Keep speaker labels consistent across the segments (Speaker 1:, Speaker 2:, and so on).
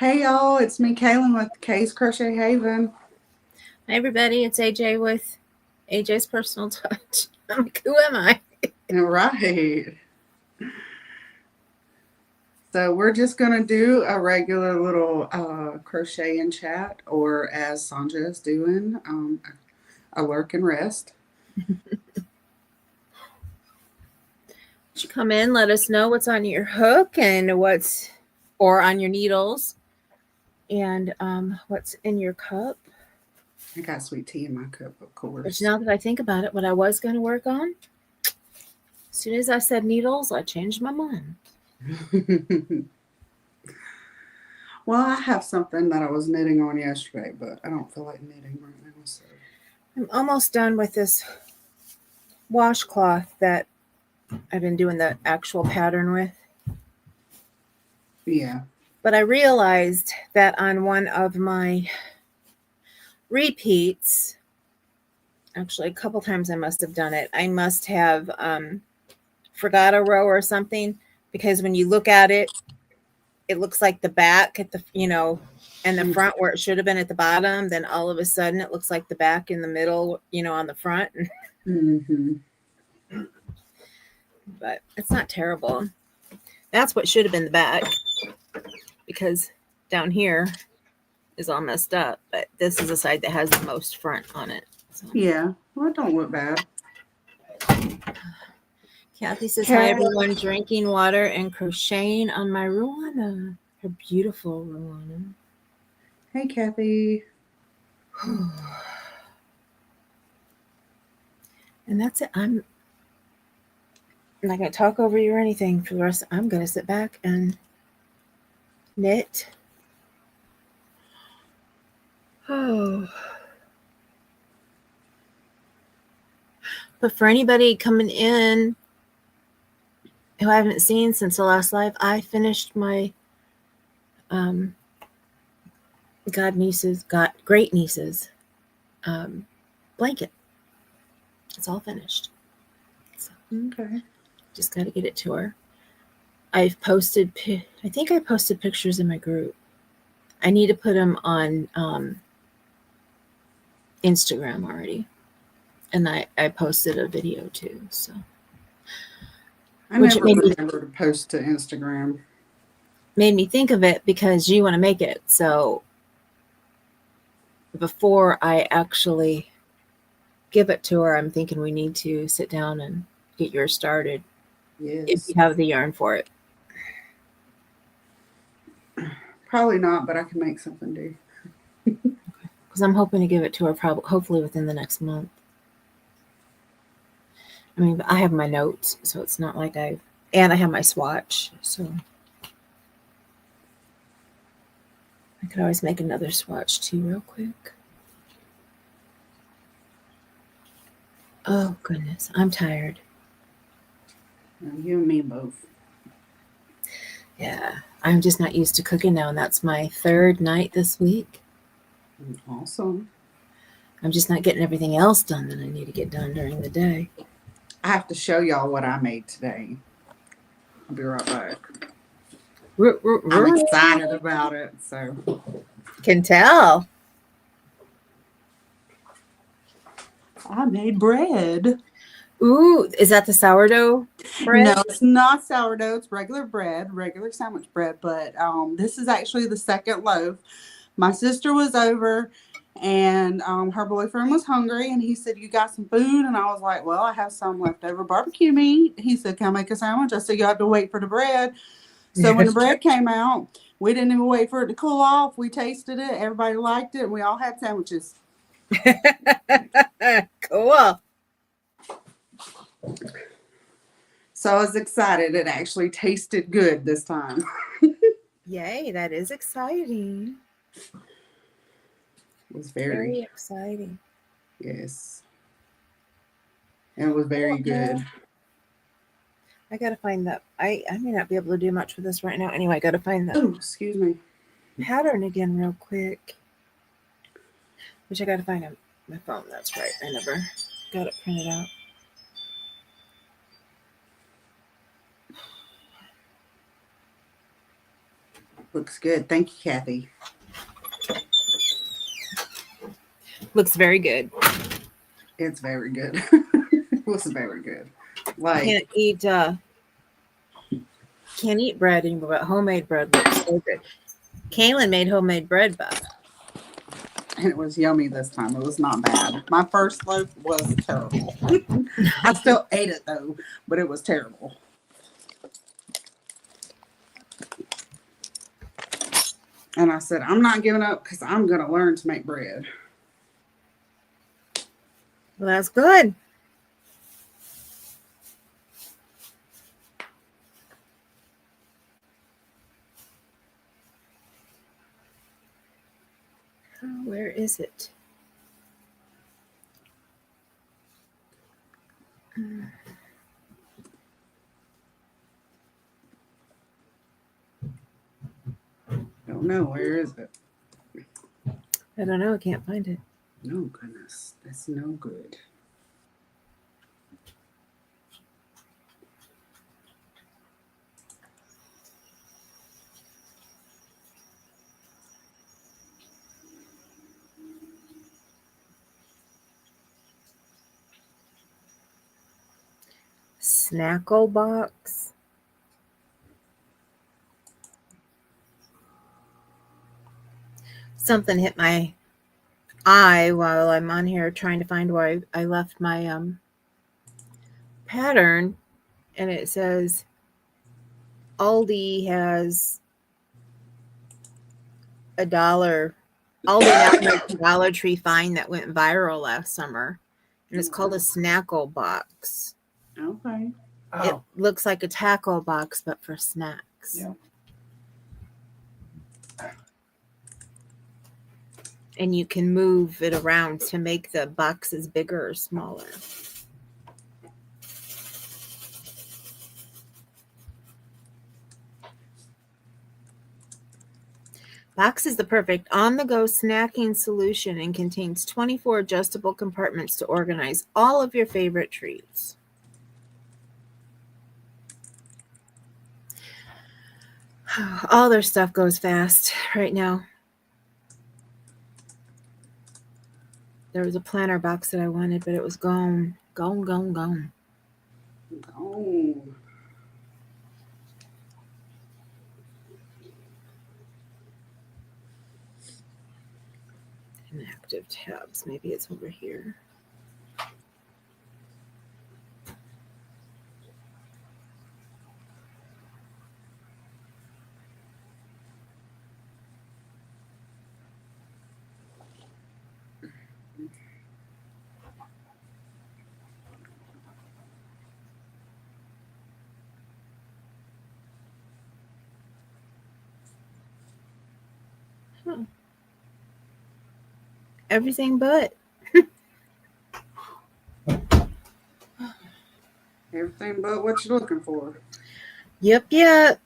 Speaker 1: Hey y'all, it's me, Kaylin with Kayscrochethaven.
Speaker 2: Hi everybody, it's AJ with AJ's Personal Touch. I'm like, who am I?
Speaker 1: Right. So we're just gonna do a regular little crochet and chat, or as Sanja is doing, a lurk and rest.
Speaker 2: You come in, let us know what's on your hook and or on your needles, and what's in your cup.
Speaker 1: I got sweet tea in my cup, of course.
Speaker 2: But now that I think about it, what I was going to work on, as soon as I said needles, I changed my mind.
Speaker 1: Well, I have something that I was knitting on yesterday, but I don't feel like knitting right now. So
Speaker 2: I'm almost done with this washcloth that I've been doing the actual pattern with.
Speaker 1: yeah.
Speaker 2: But I realized that on one of my repeats, actually a couple times I must have done it, I must have forgot a row or something, because when you look at it, it looks like the back at the, and the front where it should have been at the bottom. Then all of a sudden it looks like the back in the middle, on the front.
Speaker 1: Mm-hmm.
Speaker 2: But it's not terrible. That's what should have been the back, because down here is all messed up. But this is the side that has the most front on it. So.
Speaker 1: Yeah, well, it don't look bad.
Speaker 2: Kathy says, hi everyone, drinking water and crocheting on my Ruana. Her beautiful Ruana.
Speaker 1: Hey, Kathy.
Speaker 2: And that's it. I'm not going to talk over you or anything for the rest. I'm going to sit back and knit. Oh. But for anybody coming in who I haven't seen since the last live, I finished my great niece's blanket. It's all finished. So,
Speaker 1: okay.
Speaker 2: Just got to get it to her. I've posted, I think I posted pictures in my group. I need to put them on Instagram already. And I posted a video too. So
Speaker 1: I never remember to post to Instagram.
Speaker 2: Made me think of it because you want to make it. So before I actually give it to her, I'm thinking we need to sit down and get yours started.
Speaker 1: Yes.
Speaker 2: If you have the yarn for it.
Speaker 1: Probably not, but I can make something do.
Speaker 2: Because I'm hoping to give it to her hopefully within the next month. I mean, I have my notes, so it's not like and I have my swatch, so I could always make another swatch too real quick. Oh, goodness. I'm tired.
Speaker 1: You and me both.
Speaker 2: Yeah. I'm just not used to cooking now, and that's my third night this week.
Speaker 1: Awesome.
Speaker 2: I'm just not getting everything else done that I need to get done during the day.
Speaker 1: I have to show y'all what I made today. I'll be right back. I'm excited about it, so.
Speaker 2: Can tell.
Speaker 1: I made bread.
Speaker 2: Ooh, is that the sourdough bread?
Speaker 1: No, it's not sourdough. It's regular bread, regular sandwich bread. But this is actually the second loaf. My sister was over, and her boyfriend was hungry, and he said, you got some food? And I was like, well, I have some leftover barbecue meat. He said, can I make a sandwich? I said, you have to wait for the bread. So when the bread came out, we didn't even wait for it to cool off. We tasted it. Everybody liked it. And we all had sandwiches.
Speaker 2: Cool.
Speaker 1: So I was excited. It actually tasted good this time.
Speaker 2: Yay, that is exciting.
Speaker 1: It was very
Speaker 2: exciting.
Speaker 1: Yes. And it was very good.
Speaker 2: I gotta find that. I may not be able to do much with this right now. Anyway, I gotta find that.
Speaker 1: Oh, excuse me.
Speaker 2: Pattern again real quick. Which I gotta find on my phone. That's right. I never got it printed out.
Speaker 1: Looks good. Thank you, Kathy.
Speaker 2: Looks very good.
Speaker 1: It's very good. It was very good. Like,
Speaker 2: Can't eat bread anymore, but homemade bread looks so good. Kaylin made homemade bread, Bob.
Speaker 1: and it was yummy this time. It was not bad. My first loaf was terrible. I still ate it though, but it was terrible. And I said, I'm not giving up because I'm going to learn to make bread.
Speaker 2: Well, that's good. Where is it?
Speaker 1: Don't know. Where is it?
Speaker 2: I don't know. I can't find it.
Speaker 1: No, goodness. That's no good.
Speaker 2: Snackle box. Something hit my eye while I'm on here trying to find where I left my pattern, and it says Aldi has Aldi now makes a Dollar Tree find that went viral last summer, and it's called a snackle box.
Speaker 1: Okay.
Speaker 2: It looks like a tackle box, but for snacks.
Speaker 1: Yeah.
Speaker 2: And you can move it around to make the boxes bigger or smaller. Box is the perfect on-the-go snacking solution and contains 24 adjustable compartments to organize all of your favorite treats. All their stuff goes fast right now. There was a planner box that I wanted, but it was gone. Gone.
Speaker 1: Oh.
Speaker 2: Inactive tabs. Maybe it's over here. Everything but.
Speaker 1: Everything but what you're looking for.
Speaker 2: Yep. So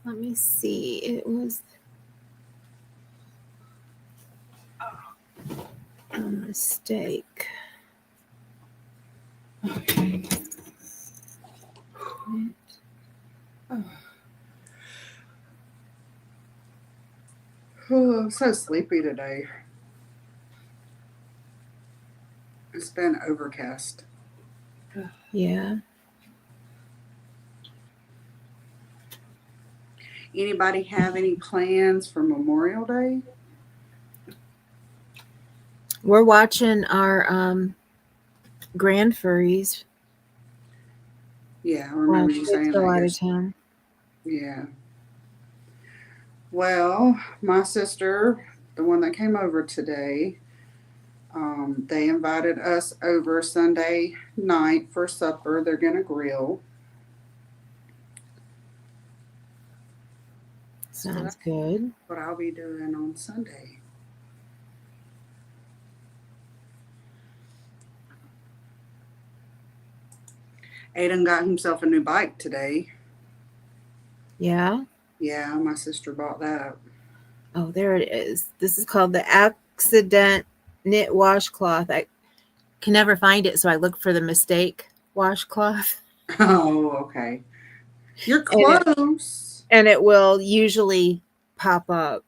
Speaker 2: let me see. It was a mistake.
Speaker 1: Oh, I'm so sleepy today. It's been overcast.
Speaker 2: Yeah.
Speaker 1: Anybody have any plans for Memorial Day?
Speaker 2: We're watching our Grand Furries.
Speaker 1: Yeah, I remember you saying
Speaker 2: go out
Speaker 1: that.
Speaker 2: of town.
Speaker 1: Yeah. Well, my sister, the one that came over today, they invited us over Sunday night for supper. They're going to grill.
Speaker 2: Sounds good.
Speaker 1: What I'll be doing on Sunday. Aiden got himself a new bike today.
Speaker 2: Yeah?
Speaker 1: Yeah, my sister bought that.
Speaker 2: Oh, there it is. This is called the Accident Knit Washcloth. I can never find it, so I look for the mistake washcloth.
Speaker 1: Oh, okay. You're close.
Speaker 2: and it will usually pop up.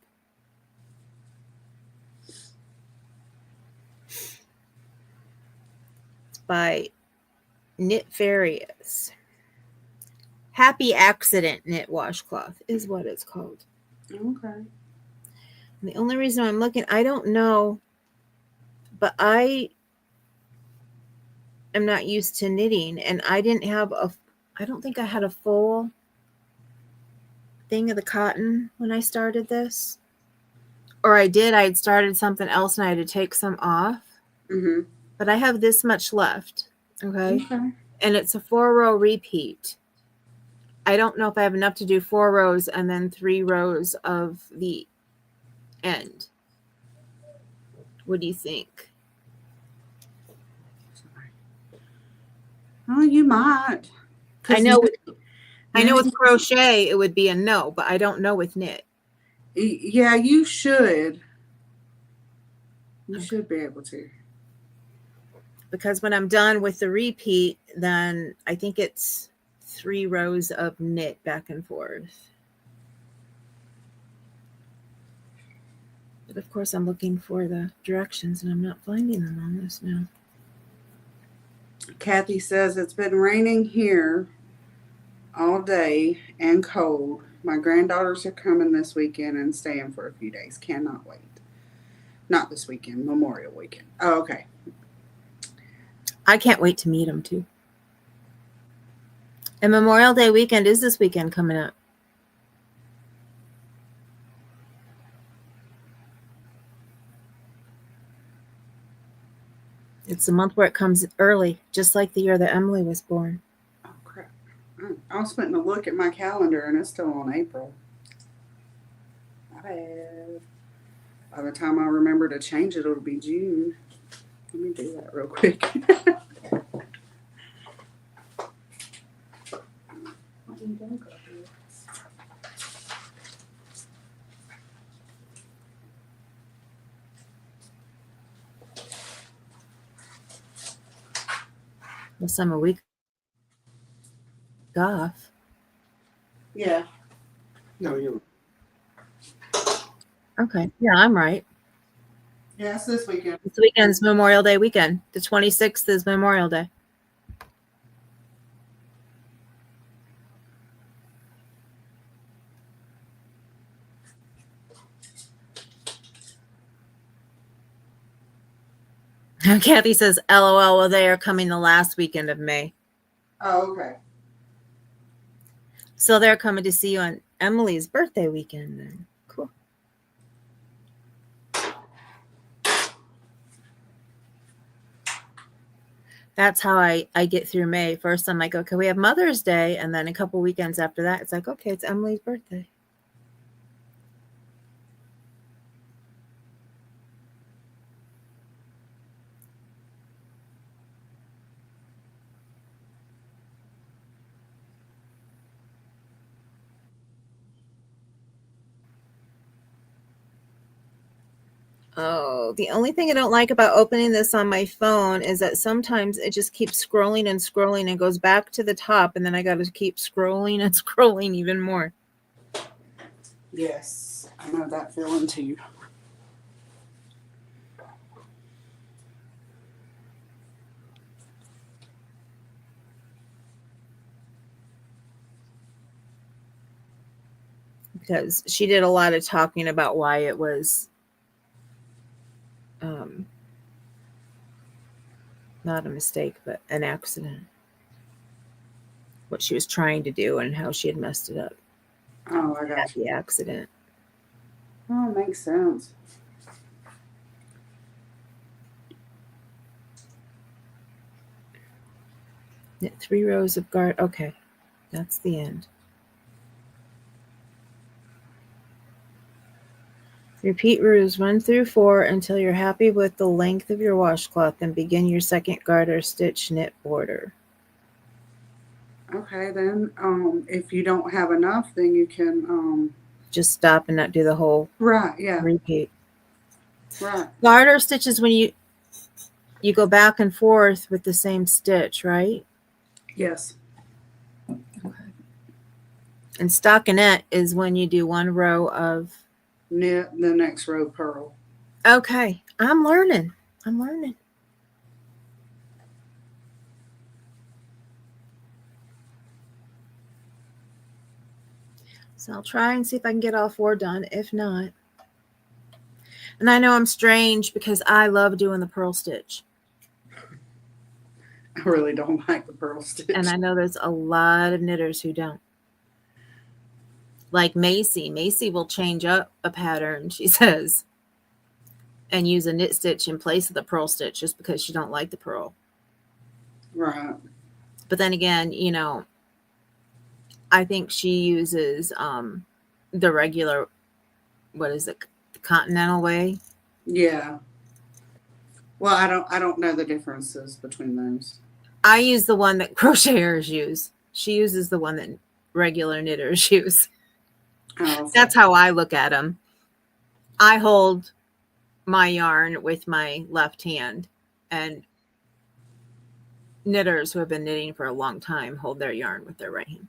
Speaker 2: It's by Knit Farious. Happy Accident Knit Washcloth is what it's called.
Speaker 1: Okay.
Speaker 2: And the only reason I'm looking, I don't know, but I am not used to knitting, and I don't think I had a full thing of the cotton when I started this. Or I did, I had started something else and I had to take some off.
Speaker 1: Mm-hmm.
Speaker 2: But I have this much left, okay?
Speaker 1: Okay.
Speaker 2: And it's a 4-row repeat. I don't know if I have enough to do 4 rows and then 3 rows of the end. What do you think?
Speaker 1: Oh, you might.
Speaker 2: I know with crochet it would be a no, but I don't know with knit.
Speaker 1: Yeah, you should. You should be able to.
Speaker 2: Because when I'm done with the repeat, then I think it's 3 rows of knit back and forth. But of course, I'm looking for the directions and I'm not finding them on this now.
Speaker 1: Kathy says it's been raining here all day and cold. My granddaughters are coming this weekend and staying for a few days. Cannot wait. Not this weekend, Memorial weekend. Oh, okay.
Speaker 2: I can't wait to meet them too. And Memorial Day weekend is this weekend coming up. It's the month where it comes early, just like the year that Emily was born.
Speaker 1: Oh, crap. I was putting a look at my calendar and it's still on April. My bad. By the time I remember to change it, it'll be June. Let me do that real quick.
Speaker 2: The summer week off.
Speaker 1: Yeah.
Speaker 3: No, you.
Speaker 2: Okay. Yeah, I'm right.
Speaker 1: Yeah, it's this weekend.
Speaker 2: This weekend's Memorial Day weekend. The 26th is Memorial Day. Kathy says, LOL, well, they are coming the last weekend of May.
Speaker 1: Oh, okay.
Speaker 2: So they're coming to see you on Emily's birthday weekend then. Cool. That's how I get through May. First, I'm like, okay, we have Mother's Day. And then a couple weekends after that, it's like, okay, it's Emily's birthday. Oh, the only thing I don't like about opening this on my phone is that sometimes it just keeps scrolling and scrolling and goes back to the top, and then I got to keep scrolling and scrolling even more.
Speaker 1: Yes, I know that feeling too.
Speaker 2: Because she did a lot of talking about why it was not a mistake, but an accident. What she was trying to do and how she had messed it up.
Speaker 1: Oh, I got you.
Speaker 2: The accident.
Speaker 1: Oh, it makes sense.
Speaker 2: Knit 3 rows of guard. Okay, that's the end. Repeat rows 1 through 4 until you're happy with the length of your washcloth, then begin your second garter stitch knit border.
Speaker 1: Okay, then if you don't have enough, then you can
Speaker 2: just stop and not do the whole repeat.
Speaker 1: Right.
Speaker 2: Garter stitch is when you go back and forth with the same stitch, right?
Speaker 1: Yes.
Speaker 2: Okay. And stockinette is when you do one row of.
Speaker 1: Knit the next row purl.
Speaker 2: Okay, I'm learning. I'm learning. So I'll try and see if I can get all 4 done. If not, and I know I'm strange because I love doing the purl stitch.
Speaker 1: I really don't like the purl stitch.
Speaker 2: And I know there's a lot of knitters who don't. Like Macy. Macy will change up a pattern, she says, and use a knit stitch in place of the purl stitch just because she don't like the purl.
Speaker 1: Right.
Speaker 2: But then again, you know, I think she uses the regular, what is it, the continental way.
Speaker 1: Yeah. Well, I don't know the differences between those.
Speaker 2: I use the one that crocheters use. She uses the one that regular knitters use.
Speaker 1: Oh,
Speaker 2: That's how I look at them. I hold my yarn with my left hand, and knitters who have been knitting for a long time hold their yarn with their right hand.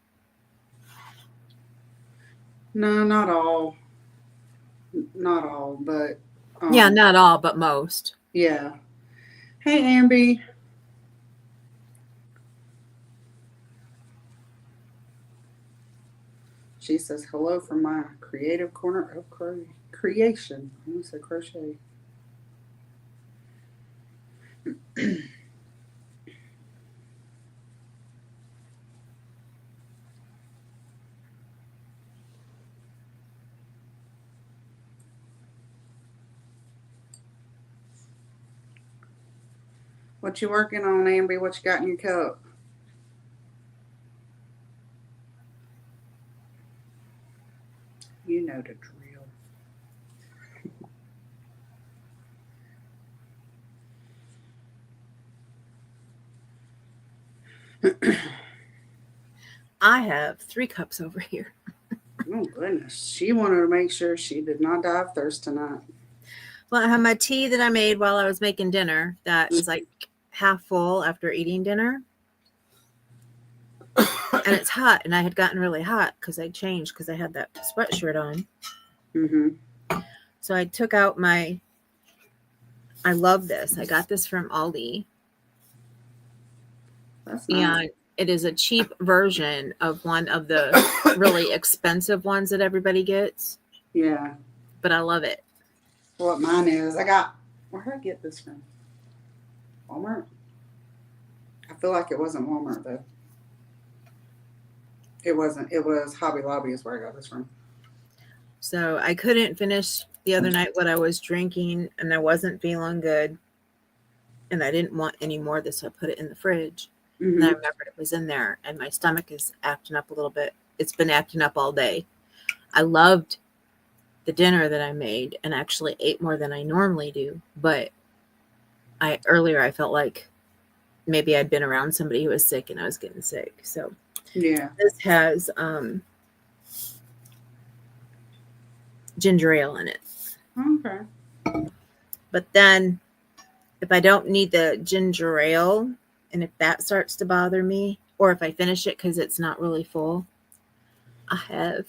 Speaker 1: No, not all. Not all, but
Speaker 2: Yeah, not all, but most.
Speaker 1: Yeah. Hey, Amby. She says hello from my creative corner of creation. I almost said crochet. What you working on, Amby? What you got in your cup? You know the drill.
Speaker 2: I have 3 cups over here.
Speaker 1: Oh, goodness. She wanted to make sure she did not die of thirst tonight.
Speaker 2: Well, I have my tea that I made while I was making dinner that is like half full after eating dinner. And it's hot, and I had gotten really hot because I changed because I had that sweatshirt on.
Speaker 1: Mm-hmm.
Speaker 2: So I took out I love this. I got this from Aldi.
Speaker 1: That's nice.
Speaker 2: And it is a cheap version of one of the really expensive ones that everybody gets.
Speaker 1: Yeah.
Speaker 2: But I love it.
Speaker 1: What mine is, where did I get this from? Walmart? I feel like it wasn't Walmart, though. It wasn't. It was Hobby Lobby is where I got this from.
Speaker 2: So I couldn't finish the other night what I was drinking, and I wasn't feeling good. And I didn't want any more of this, so I put it in the fridge.
Speaker 1: Mm-hmm.
Speaker 2: And I remembered it was in there, and my stomach is acting up a little bit. It's been acting up all day. I loved the dinner that I made and actually ate more than I normally do. But earlier I felt like maybe I'd been around somebody who was sick and I was getting sick. So
Speaker 1: yeah,
Speaker 2: this has ginger ale in it.
Speaker 1: Okay.
Speaker 2: But then if I don't need the ginger ale, and if that starts to bother me, or if I finish it because it's not really full, I have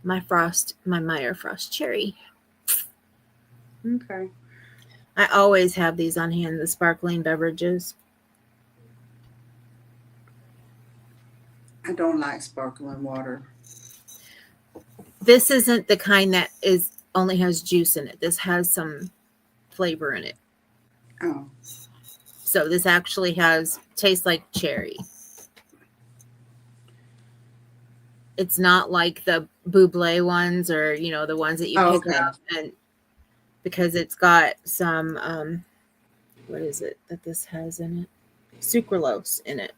Speaker 2: my Meyer Frost Cherry.
Speaker 1: Okay.
Speaker 2: I always have these on hand, the sparkling beverages.
Speaker 1: I don't like sparkling water.
Speaker 2: This isn't the kind that only has juice in it. This has some flavor in it.
Speaker 1: Oh.
Speaker 2: So this actually tastes like cherry. It's not like the Buble ones or, the ones that you pick up, and because it's got some, what is it that this has in it? Sucralose in it.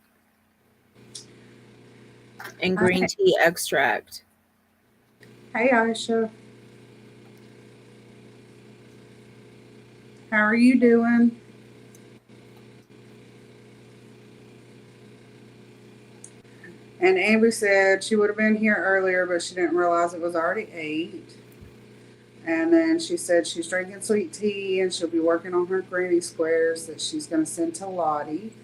Speaker 2: And green tea extract.
Speaker 1: Hey, Aisha. How are you doing? And Amber said she would have been here earlier, but she didn't realize it was already 8. And then she said she's drinking sweet tea and she'll be working on her granny squares that she's going to send to Lottie.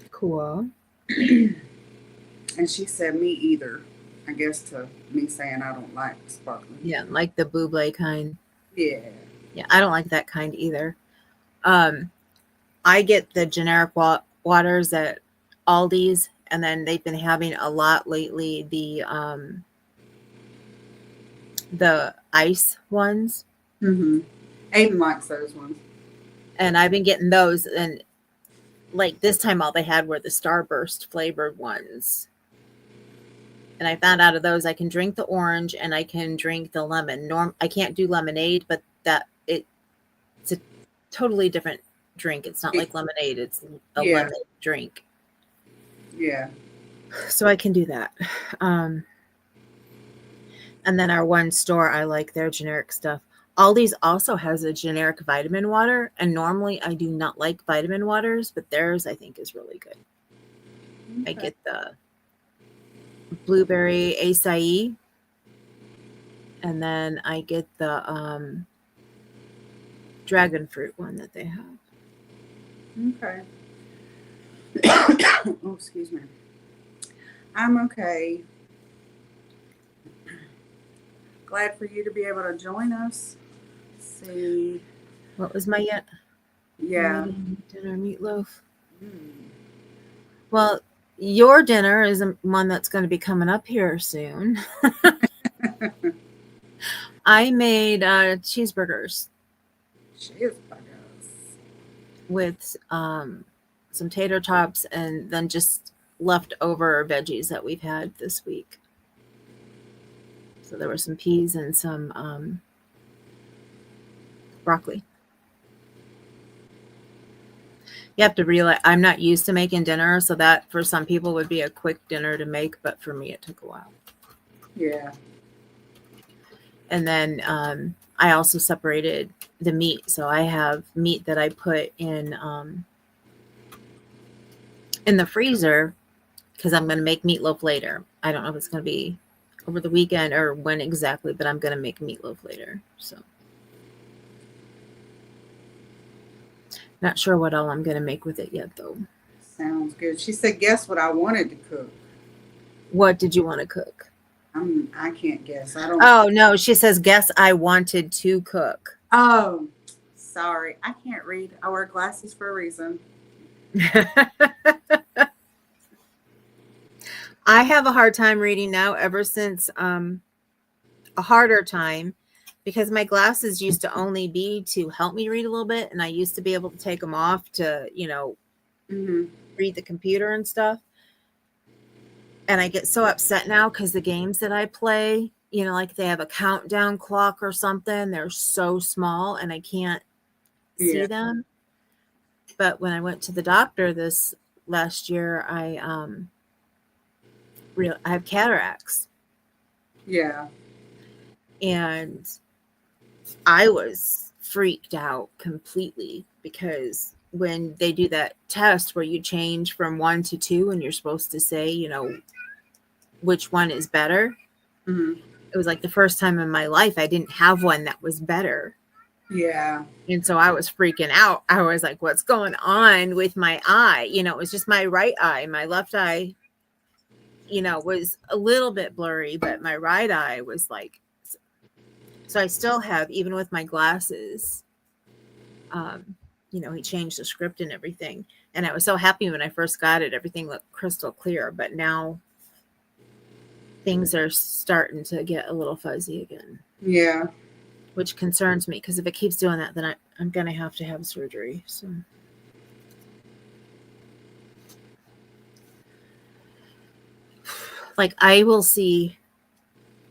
Speaker 2: Cool.
Speaker 1: And And she said, me either. I guess to me saying I don't like sparkling.
Speaker 2: Yeah, like the Buble kind.
Speaker 1: Yeah.
Speaker 2: Yeah, I don't like that kind either. I get the generic waters at Aldi's, and then they've been having a lot lately the ice ones.
Speaker 1: Aiden likes those ones.
Speaker 2: And I've been getting those, and like this time all they had were the Starburst flavored ones. And I found out of those I can drink the orange and I can drink the lemon. I can't do lemonade, but it's a totally different drink. It's not like lemonade, it's a lemon drink.
Speaker 1: Yeah.
Speaker 2: So I can do that. And then our one store, I like their generic stuff. Aldi's also has a generic vitamin water, and normally I do not like vitamin waters, but theirs I think is really good. Okay. I get the blueberry acai, and then I get the dragon fruit one that they have.
Speaker 1: Okay. Oh, excuse me. I'm okay. Glad for you to be able to join us. See.
Speaker 2: What was my yet?
Speaker 1: Yeah.
Speaker 2: Dinner meatloaf. Well, your dinner is one that's going to be coming up here soon. I made cheeseburgers. With some tater tots and then just leftover veggies that we've had this week. So there were some peas and some broccoli. You have to realize I'm not used to making dinner, so that for some people would be a quick dinner to make, but for me it took a while.
Speaker 1: Yeah.
Speaker 2: And then I also separated the meat. So I have meat that I put in the freezer because I'm going to make meatloaf later. I don't know if it's going to be over the weekend or when exactly, but I'm going to make meatloaf later. So not sure what all I'm going to make with it yet, though.
Speaker 1: Sounds good. She said, guess what I wanted to cook.
Speaker 2: What did you want to cook?
Speaker 1: I can't guess. I don't.
Speaker 2: Oh, no. She says, guess I wanted to cook.
Speaker 1: Oh, sorry. I can't read. I wear glasses for a reason.
Speaker 2: I have a hard time reading now ever since a harder time because my glasses used to only be to help me read a little bit. And I used to be able to take them off to, read the computer and stuff. And I get so upset now because the games that I play, like they have a countdown clock or something. They're so small and I can't see them. But when I went to the doctor this last year, I have cataracts.
Speaker 1: Yeah.
Speaker 2: And I was freaked out completely because when they do that test where you change from 1 to 2 and you're supposed to say, which one is better.
Speaker 1: Mm-hmm.
Speaker 2: It was like the first time in my life I didn't have one that was better.
Speaker 1: Yeah.
Speaker 2: And so I was freaking out. I was like, what's going on with my eye? It was just my right eye. My left eye, was a little bit blurry, but my right eye was like, so I still have, even with my glasses, he changed the script and everything. And I was so happy when I first got it, everything looked crystal clear, but now things are starting to get a little fuzzy again.
Speaker 1: Yeah.
Speaker 2: Which concerns me because if it keeps doing that, then I'm going to have surgery. So. Like I will see,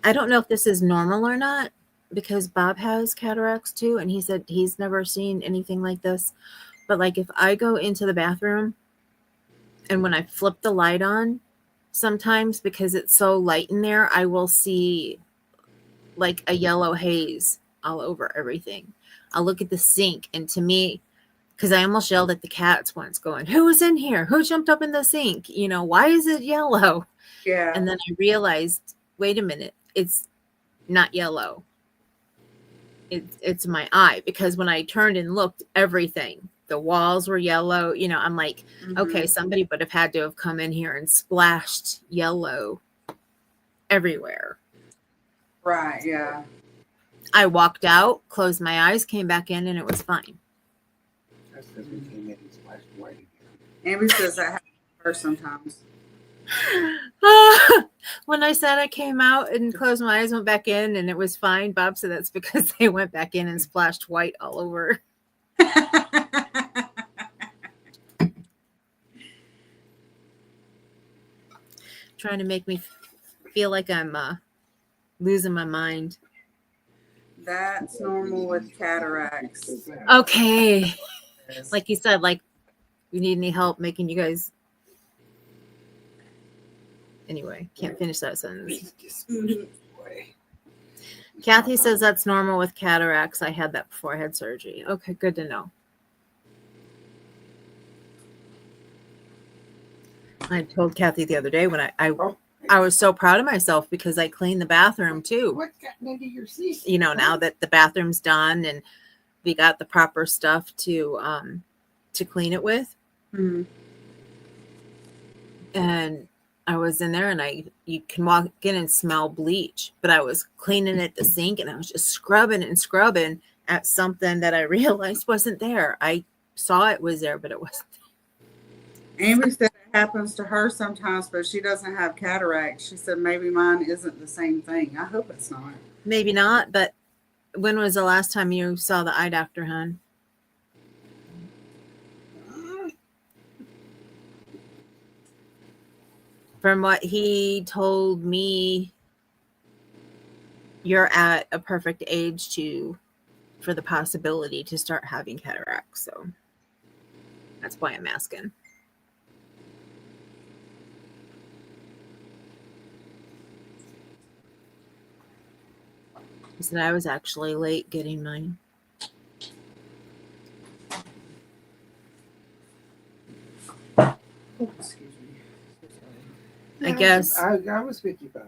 Speaker 2: I don't know if this is normal or not because Bob has cataracts too. And he said he's never seen anything like this. But like if I go into the bathroom and when I flip the light on, sometimes because it's so light in there, I will see like a yellow haze all over everything. I'll look at the sink and to me, because I almost yelled at the cats once going, who was in here? Who jumped up in the sink? Why is it yellow?
Speaker 1: Yeah.
Speaker 2: And then I realized, wait a minute, it's not yellow. It's my eye because when I turned and looked, everything The walls were yellow. You know, I'm like, okay,
Speaker 1: Mhm.
Speaker 2: somebody would have had to have come in here and splashed yellow everywhere.
Speaker 1: Right, yeah.
Speaker 2: I walked out, closed my eyes, came back in, and it was fine.
Speaker 3: That's because we came in and splashed white again.
Speaker 1: Amber says that happens to her sometimes.
Speaker 2: When I said I came out and closed my eyes, went back in, and it was fine, Bob said that's because they went back in and splashed white all over. Trying to make me feel like I'm losing my mind.
Speaker 1: That's normal with cataracts.
Speaker 2: Okay. Like you said, like, you need any help making you guys... Anyway, can't finish that sentence. Kathy says that's normal with cataracts. I had that before I had surgery. Okay, good to know. I told Kathy the other day when I was so proud of myself because I cleaned the bathroom too.
Speaker 3: What's gotten into your seat?
Speaker 2: You know, now that the bathroom's done and we got the proper stuff to clean it with.
Speaker 1: Mm-hmm.
Speaker 2: And I was in there and you can walk in and smell bleach, but I was cleaning at the sink and I was just scrubbing and scrubbing at something that I realized wasn't there. I saw it was there, but it wasn't.
Speaker 1: Amber said it happens to her sometimes, but she doesn't have cataracts. She said maybe mine isn't the same thing. I hope it's not.
Speaker 2: Maybe not, but when was the last time you saw the eye doctor, hon? From what he told me, you're at a perfect age for the possibility to start having cataracts. So that's why I'm asking. He said I was actually late getting mine.
Speaker 1: Oh, excuse me.
Speaker 2: I guess.
Speaker 3: I was 55.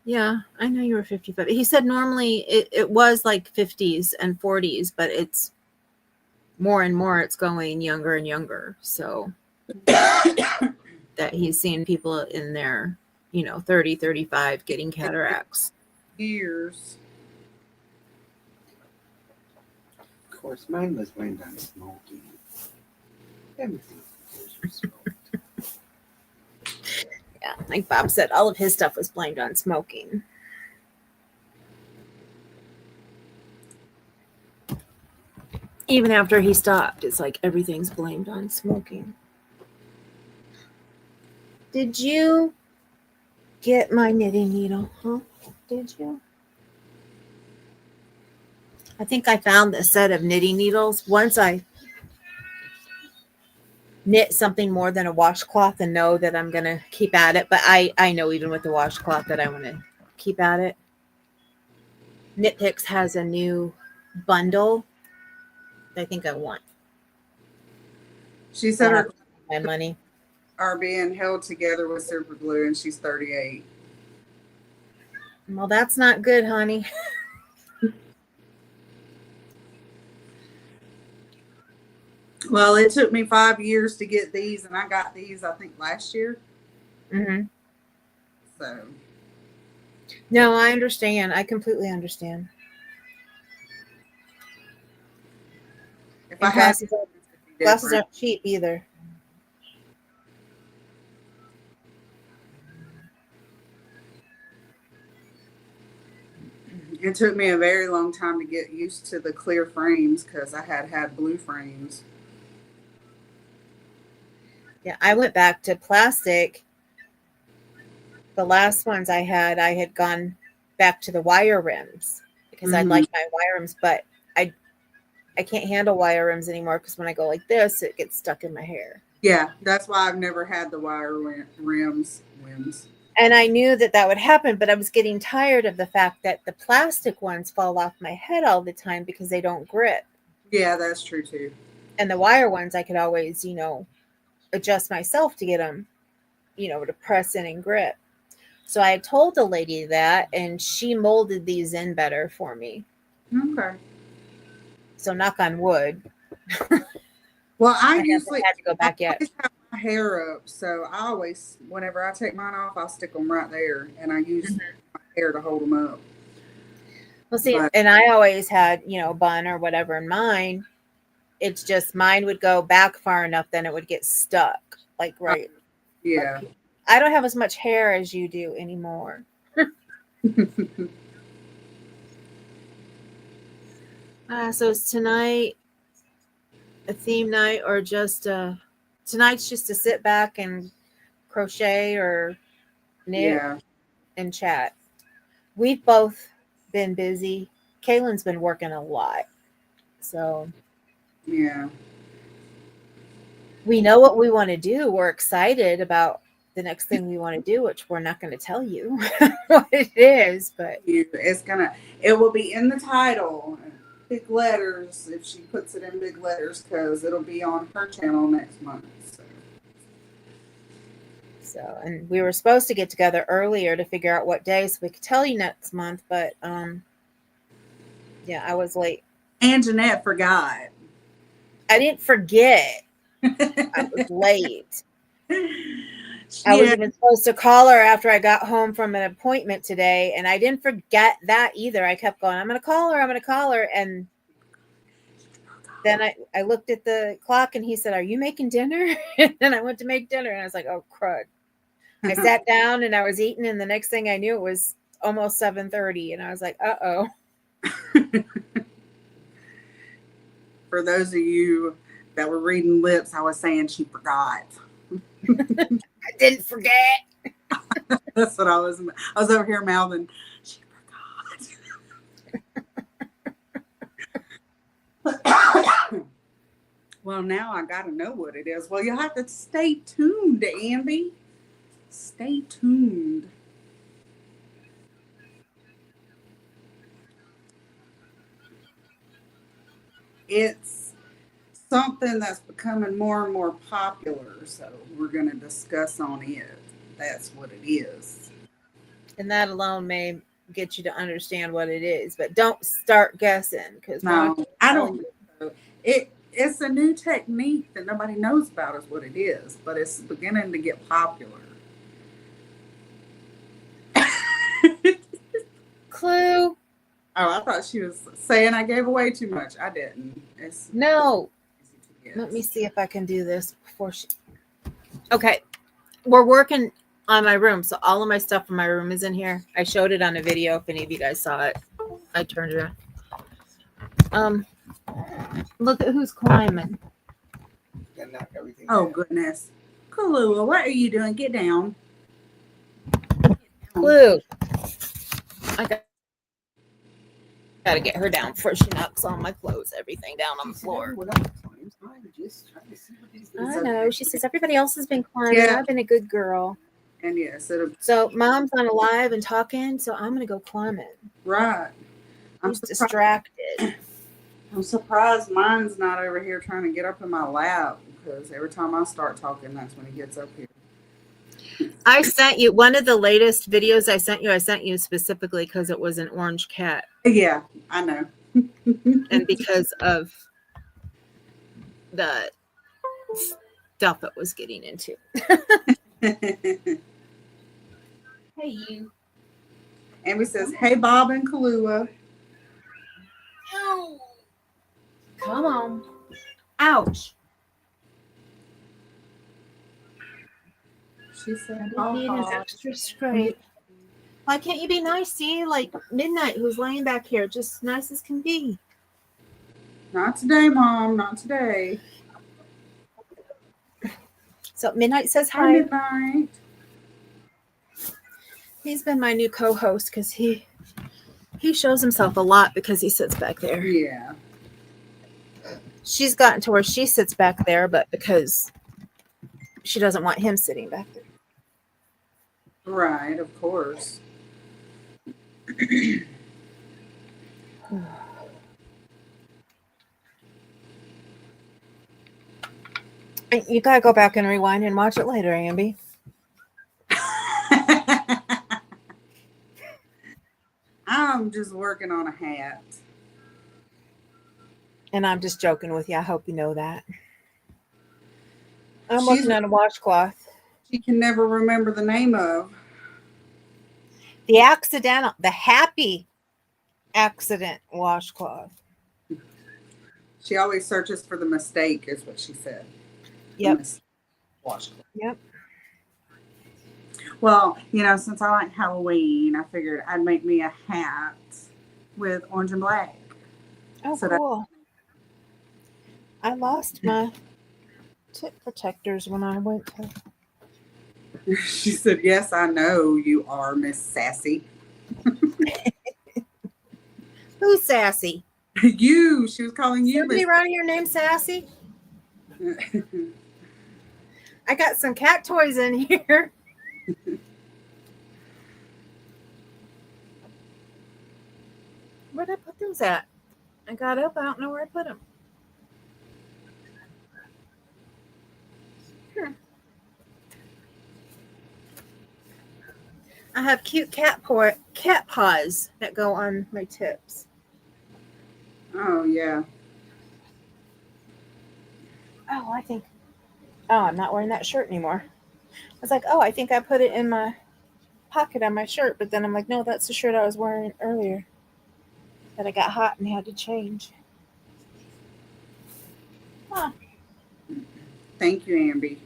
Speaker 2: Yeah, I know you were 55. He said normally it was like 50s and 40s, but it's more and more it's going younger and younger. So that he's seeing people in their, 30, 35 getting cataracts.
Speaker 1: Years.
Speaker 3: Of course, mine was blamed on smoking. Everything was smoked.
Speaker 2: Yeah, like Bob said, all of his stuff was blamed on smoking. Even after he stopped, it's like everything's blamed on smoking. Did you get my knitting needle? Huh? Did you? I think I found a set of knitting needles. Once I knit something more than a washcloth and know that I'm going to keep at it. But I know even with the washcloth that I want to keep at it. Knit Picks has a new bundle that I think I want.
Speaker 1: She said her
Speaker 2: my money
Speaker 1: are being held together with super glue and she's 38.
Speaker 2: Well, that's not good, honey.
Speaker 1: Well, it took me 5 years to get these, and I got these, I think, last year.
Speaker 2: Mm-hmm.
Speaker 1: So.
Speaker 2: No, I understand. I completely understand.
Speaker 1: If I had
Speaker 2: glasses aren't cheap either.
Speaker 1: It took me a very long time to get used to the clear frames because I had blue frames.
Speaker 2: Yeah, I went back to plastic. The last ones I had gone back to the wire rims because I like my wire rims, but I can't handle wire rims anymore because when I go like this, it gets stuck in my hair.
Speaker 1: Yeah, that's why I've never had the wire rims.
Speaker 2: And I knew that would happen, but I was getting tired of the fact that the plastic ones fall off my head all the time because they don't grip.
Speaker 1: Yeah, that's true too.
Speaker 2: And the wire ones, I could always, adjust myself to get them, to press in and grip. So I told the lady that, and she molded these in better for me.
Speaker 1: Okay.
Speaker 2: So knock on wood.
Speaker 1: Well, I
Speaker 2: haven't
Speaker 1: usually
Speaker 2: had to go back yet.
Speaker 1: always have my hair up, so I always, whenever I take mine off, I'll stick them right there, and I use my hair to hold them up.
Speaker 2: Well, see,
Speaker 1: But
Speaker 2: and I always had, a bun or whatever in mine. It's just mine would go back far enough, then it would get stuck. Like, right.
Speaker 1: yeah.
Speaker 2: I don't have as much hair as you do anymore. So is tonight a theme night or just tonight's just to sit back and crochet or knit
Speaker 1: Yeah.
Speaker 2: and chat? We've both been busy. Kaylin's been working a lot. So
Speaker 1: Yeah.
Speaker 2: we know what we want to do. We're excited about the next thing we want to do, which we're not going to tell you what it is, but
Speaker 1: It will be in the title, big letters, if she puts it in big letters, because it'll be on her channel next month.
Speaker 2: So, and we were supposed to get together earlier to figure out what day so we could tell you next month, but yeah, I was late.
Speaker 1: And Jeanette forgot.
Speaker 2: I didn't forget. I was late. I was even supposed to call her after I got home from an appointment today, and I didn't forget that either. I kept going, I'm going to call her. And then I looked at the clock, and he said, are you making dinner? And then I went to make dinner, and I was like, oh, crud. I sat down, and I was eating, and the next thing I knew, it was almost 7:30, and I was like, uh-oh.
Speaker 1: For those of you that were reading lips, I was saying she forgot.
Speaker 2: I didn't forget.
Speaker 1: That's what I was over here mouthing. She forgot. Well, now I got to know what it is. Well, you'll have to stay tuned, Amby. Stay tuned. It's something that's becoming more and more popular, so we're going to discuss on it. That's what it is.
Speaker 2: And that alone may get you to understand what it is, but don't start guessing, because
Speaker 1: no, I don't. It's a new technique that nobody knows about is what it is, but it's beginning to get popular.
Speaker 2: Clue.
Speaker 1: Oh, I thought she was saying I gave away too much. I didn't.
Speaker 2: No. Let me see if I can do this before she. Okay. We're working on my room, so all of my stuff from my room is in here. I showed it on a video if any of you guys saw it. I turned it on. Look at who's climbing.
Speaker 1: Oh, goodness. Kalua, what are you doing? Get down.
Speaker 2: Clue. I gotta get her down before she knocks all my clothes, everything down on the floor. I know. She says everybody else has been climbing. Yeah. I've been a good girl.
Speaker 1: And yes,
Speaker 2: so Mom's on a live and talking, so I'm gonna go climbing.
Speaker 1: Right.
Speaker 2: I'm distracted.
Speaker 1: I'm surprised mine's not over here trying to get up in my lap, because every time I start talking, that's when he gets up here.
Speaker 2: I sent you one of the latest videos I sent you specifically because it was an orange cat.
Speaker 1: Yeah, I know.
Speaker 2: And because of the stuff it was getting into. Hey, you.
Speaker 1: Amy says, hey, Bob and Kalua.
Speaker 2: Ow. Come on. Ouch.
Speaker 1: She said,
Speaker 2: I need an extra scrape. Why can't you be nice? See, like Midnight, who's laying back here, just nice as can be.
Speaker 1: Not today, Mom. Not today.
Speaker 2: So Midnight says hi.
Speaker 1: Midnight.
Speaker 2: He's been my new co-host because he shows himself a lot because he sits back there.
Speaker 1: Yeah.
Speaker 2: She's gotten to where she sits back there, but because she doesn't want him sitting back there.
Speaker 1: Right, of course.
Speaker 2: You gotta go back and rewind and watch it later, Amby.
Speaker 1: I'm just working on a hat.
Speaker 2: And I'm just joking with you. I hope you know that. I'm
Speaker 1: She's
Speaker 2: looking at a washcloth.
Speaker 1: she can never remember the name of.
Speaker 2: The happy accident washcloth.
Speaker 1: She always searches for the mistake, is what she said.
Speaker 2: Yep.
Speaker 1: Washcloth.
Speaker 2: Yep.
Speaker 1: Well, since I like Halloween, I figured I'd make me a hat with orange and black.
Speaker 2: Oh,
Speaker 1: So
Speaker 2: cool. I lost my tip protectors when I went to.
Speaker 1: She said, "Yes, I know you are, Miss Sassy."
Speaker 2: Who's Sassy?
Speaker 1: You. She was calling you
Speaker 2: Somebody
Speaker 1: Miss.
Speaker 2: around here named Sassy? I got some cat toys in here. Where'd I put those at? I got up. I don't know where I put them. I have cute cat paws that go on my tips.
Speaker 1: Oh yeah.
Speaker 2: Oh, I'm not wearing that shirt anymore. I was like, I think I put it in my pocket on my shirt, but then I'm like, no, that's the shirt I was wearing earlier that I got hot and had to change. Huh.
Speaker 1: Thank you, Amby.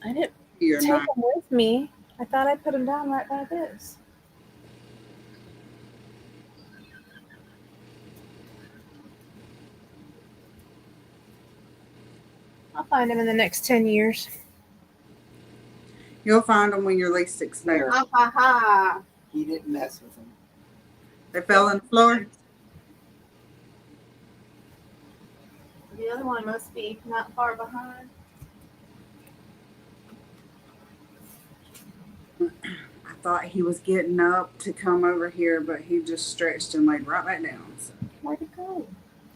Speaker 2: I didn't
Speaker 1: You're
Speaker 2: take
Speaker 1: not.
Speaker 2: them with me. I thought I put them down right by this. I'll find them in the next 10 years.
Speaker 1: You'll find them when you're least expecting.
Speaker 2: Ha ha ha.
Speaker 3: He didn't mess with them.
Speaker 1: They fell on the floor.
Speaker 2: The other one must be not far behind.
Speaker 1: I thought he was getting up to come over here, but he just stretched and laid right back down. So.
Speaker 2: Where'd it go?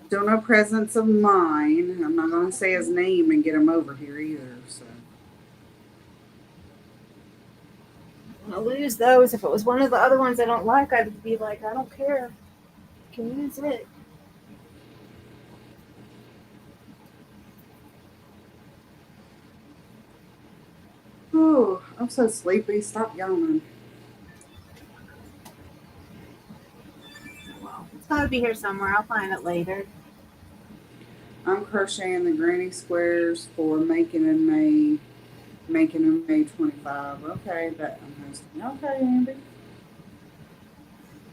Speaker 1: Still no presence of mine. I'm not going to say his name and get him over here either. So.
Speaker 2: I'll lose those. If it was one of the other ones I don't like, I'd be like, I don't care. You can use it.
Speaker 1: Oh, I'm so sleepy. Stop yawning.
Speaker 2: Well, it's got to be here somewhere. I'll find it later.
Speaker 1: I'm crocheting the granny squares for making in May 25. Okay, that I'm hosting. Okay,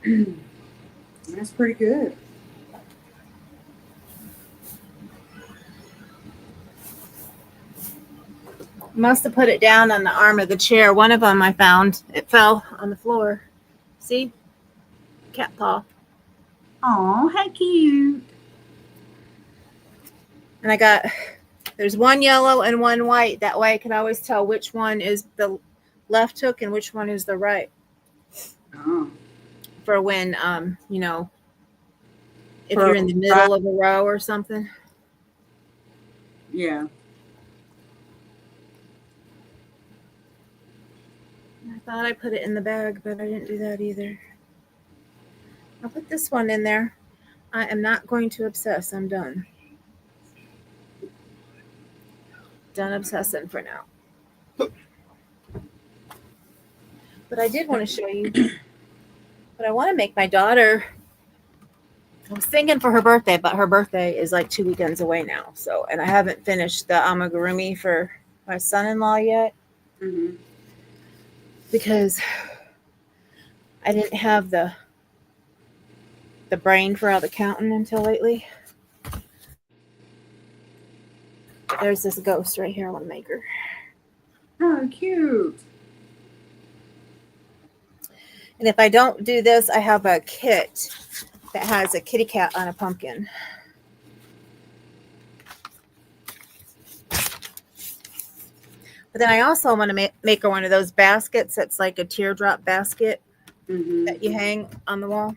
Speaker 1: Andy. That's pretty good.
Speaker 2: Must have put it down on the arm of the chair. One of them I found. It fell on the floor. See? Cat paw.
Speaker 1: Oh, how cute.
Speaker 2: And there's one yellow and one white. That way I can always tell which one is the left hook and which one is the right.
Speaker 1: Oh.
Speaker 2: For when, if you're in the middle of a row or something.
Speaker 1: Yeah.
Speaker 2: I thought I put it in the bag, but I didn't do that either. I'll put this one in there. I am not going to obsess. I'm done. Done obsessing for now. But I did want to show you. But I want to make my daughter. I was thinking for her birthday, but her birthday is like 2 weekends away now. So, and I haven't finished the amigurumi for my son-in-law yet.
Speaker 1: Mm-hmm.
Speaker 2: Because I didn't have the brain for all the counting until lately. There's this ghost right here. I want to make her.
Speaker 1: Oh, cute.
Speaker 2: And if I don't do this, I have a kit that has a kitty cat on a pumpkin. But then I also want to make her one of those baskets that's like a teardrop basket that you hang on the wall.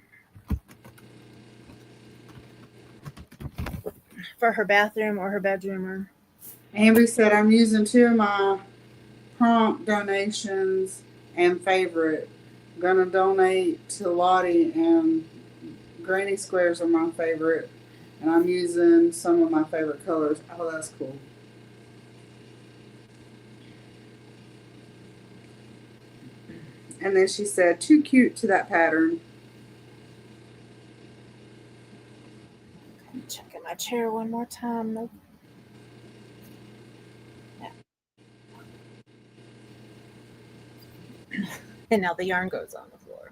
Speaker 2: For her bathroom or her bedroom. Or
Speaker 1: Amber said, I'm using 2 of my prompt donations and favorite. I'm going to donate to Lottie, and granny squares are my favorite. And I'm using some of my favorite colors. Oh, that's cool. And then she said, too cute to that pattern.
Speaker 2: I'm checking my chair one more time. Nope. Yeah. And now the yarn goes on the floor.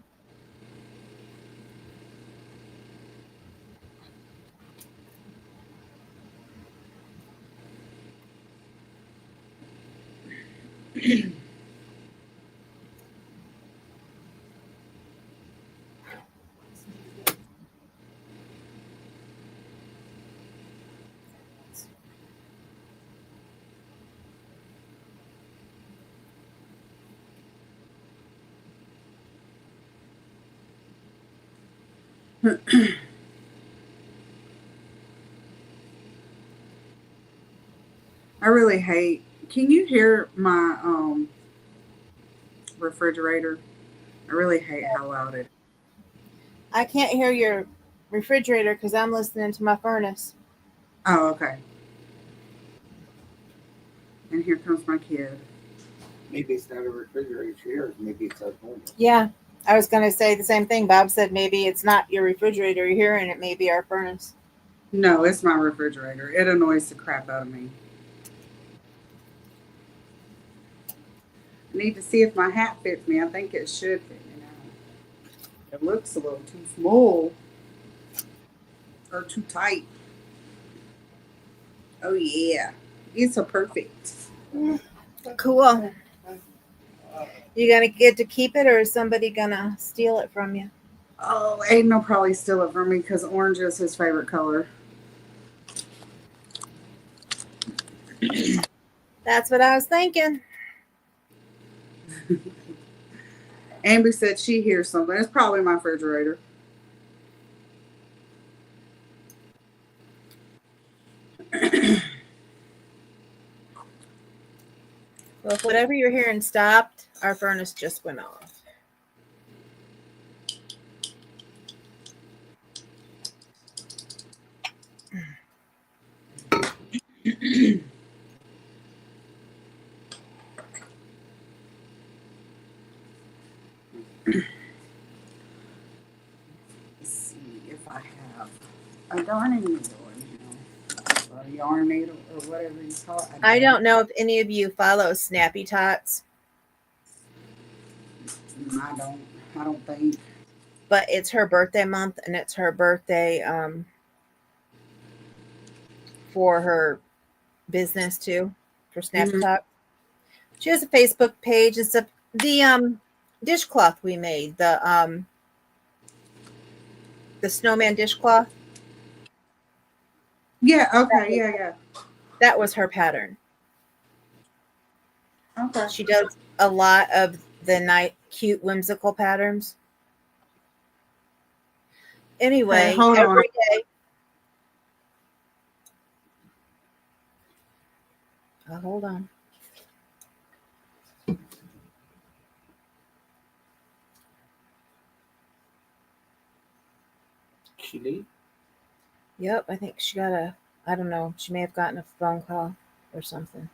Speaker 1: I really hate. Can you hear my refrigerator? I really hate how loud it is.
Speaker 2: I can't hear your refrigerator because I'm listening to my furnace.
Speaker 1: Oh, okay. And here comes my kid.
Speaker 3: Maybe it's not a refrigerator here. Maybe it's our home.
Speaker 2: Yeah, I was going to say the same thing. Bob said maybe it's not your refrigerator you're hearing, it may be our furnace.
Speaker 1: No, it's my refrigerator. It annoys the crap out of me. I need to see if my hat fits me. I think it should fit me now. It looks a little too small or too tight. Oh yeah, it's so perfect.
Speaker 2: Cool. You gonna get to keep it, or is somebody gonna steal it from you?
Speaker 1: Oh, Aiden will probably steal it from me because orange is his favorite color.
Speaker 2: That's what I was thinking.
Speaker 1: Amber said she hears something. It's probably my refrigerator.
Speaker 2: Well, if whatever you're hearing stopped, our furnace just went off.
Speaker 1: Let's see if I have a darning needle in here. Or a yarn needle or whatever you call it.
Speaker 2: I don't know if any of you follow Snappy Tots,
Speaker 1: I don't think.
Speaker 2: but it's her birthday month, and it's her birthday for her business too, for Snappy Tot. She has a Facebook page and stuff. The dishcloth we made, the snowman dishcloth,
Speaker 1: Yeah, okay, yeah.
Speaker 2: that was her pattern.
Speaker 1: Okay.
Speaker 2: She does a lot of the cute whimsical patterns. Anyway,
Speaker 1: hold on.
Speaker 2: every day. Oh, hold on.
Speaker 3: Chili?
Speaker 2: Yep, I think she got I don't know, she may have gotten a phone call or something.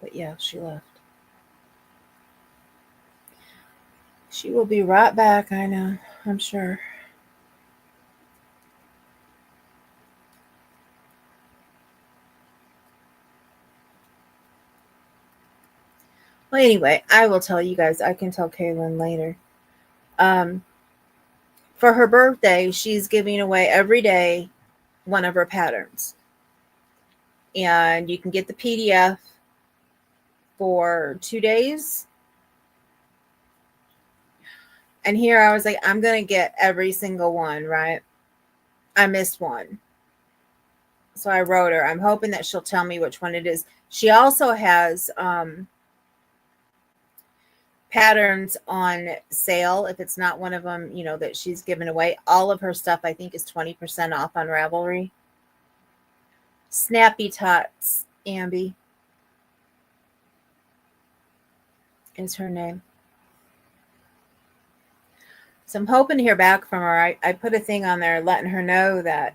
Speaker 2: But yeah, she left. She will be right back, I know, I'm sure. Well, anyway, I will tell you guys. I can tell Kaylin later. For her birthday, she's giving away every day one of her patterns. And you can get the PDF for 2 days. And here I was like, I'm going to get every single one, right? I missed one. So I wrote her. I'm hoping that she'll tell me which one it is. She also has patterns on sale. If it's not one of them, that she's given away. All of her stuff, I think, is 20% off on Ravelry. Snappy Tots, Ambi is her name. So I'm hoping to hear back from her. I put a thing on there letting her know that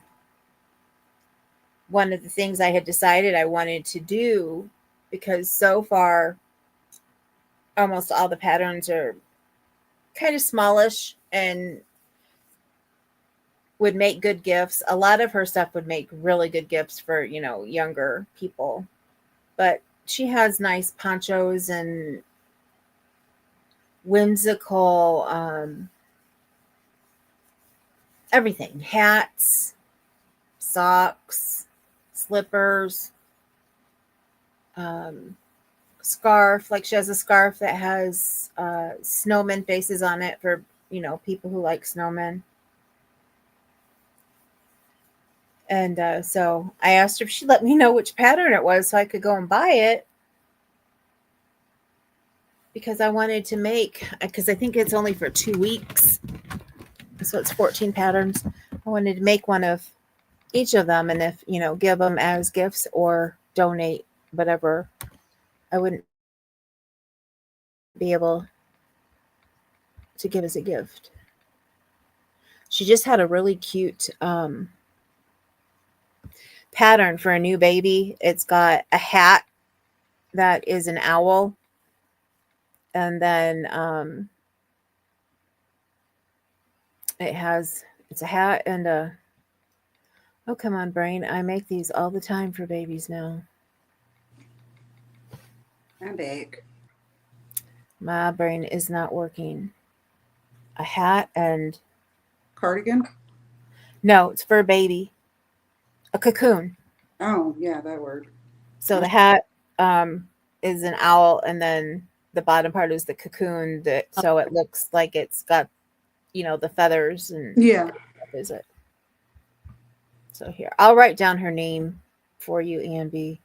Speaker 2: one of the things I had decided I wanted to do, because so far almost all the patterns are kind of smallish and would make good gifts. A lot of her stuff would make really good gifts for, younger people. But she has nice ponchos and whimsical everything. Hats, socks, slippers, scarf. Like she has a scarf that has snowman faces on it for, people who like snowmen. And so I asked her if she'd let me know which pattern it was so I could go and buy it. Because I wanted to make, because I think it's only for 2 weeks. So it's 14 patterns. I wanted to make one of each of them, and if, give them as gifts or donate whatever I wouldn't be able to give as a gift. She just had a really cute pattern for a new baby. It's got a hat that is an owl, and then it's a hat and a, oh, come on, brain. I make these all the time for babies now.
Speaker 1: I'm big.
Speaker 2: My brain is not working. A hat and...
Speaker 1: Cardigan?
Speaker 2: No, it's for a baby. A cocoon.
Speaker 1: Oh, yeah, that word.
Speaker 2: So the hat is an owl, and then the bottom part is the cocoon, so it looks like it's got, the feathers and...
Speaker 1: Yeah.
Speaker 2: What is it? So here, I'll write down her name for you, Ambi.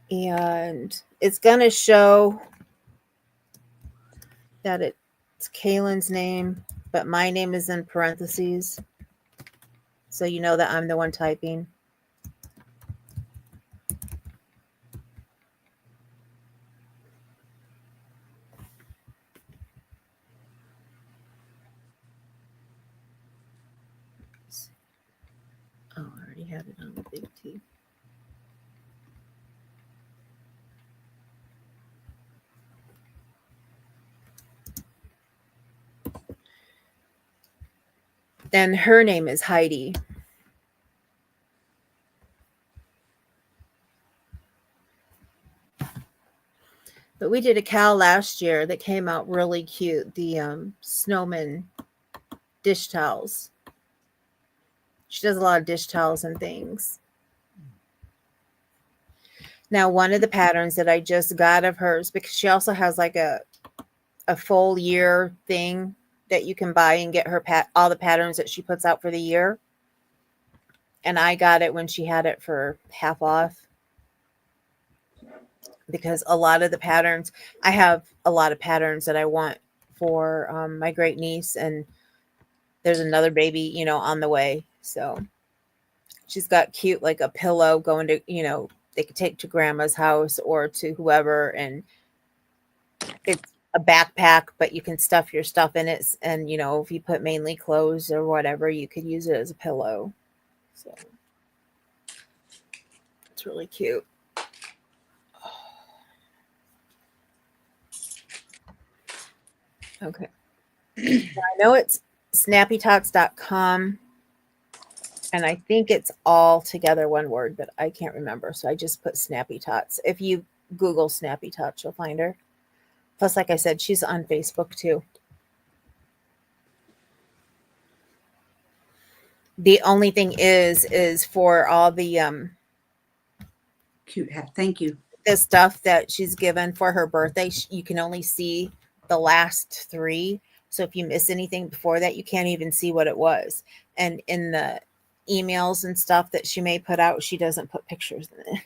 Speaker 2: And it's going to show that it's Kaylin's name, but my name is in parentheses. So you know that I'm the one typing. Oh, I already had it on the big T. And her name is Heidi. But we did a cow last year that came out really cute. The snowman dish towels. She does a lot of dish towels and things. Now, one of the patterns that I just got of hers, because she also has like a full year thing that you can buy and get her all the patterns that she puts out for the year. And I got it when she had it for half off. Because a lot of the patterns, I have a lot of patterns that I want for my great niece, and there's another baby, on the way. So she's got cute, like a pillow going to, they could take to grandma's house or to whoever. And it's a backpack, but you can stuff your stuff in it. And, if you put mainly clothes or whatever, you could use it as a pillow. So it's really cute. Okay. I know it's snappytots.com, and I think it's all together one word, but I can't remember. So I just put Snappy Tots. If you Google Snappy Tots, you'll find her. Plus, like I said, she's on Facebook too. The only thing is for all the
Speaker 1: Cute hat. Thank you.
Speaker 2: the stuff that she's given for her birthday, you can only see the last 3. So if you miss anything before that, you can't even see what it was. And in the emails and stuff that she may put out, she doesn't put pictures in it.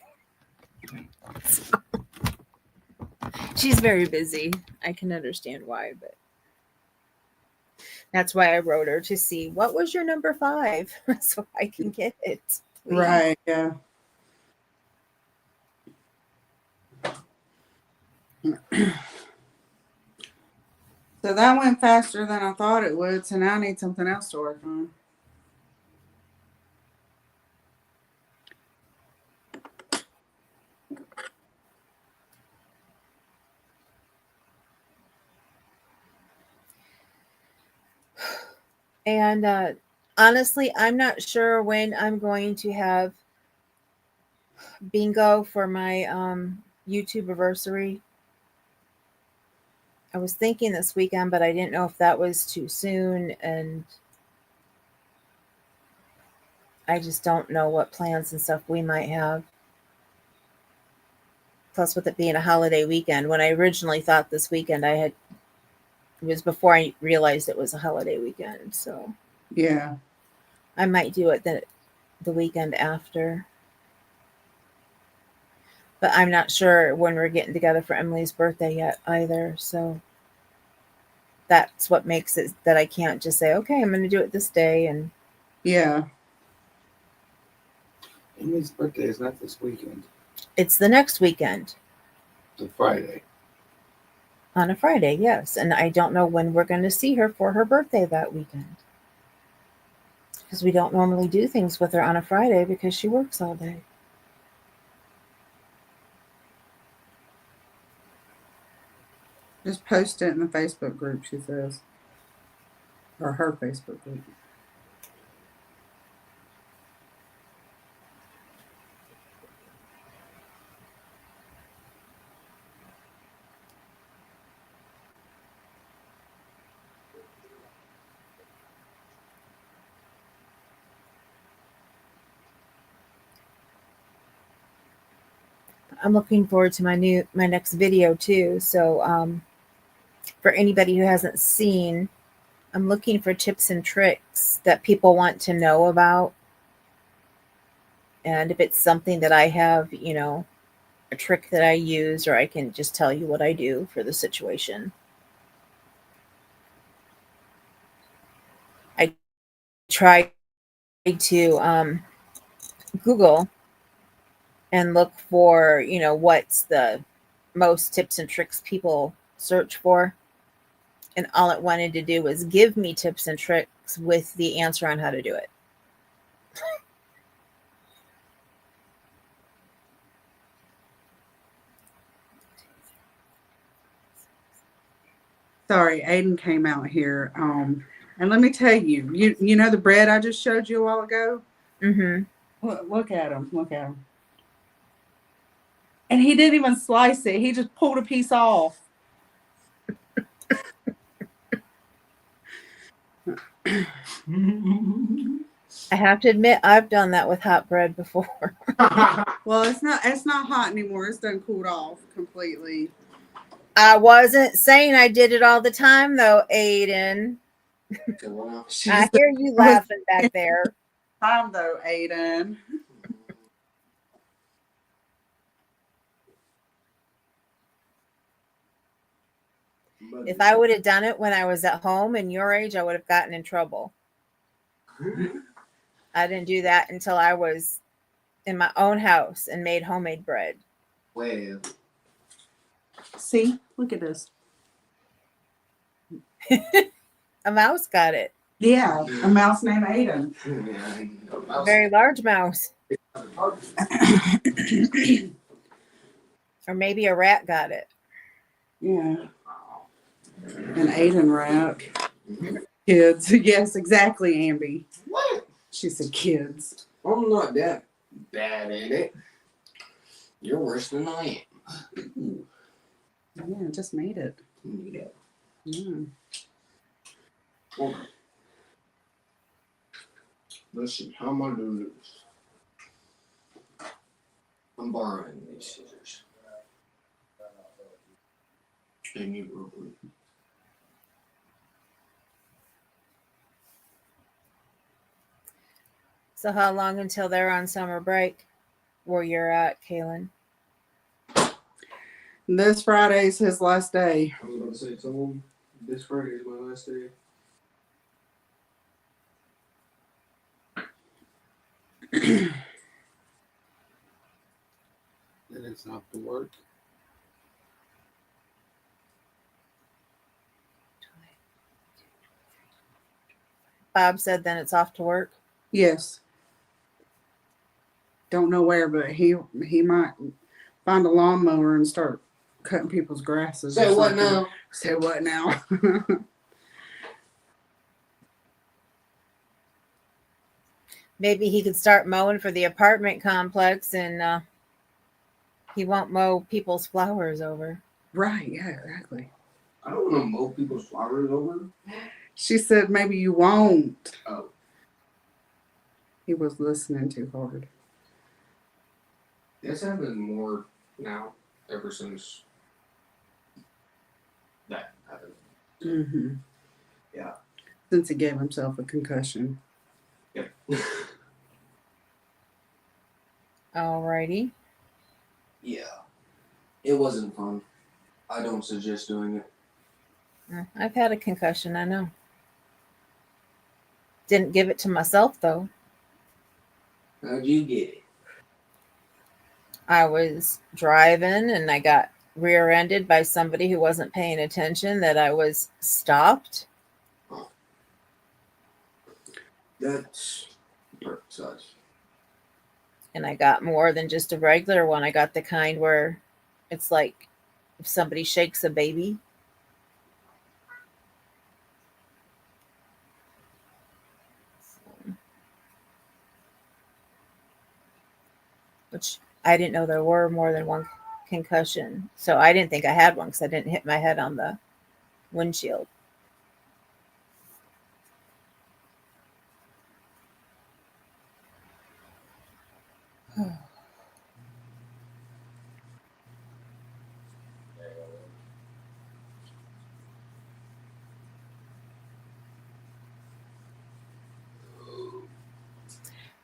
Speaker 2: So, she's very busy. I can understand why, but that's why I wrote her to see what was your number 5 so I can get it. Please.
Speaker 1: Right. Yeah. So that went faster than I thought it would. So now I need something else to work on.
Speaker 2: And honestly, I'm not sure when I'm going to have bingo for my YouTube anniversary. I was thinking this weekend, but I didn't know if that was too soon, and I just don't know what plans and stuff we might have. Plus, with it being a holiday weekend, when I originally thought this weekend it was before I realized it was a holiday weekend. So
Speaker 1: Yeah.
Speaker 2: I might do it the weekend after. But I'm not sure when we're getting together for Emily's birthday yet either. So that's what makes it that I can't just say, okay, I'm going to do it this day. And
Speaker 1: Yeah.
Speaker 3: Amy's birthday is not this weekend.
Speaker 2: it's the next weekend.
Speaker 3: It's a Friday.
Speaker 2: On a Friday, yes. And I don't know when we're going to see her for her birthday that weekend. Because we don't normally do things with her on a Friday because she works all day.
Speaker 1: Just post it in the Facebook group, she says. Or her Facebook group.
Speaker 2: I'm looking forward to my next video too. So for anybody who hasn't seen, I'm looking for tips and tricks that people want to know about. And if it's something that I have, a trick that I use, or I can just tell you what I do for the situation. I try to Google and look for, what's the most tips and tricks people search for. And all it wanted to do was give me tips and tricks with the answer on how to do it.
Speaker 1: Sorry, Aiden came out here. And let me tell you, you know the bread I just showed you a while ago?
Speaker 2: Mm-hmm.
Speaker 1: Look at him. Look at him. And he didn't even slice it. He just pulled a piece off.
Speaker 2: I have to admit, I've done that with hot bread before.
Speaker 1: Well, it's not hot anymore. It's done cooled off completely.
Speaker 2: I wasn't saying I did it all the time, though, Aiden. I hear you laughing back there.
Speaker 1: Time though, Aiden.
Speaker 2: If I would have done it when I was at home and your age, I would have gotten in trouble. I didn't do that until I was in my own house and made homemade bread.
Speaker 3: Well,
Speaker 1: See, look at this.
Speaker 2: A mouse got it.
Speaker 1: Yeah, a mouse named Aiden.
Speaker 2: A very large mouse. Or maybe a rat got it.
Speaker 1: Yeah. An Aiden rat. Kids. Yes, exactly, Amby.
Speaker 3: what?
Speaker 1: She said kids.
Speaker 3: I'm not that bad at it. You're worse than I am.
Speaker 1: Yeah, just made it.
Speaker 3: Yeah.
Speaker 1: Yeah.
Speaker 3: Hold on. Let's see, how am I doing this? I'm borrowing these scissors. And you will.
Speaker 2: So how long until they're on summer break where you're at, Kaylin?
Speaker 1: This Friday's his last day.
Speaker 3: I was going to say, tell him this Friday is my last day. Then it's off to work.
Speaker 2: Bob said then it's off to work.
Speaker 1: Yes. Don't know where, but he might find a lawnmower and start cutting people's grasses.
Speaker 3: Say
Speaker 1: or
Speaker 3: what
Speaker 1: something.
Speaker 3: now?
Speaker 1: Say what now?
Speaker 2: Maybe he could start mowing for the apartment complex, and he won't mow people's flowers over.
Speaker 1: Right, yeah, exactly.
Speaker 4: I don't want to mow people's flowers over.
Speaker 1: She said maybe you won't.
Speaker 4: Oh.
Speaker 1: He was listening too hard.
Speaker 4: It's happened more now ever since that happened.
Speaker 1: Mm-hmm.
Speaker 4: Yeah.
Speaker 1: Since he gave himself a concussion.
Speaker 4: Yep.
Speaker 2: Alrighty.
Speaker 4: Yeah. It wasn't fun. I don't suggest doing it.
Speaker 2: I've had a concussion, I know. Didn't give it to myself, though.
Speaker 4: How'd you get it?
Speaker 2: I was driving and I got rear-ended by somebody who wasn't paying attention that I was stopped.
Speaker 4: That's sucks.
Speaker 2: And I got more than just a regular one. I got the kind where it's like if somebody shakes a baby. Which I didn't know there were more than one concussion. So I didn't think I had one because I didn't hit my head on the windshield.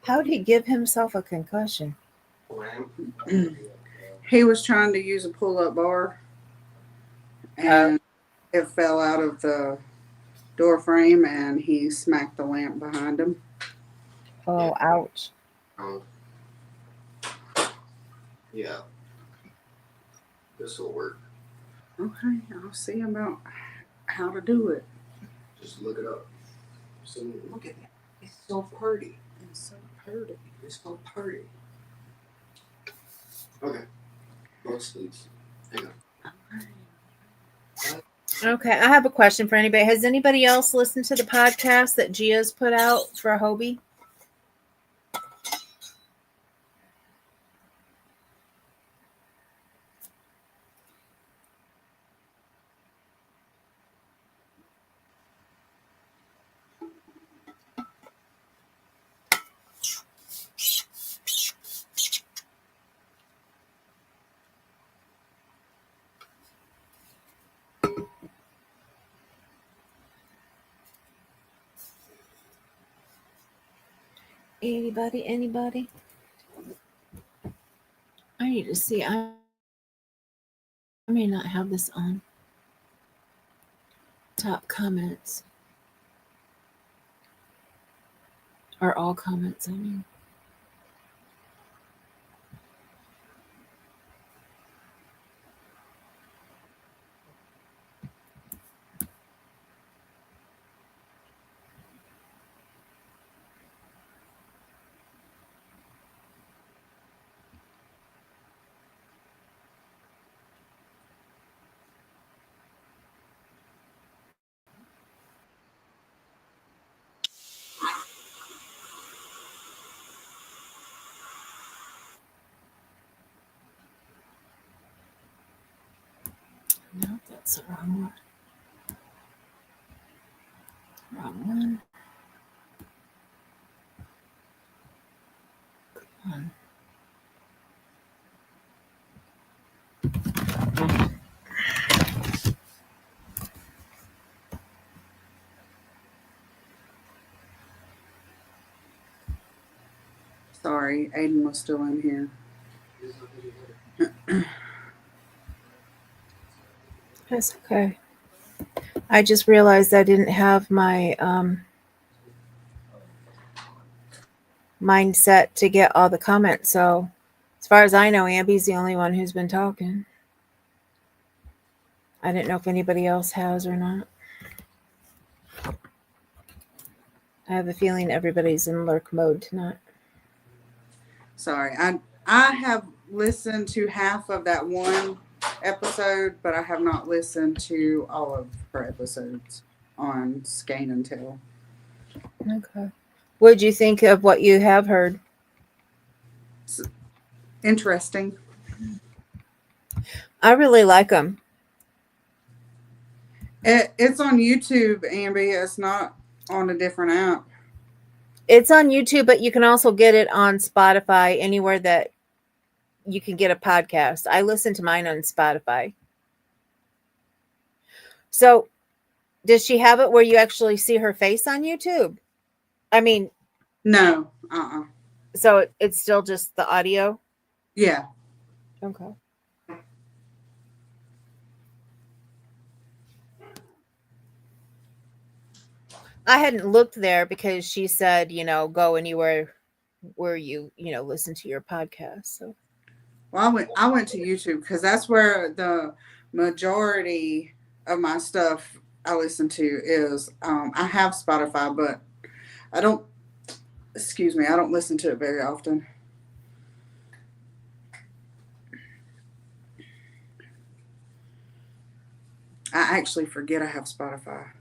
Speaker 2: How did he give himself a concussion?
Speaker 1: He was trying to use a pull-up bar, and it fell out of the door frame, and he smacked the lamp behind him.
Speaker 2: Oh, ouch.
Speaker 4: Yeah. This will work.
Speaker 1: Okay, I'll see about how to do it.
Speaker 4: Just look it up. So look at that. It's so pretty.
Speaker 1: It's so pretty.
Speaker 4: It's so pretty. Okay. Both sleeves. Hang on.
Speaker 2: Okay, I have a question for anybody. Has anybody else listened to the podcast that Gia's put out for Hobie? Anybody? I need to see. I may not have this on. Top comments. Or all comments, I mean. No, that's the wrong one. Wrong one. Come on.
Speaker 1: Sorry, Aiden was still in here.
Speaker 2: That's okay. I just realized I didn't have my mindset to get all the comments. So as far as I know, Ambi's the only one who's been talking. I didn't know if anybody else has or not. I have a feeling everybody's in lurk mode tonight.
Speaker 1: Sorry, I have listened to half of that one episode, but I have not listened to all of her episodes on Skein and Tell.
Speaker 2: Okay. What'd you think of what you have heard?
Speaker 1: It's interesting.
Speaker 2: I really like them.
Speaker 1: It's on YouTube, Amby. It's not on a different app.
Speaker 2: It's on YouTube, but you can also get it on Spotify, anywhere that you can get a podcast. I listen to mine on Spotify. So, does she have it where you actually see her face on YouTube? I mean,
Speaker 1: No.
Speaker 2: so it's still just the audio?
Speaker 1: Yeah.
Speaker 2: Okay. I hadn't looked there because she said, go anywhere where you listen to your podcast. So,
Speaker 1: Well, I went to YouTube because that's where the majority of my stuff I listen to is. I have Spotify, but I don't. Excuse me, I don't listen to it very often. I actually forget I have Spotify.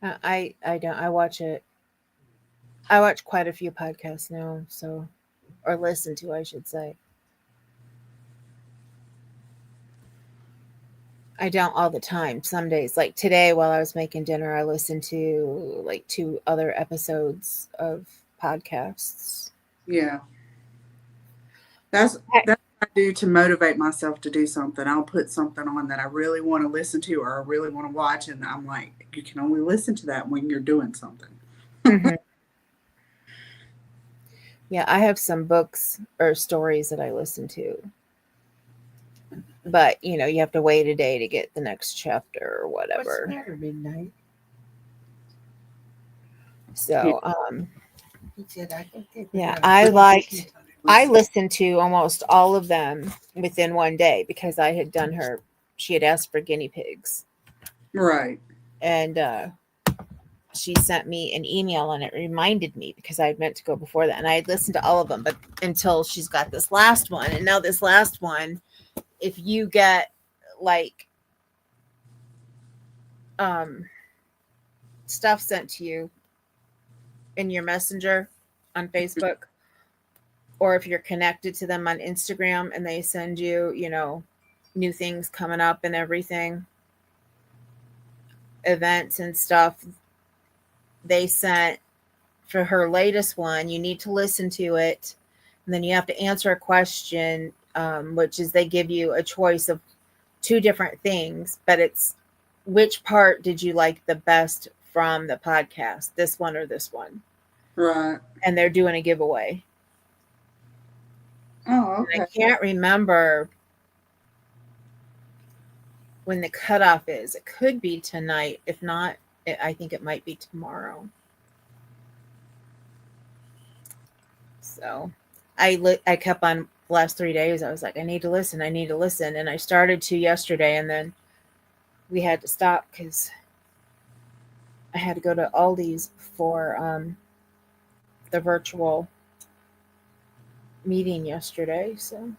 Speaker 2: I don't. I watch it. I watch quite a few podcasts now, or listen to, I should say. I don't all the time. Some days, like today, while I was making dinner, I listened to like 2 other episodes of podcasts.
Speaker 1: Yeah, that's what I do to motivate myself to do something. I'll put something on that I really want to listen to or I really want to watch, and I'm like, you can only listen to that when you're doing something.
Speaker 2: Mm-hmm. Yeah, I have some books or stories that I listen to. But, you have to wait a day to get the next chapter or whatever.
Speaker 3: What's the matter, Midnight?
Speaker 2: So,
Speaker 3: He said,
Speaker 2: yeah, I listened to almost all of them within one day because she had asked for guinea pigs.
Speaker 1: Right.
Speaker 2: And she sent me an email and it reminded me because I had meant to go before that. And I had listened to all of them, but until she's got this last one. And now this last one, if you get like stuff sent to you in your messenger on Facebook, or if you're connected to them on Instagram and they send you, new things coming up and everything, events and stuff, they sent for her latest one, you need to listen to it. And then you have to answer a question, which is they give you a choice of 2 different things, but it's which part did you like the best from the podcast, this one or this one?
Speaker 1: Right.
Speaker 2: And they're doing a giveaway.
Speaker 1: Oh, okay.
Speaker 2: And I can't remember when the cutoff is. It could be tonight. If not, I think it might be tomorrow. So I kept on the last 3 days. I was like, I need to listen. And I started to yesterday, and then we had to stop because I had to go to Aldi's for the virtual meeting yesterday. So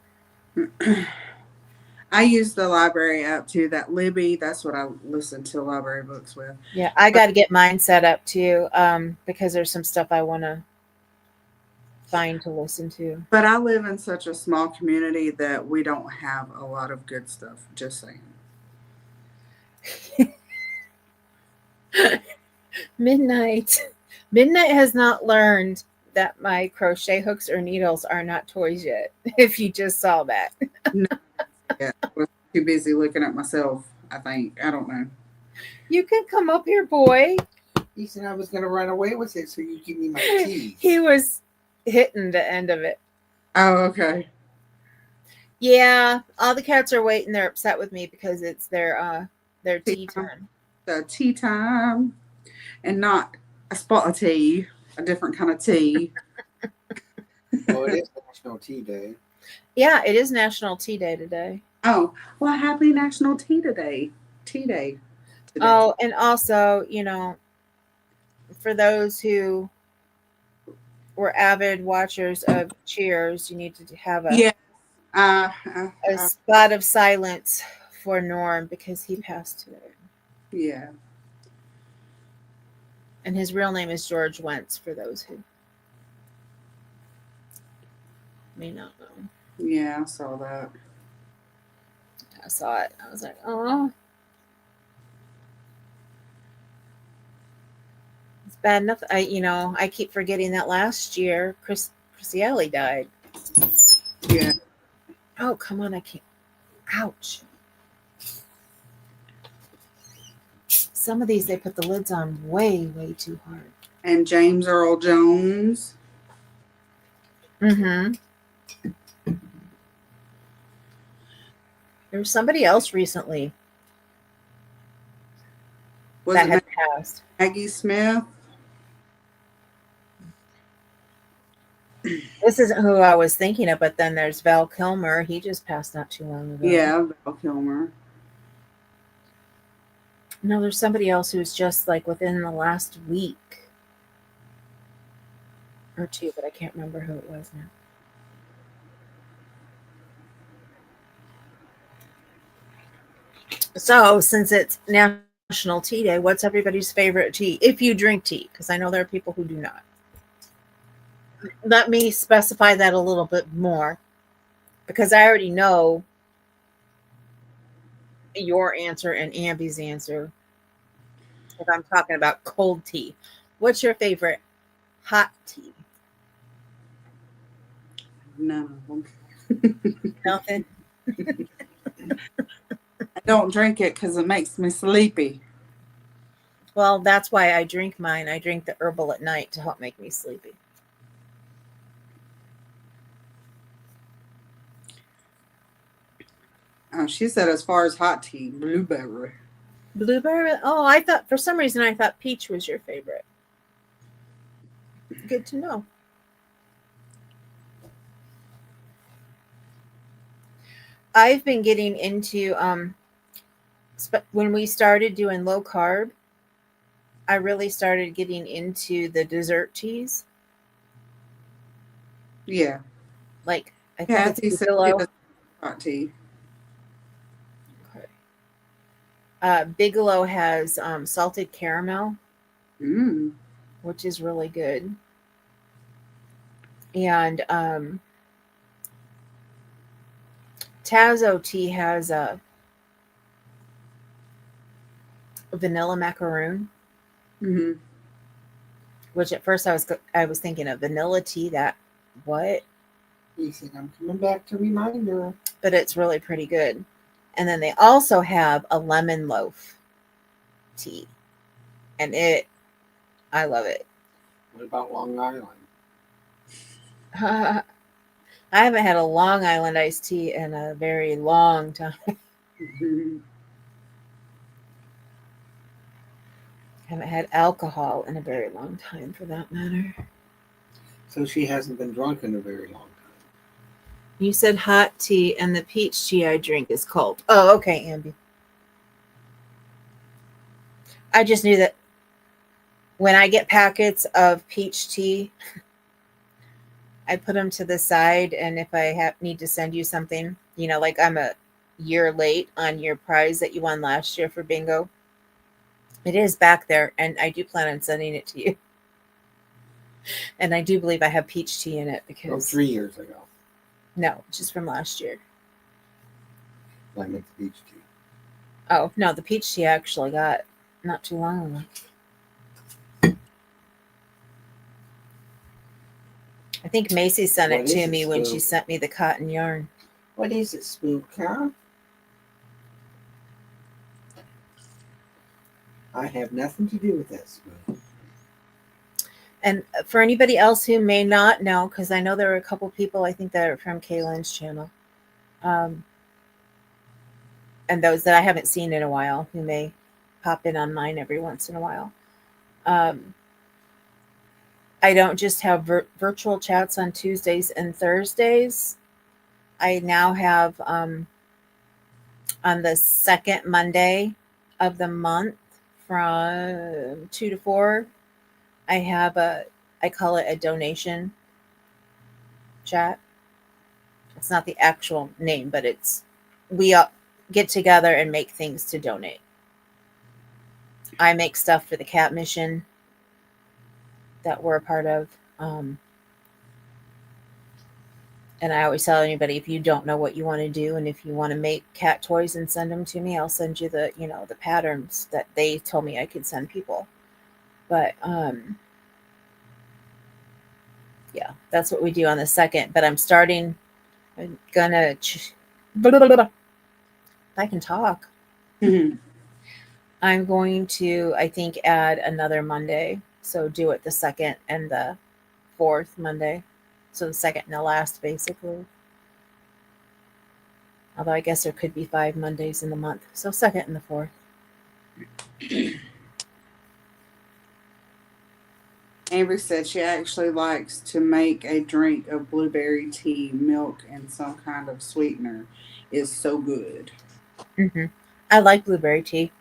Speaker 1: I use the library app too. That Libby, that's what I listen to library books with.
Speaker 2: yeah, I got to get mine set up too, because there's some stuff I want to find to listen to.
Speaker 1: But I live in such a small community that we don't have a lot of good stuff. Just saying.
Speaker 2: Midnight has not learned that my crochet hooks or needles are not toys yet. If you just saw that.
Speaker 1: No, yeah, I was too busy looking at myself. I think I don't know.
Speaker 2: You can come up here, boy.
Speaker 3: He said I was going to run away with it, so you give me my tea.
Speaker 2: He was hitting the end of it.
Speaker 1: Oh, okay.
Speaker 2: Yeah, all the cats are waiting. They're upset with me because it's their tea time.
Speaker 1: The tea time, and not a spot of tea, a different kind of tea.
Speaker 3: Well, it is National Tea Day.
Speaker 2: Yeah, it is National Tea Day today.
Speaker 1: Oh, well, happy National Tea Day. Tea Day. Today.
Speaker 2: Oh, and also, for those who were avid watchers of Cheers, you need to have a spot of silence for Norm because he passed today.
Speaker 1: Yeah.
Speaker 2: And his real name is George Wentz, for those who may not know.
Speaker 1: Yeah, I saw that.
Speaker 2: I saw it. I was like, oh. It's bad enough. I keep forgetting that last year Chrissy Alley died.
Speaker 1: Yeah.
Speaker 2: Oh, come on, I can't. Ouch. Some of these they put the lids on way, way too hard.
Speaker 1: And James Earl Jones.
Speaker 2: Mm-hmm. There was somebody else recently
Speaker 1: Was
Speaker 2: that
Speaker 1: it
Speaker 2: had passed.
Speaker 1: Maggie Smith?
Speaker 2: This isn't who I was thinking of, but then there's Val Kilmer. He just passed not too long ago.
Speaker 1: Yeah, Val Kilmer.
Speaker 2: No, there's somebody else who's just like within the last week or two, but I can't remember who it was now. So, since it's National Tea Day, what's everybody's favorite tea? If you drink tea, because I know there are people who do not. Let me specify that a little bit more, because I already know your answer and Ambi's answer. If I'm talking about cold tea, what's your favorite hot tea?
Speaker 1: None of them.
Speaker 2: Nothing.
Speaker 1: I don't drink it because it makes me sleepy.
Speaker 2: Well, that's why I drink mine. I drink the herbal at night to help make me sleepy.
Speaker 1: She said as far as hot tea, blueberry.
Speaker 2: Blueberry? Oh, I thought, for some reason, I thought peach was your favorite. Good to know. I've been getting into, when we started doing low carb, I really started getting into the dessert teas.
Speaker 1: Yeah.
Speaker 2: Like, I think
Speaker 1: Yeah,
Speaker 2: it's
Speaker 1: he said
Speaker 2: Bigelow.
Speaker 1: she does hot tea.
Speaker 2: Okay. Bigelow has salted caramel,
Speaker 1: Mm.
Speaker 2: which is really good. And Tazo tea has a vanilla macaroon,
Speaker 1: Hmm.
Speaker 2: which at first I was thinking of vanilla tea. That what?
Speaker 3: He said, I'm coming back to remind her.
Speaker 2: But it's really pretty good. And then they also have a lemon loaf tea, and I love it.
Speaker 3: What about Long Island?
Speaker 2: I haven't had a Long Island iced tea in a very long time.
Speaker 1: Mm-hmm.
Speaker 2: Haven't had alcohol in a very long time, for that matter.
Speaker 3: So she hasn't been drunk in a very long time.
Speaker 2: You said hot tea, and the peach tea I drink is cold. Oh, okay, Ambi. I just knew that when I get packets of peach tea, I put them to the side, and if I need to send you something, like I'm a year late on your prize that you won last year for bingo, it is back there, and I do plan on sending it to you. And I do believe I have peach tea in it because...
Speaker 3: From 3 years ago.
Speaker 2: No, just from last year.
Speaker 3: I make the peach tea.
Speaker 2: Oh, no, the peach tea I actually got not too long ago. I think Macy sent
Speaker 3: What
Speaker 2: it
Speaker 3: is
Speaker 2: to
Speaker 3: it,
Speaker 2: me when
Speaker 3: Spook?
Speaker 2: she sent me the cotton yarn.
Speaker 3: What is it, Spook, huh? I have nothing to do with that, Spook.
Speaker 2: And for anybody else who may not know, because I know there are a couple people I think that are from Kaylin's channel, and those that I haven't seen in a while who may pop in on mine every once in a while. I don't just have virtual chats on Tuesdays and Thursdays. I now have on the second Monday of the month from 2 to 4, I have I call it a donation chat. It's not the actual name, but we get together and make things to donate. I make stuff for the cat mission. that we're a part of. And I always tell anybody, if you don't know what you want to do, and if you want to make cat toys and send them to me, I'll send you the, the patterns that they told me I could send people. But yeah, that's what we do on the 2nd. But I'm gonna, I can talk.
Speaker 1: Mhm.
Speaker 2: I'm going to, I think, add another Monday. So do it the 2nd and the 4th Monday. So the 2nd and the last, basically. Although I guess there could be 5 Mondays in the month. So 2nd and the 4th.
Speaker 1: Amber said she actually likes to make a drink of blueberry tea, milk, and some kind of sweetener. It's so good.
Speaker 2: Mm-hmm. I like blueberry tea.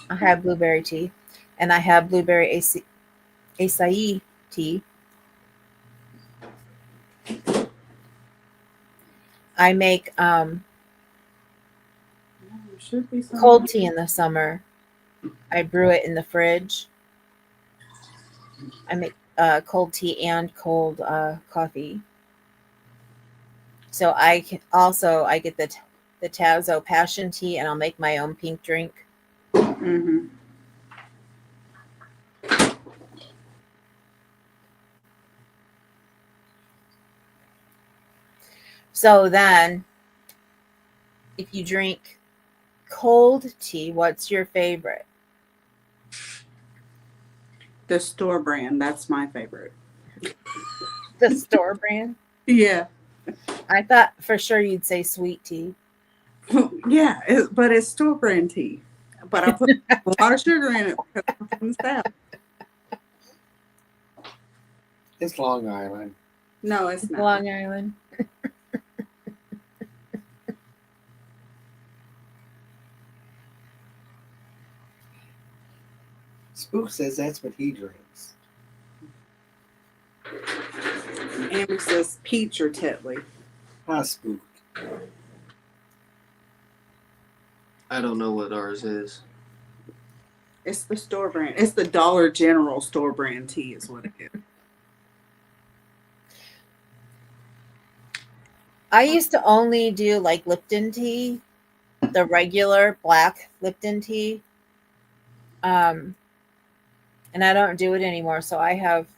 Speaker 2: I have blueberry tea. And I have blueberry acai tea. I make
Speaker 1: Should be some
Speaker 2: cold tea in the summer. I brew it in the fridge. I make cold tea and cold coffee. So I get the Tazo passion tea, and I'll make my own pink drink.
Speaker 1: Mm-hmm.
Speaker 2: So then, if you drink cold tea, what's your favorite?
Speaker 1: The store brand. That's my favorite.
Speaker 2: The store brand?
Speaker 1: Yeah.
Speaker 2: I thought for sure you'd say sweet tea.
Speaker 1: Yeah, but it's store brand tea. But I put a lot of sugar in it because I'm from the South.
Speaker 3: It's Long Island.
Speaker 1: No, it's not.
Speaker 2: Long Island.
Speaker 3: Spook says that's what he drinks.
Speaker 1: Amber says peach or Tetley.
Speaker 3: Ah, Spook.
Speaker 4: I don't know what ours is.
Speaker 1: It's the store brand. It's the Dollar General store brand tea is what it is.
Speaker 2: I used to only do like Lipton tea, the regular black Lipton tea. And I don't do it anymore. So I have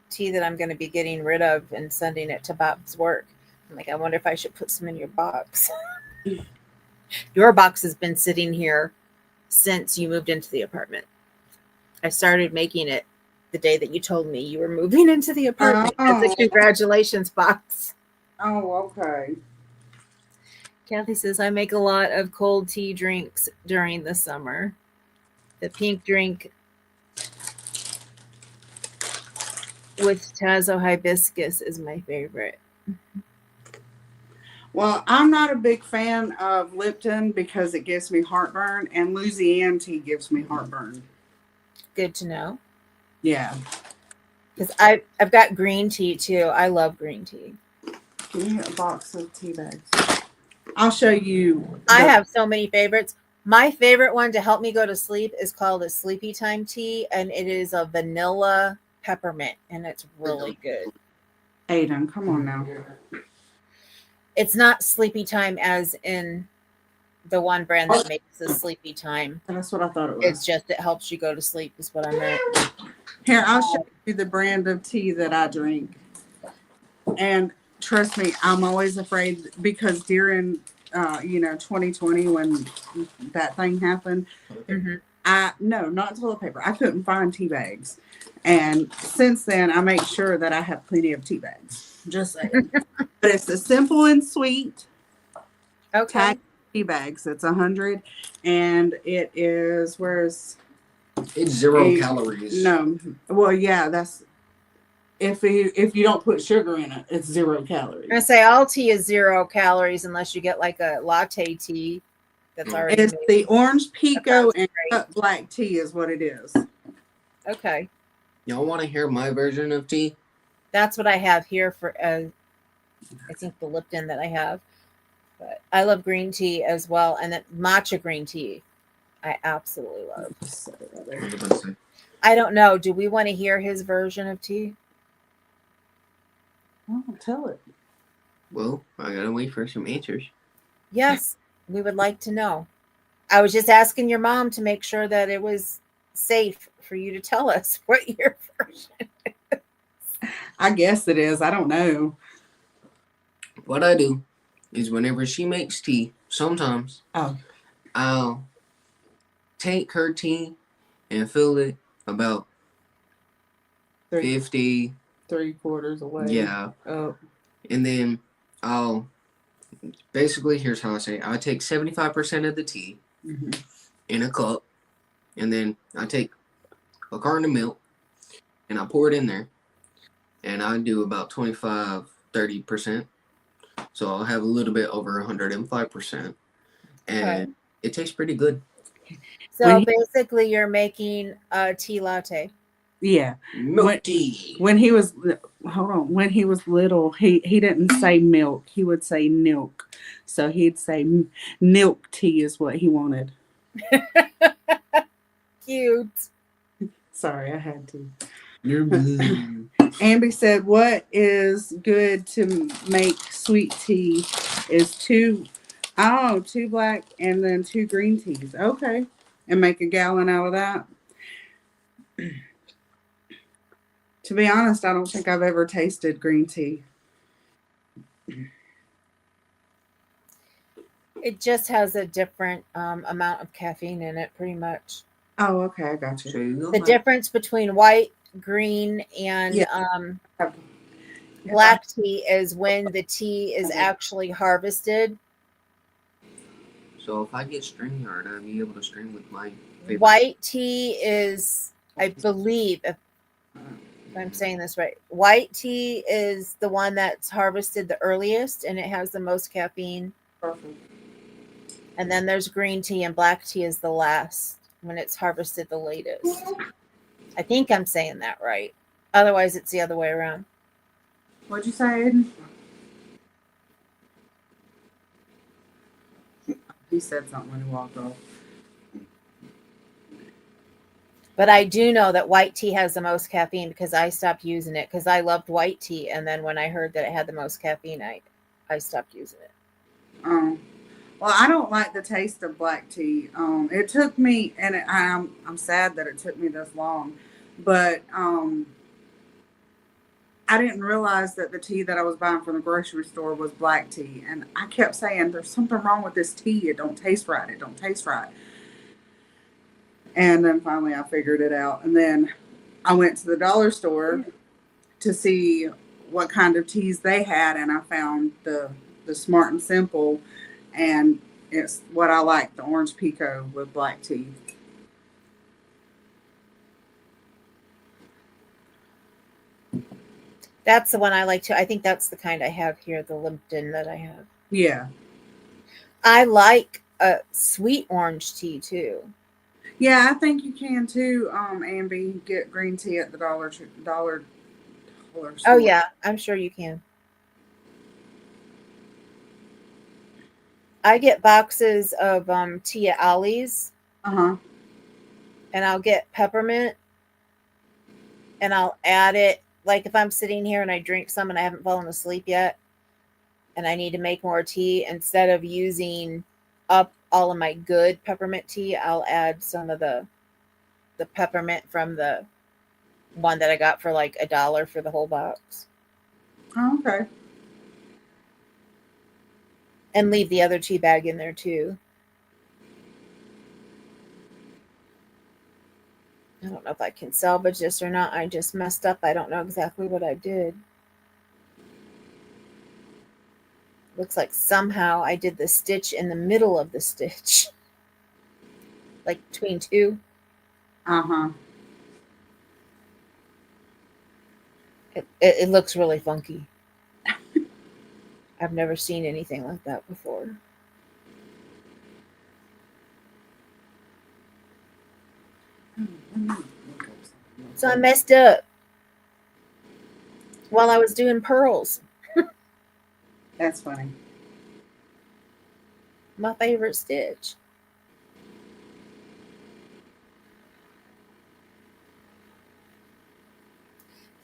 Speaker 2: tea that I'm going to be getting rid of and sending it to Bob's work. I'm like, I wonder if I should put some in your box. Your box has been sitting here since you moved into the apartment. I started making it the day that you told me you were moving into the apartment. It's a congratulations box.
Speaker 1: Oh, okay.
Speaker 2: Kathy says, I make a lot of cold tea drinks during the summer. The pink drink with Tazo hibiscus is my favorite.
Speaker 1: Well, I'm not a big fan of Lipton because it gives me heartburn, and Louisiana tea gives me heartburn.
Speaker 2: Good to know.
Speaker 1: Yeah.
Speaker 2: Because I've got green tea too. I love green tea.
Speaker 1: Give me a box of tea bags. I'll show you.
Speaker 2: I have so many favorites. My favorite one to help me go to sleep is called a Sleepy Time tea, and it is a vanilla peppermint, and it's really good.
Speaker 1: Aiden, come on now.
Speaker 2: It's not Sleepy Time as in the one brand that makes the Sleepy Time.
Speaker 1: That's what I thought it was.
Speaker 2: It's just it helps you go to sleep is what I meant.
Speaker 1: Here, I'll show you the brand of tea that I drink. And trust me, I'm always afraid because during 2020 when that thing happened, no, not toilet paper. I couldn't find tea bags. And since then, I make sure that I have plenty of tea bags. Just saying. But it's a simple and sweet
Speaker 2: Okay.
Speaker 1: tea bags. It's 100, and it is
Speaker 4: It's 0 calories.
Speaker 1: No, well, yeah, that's if you don't put sugar in it, it's 0 calories.
Speaker 2: I say all tea is 0 calories unless you get like a latte tea that's already
Speaker 1: It's
Speaker 2: made.
Speaker 1: the orange pico and
Speaker 2: great.
Speaker 1: cut black tea is what it is.
Speaker 2: Okay.
Speaker 4: Y'all want to hear my version of tea?
Speaker 2: That's what I have here for I think the Lipton that I have. But I love green tea as well, and that matcha green tea. I absolutely love.
Speaker 4: What was I about to say?
Speaker 2: I don't know. Do we want to hear his version of tea?
Speaker 1: Oh, tell it.
Speaker 4: Well, I gotta wait for some answers.
Speaker 2: Yes, we would like to know. I was just asking your mom to make sure that it was safe for you to tell us what your version.
Speaker 1: I guess it is. I don't know.
Speaker 4: What I do is whenever she makes tea, sometimes
Speaker 1: Oh,
Speaker 4: I'll take her tea and fill it about
Speaker 1: three
Speaker 4: 50,
Speaker 1: 3/4 away.
Speaker 4: yeah,
Speaker 1: Oh.
Speaker 4: and then I'll basically, here's how I say it. I take 75% of the tea
Speaker 1: Mm-hmm.
Speaker 4: in a cup, and then I take a carton of milk and I pour it in there, and I do about 25-30%. So I'll have a little bit over 105%, and
Speaker 2: Okay.
Speaker 4: it tastes pretty good.
Speaker 2: So basically, you're making a tea latte.
Speaker 1: Yeah.
Speaker 4: Milk tea.
Speaker 1: When he was when he was little, he didn't say milk. He would say milk. So he'd say milk tea is what he wanted.
Speaker 2: Cute.
Speaker 1: Sorry, I had to.
Speaker 4: You're blue.
Speaker 1: Amby said, "What is good to make sweet tea is two black and then 2 green teas. Okay, and make a gallon out of that." To be honest, I don't think I've ever tasted green tea.
Speaker 2: It just has a different amount of caffeine in it, pretty much.
Speaker 1: Oh, okay, I got you.
Speaker 4: So you go
Speaker 2: The
Speaker 4: back.
Speaker 2: difference between white, green, and
Speaker 1: Yeah.
Speaker 2: black tea is when the tea is actually harvested.
Speaker 4: So if I get string art, I'll be able to string with my favorite.
Speaker 2: White tea is, I believe, if I'm saying this right, white tea is the one that's harvested the earliest and it has the most caffeine.
Speaker 1: Perfect.
Speaker 2: And then there's green tea, and black tea is the last when it's harvested the latest. I think I'm saying that right. Otherwise, it's the other way around.
Speaker 1: What'd you say, Aiden? He said something when he walked off.
Speaker 2: But I do know that white tea has the most caffeine because I stopped using it because I loved white tea. And then when I heard that it had the most caffeine, I stopped using it.
Speaker 1: Well, I don't like the taste of black tea. It took me, and I'm sad that it took me this long, but I didn't realize that the tea that I was buying from the grocery store was black tea, and I kept saying, "There's something wrong with this tea. It don't taste right. It don't taste right." And then finally, I figured it out, and then I went to the dollar store to see what kind of teas they had, and I found the Smart and Simple. And it's what I like, the orange pico with black tea.
Speaker 2: That's the one I like too. I think that's the kind I have here, the Lipton that I have.
Speaker 1: Yeah.
Speaker 2: I like a sweet orange tea too.
Speaker 1: Yeah, I think you can too, Amby. Get green tea at the dollar store.
Speaker 2: Oh yeah, I'm sure you can. I get boxes of tea at Ollie's.
Speaker 1: Uh-huh.
Speaker 2: And I'll get peppermint and I'll add it. Like if I'm sitting here and I drink some and I haven't fallen asleep yet and I need to make more tea, instead of using up all of my good peppermint tea, I'll add some of the peppermint from the one that I got for like $1 for the whole box.
Speaker 1: Oh, okay.
Speaker 2: And leave the other tea bag in there too. I don't know if I can salvage this or not. I just messed up. I don't know exactly what I did. Looks like somehow I did the stitch in the middle of the stitch. Like between two.
Speaker 1: Uh-huh.
Speaker 2: It looks really funky. I've never seen anything like that before. So I messed up while I was doing pearls.
Speaker 1: That's funny.
Speaker 2: My favorite stitch.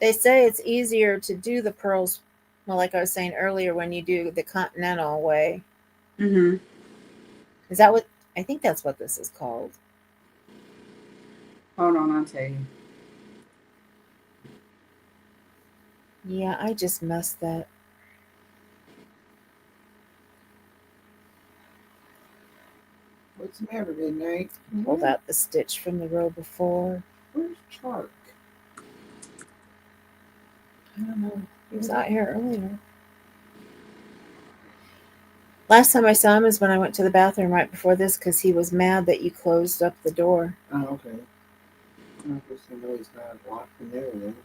Speaker 2: They say it's easier to do the pearls, well, like I was saying earlier, when you do the continental way.
Speaker 1: Mm-hmm.
Speaker 2: Is that what, I think that's what this is called.
Speaker 1: Hold on, I'll tell you.
Speaker 2: Yeah, I just messed that.
Speaker 3: What's the matter, Midnight?
Speaker 2: Pulled out the stitch from the row before.
Speaker 3: Where's Chark?
Speaker 2: I don't know. He was out here earlier. Last time I saw him is when I went to the bathroom right before this because he was mad that you closed up the door.
Speaker 3: Oh, okay. I guess I know he's not locked in there then.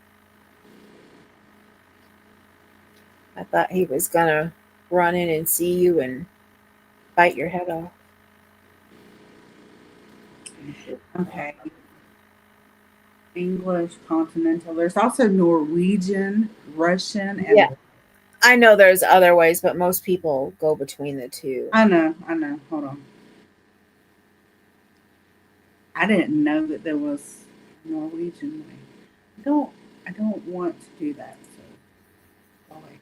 Speaker 2: I thought he was gonna run in and see you and bite your head off.
Speaker 1: Okay. English, continental. There's also Norwegian, Russian, and
Speaker 2: Yeah. I know there's other ways, but most people go between the two.
Speaker 1: I know. Hold on. I didn't know that there was Norwegian way. I don't want to do that. So, oh, wait.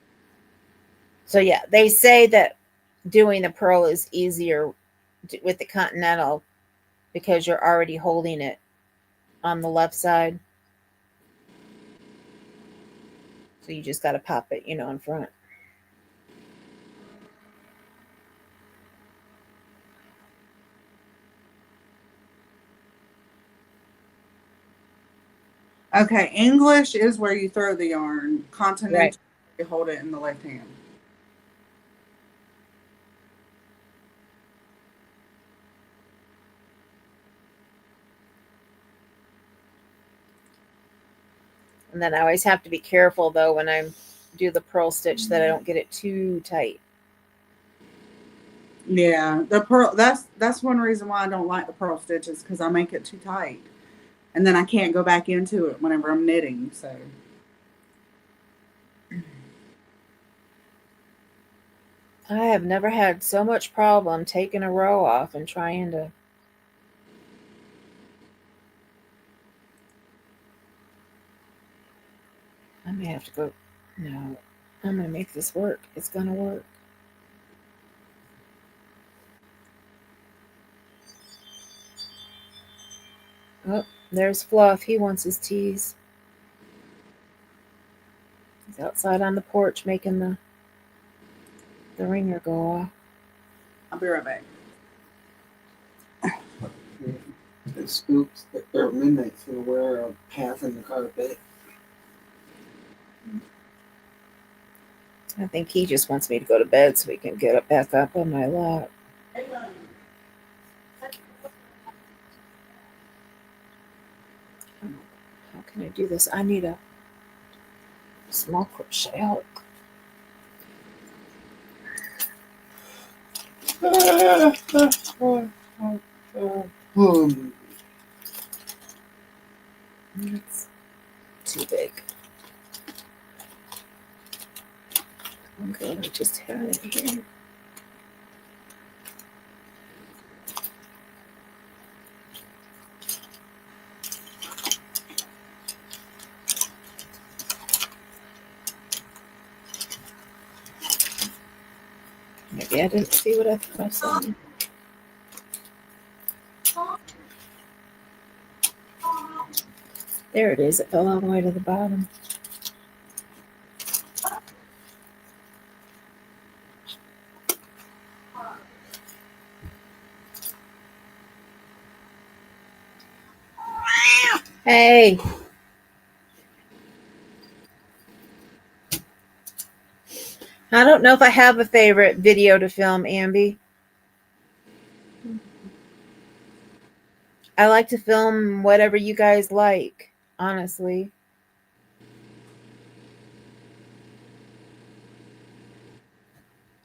Speaker 2: So yeah, they say that doing the pearl is easier with the continental because you're already holding it on the left side. So you just got to pop it, in front.
Speaker 1: Okay, English is where you throw the yarn. Continental,
Speaker 2: Right.
Speaker 1: you hold it in the left hand.
Speaker 2: And then I always have to be careful though when I do the pearl stitch that I don't get it too tight.
Speaker 1: Yeah, the pearl. That's one reason why I don't like the pearl stitches because I make it too tight, and then I can't go back into it whenever I'm knitting. So.
Speaker 2: I have never had so much problem taking a row off and trying to. I may have to go. No, I'm going to make this work. It's going to work. Oh, there's Fluff. He wants his teas. He's outside on the porch making the ringer go off.
Speaker 1: I'll be right back.
Speaker 3: The scoops or Midnight's gonna wear a path in the carpet.
Speaker 2: I think he just wants me to go to bed so he can get up back up on my lap. How can I do this? I need a small crochet hook. It's too big. I'm going to just have it here. Maybe I didn't see what I thought I saw. There it is. It fell all the way to the bottom. Hey. I don't know if I have a favorite video to film, Ambi. I like to film whatever you guys like, honestly.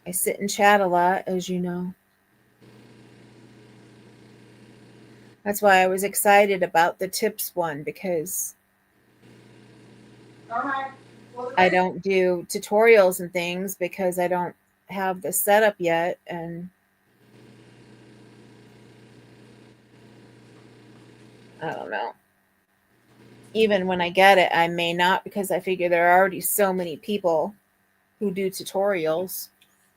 Speaker 2: I sit and chat a lot, as you know. That's why I was excited about the tips one, because I don't do tutorials and things because I don't have the setup yet, and I don't know. even when I get it, I may not, because I figure there are already so many people who do tutorials.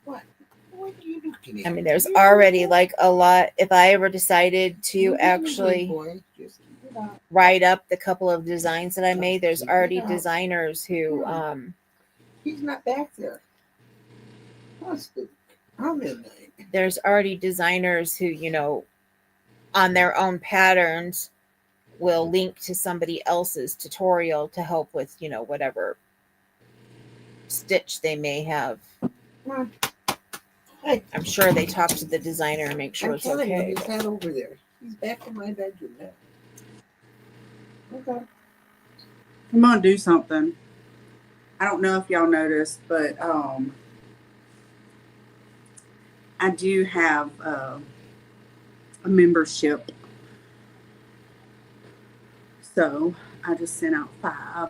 Speaker 3: What? What are you looking at?
Speaker 2: I mean, there's already like a lot. If I ever decided to actually
Speaker 3: Just keep it up.
Speaker 2: write up the couple of designs that I made, there's already designers who
Speaker 3: He's not back there. I'm in there.
Speaker 2: there's already designers who, you know, on their own patterns will link to somebody else's tutorial to help with, you know, whatever stitch they may have.
Speaker 3: Come on. Hey,
Speaker 2: I'm sure they talk to the designer and make sure
Speaker 3: I'm
Speaker 2: it's
Speaker 3: telling you,
Speaker 2: okay.
Speaker 3: he's not over there. He's back in my bedroom now. Okay.
Speaker 1: I'm gonna do something. I don't know if y'all noticed, but I do have a membership. So I just sent out 5.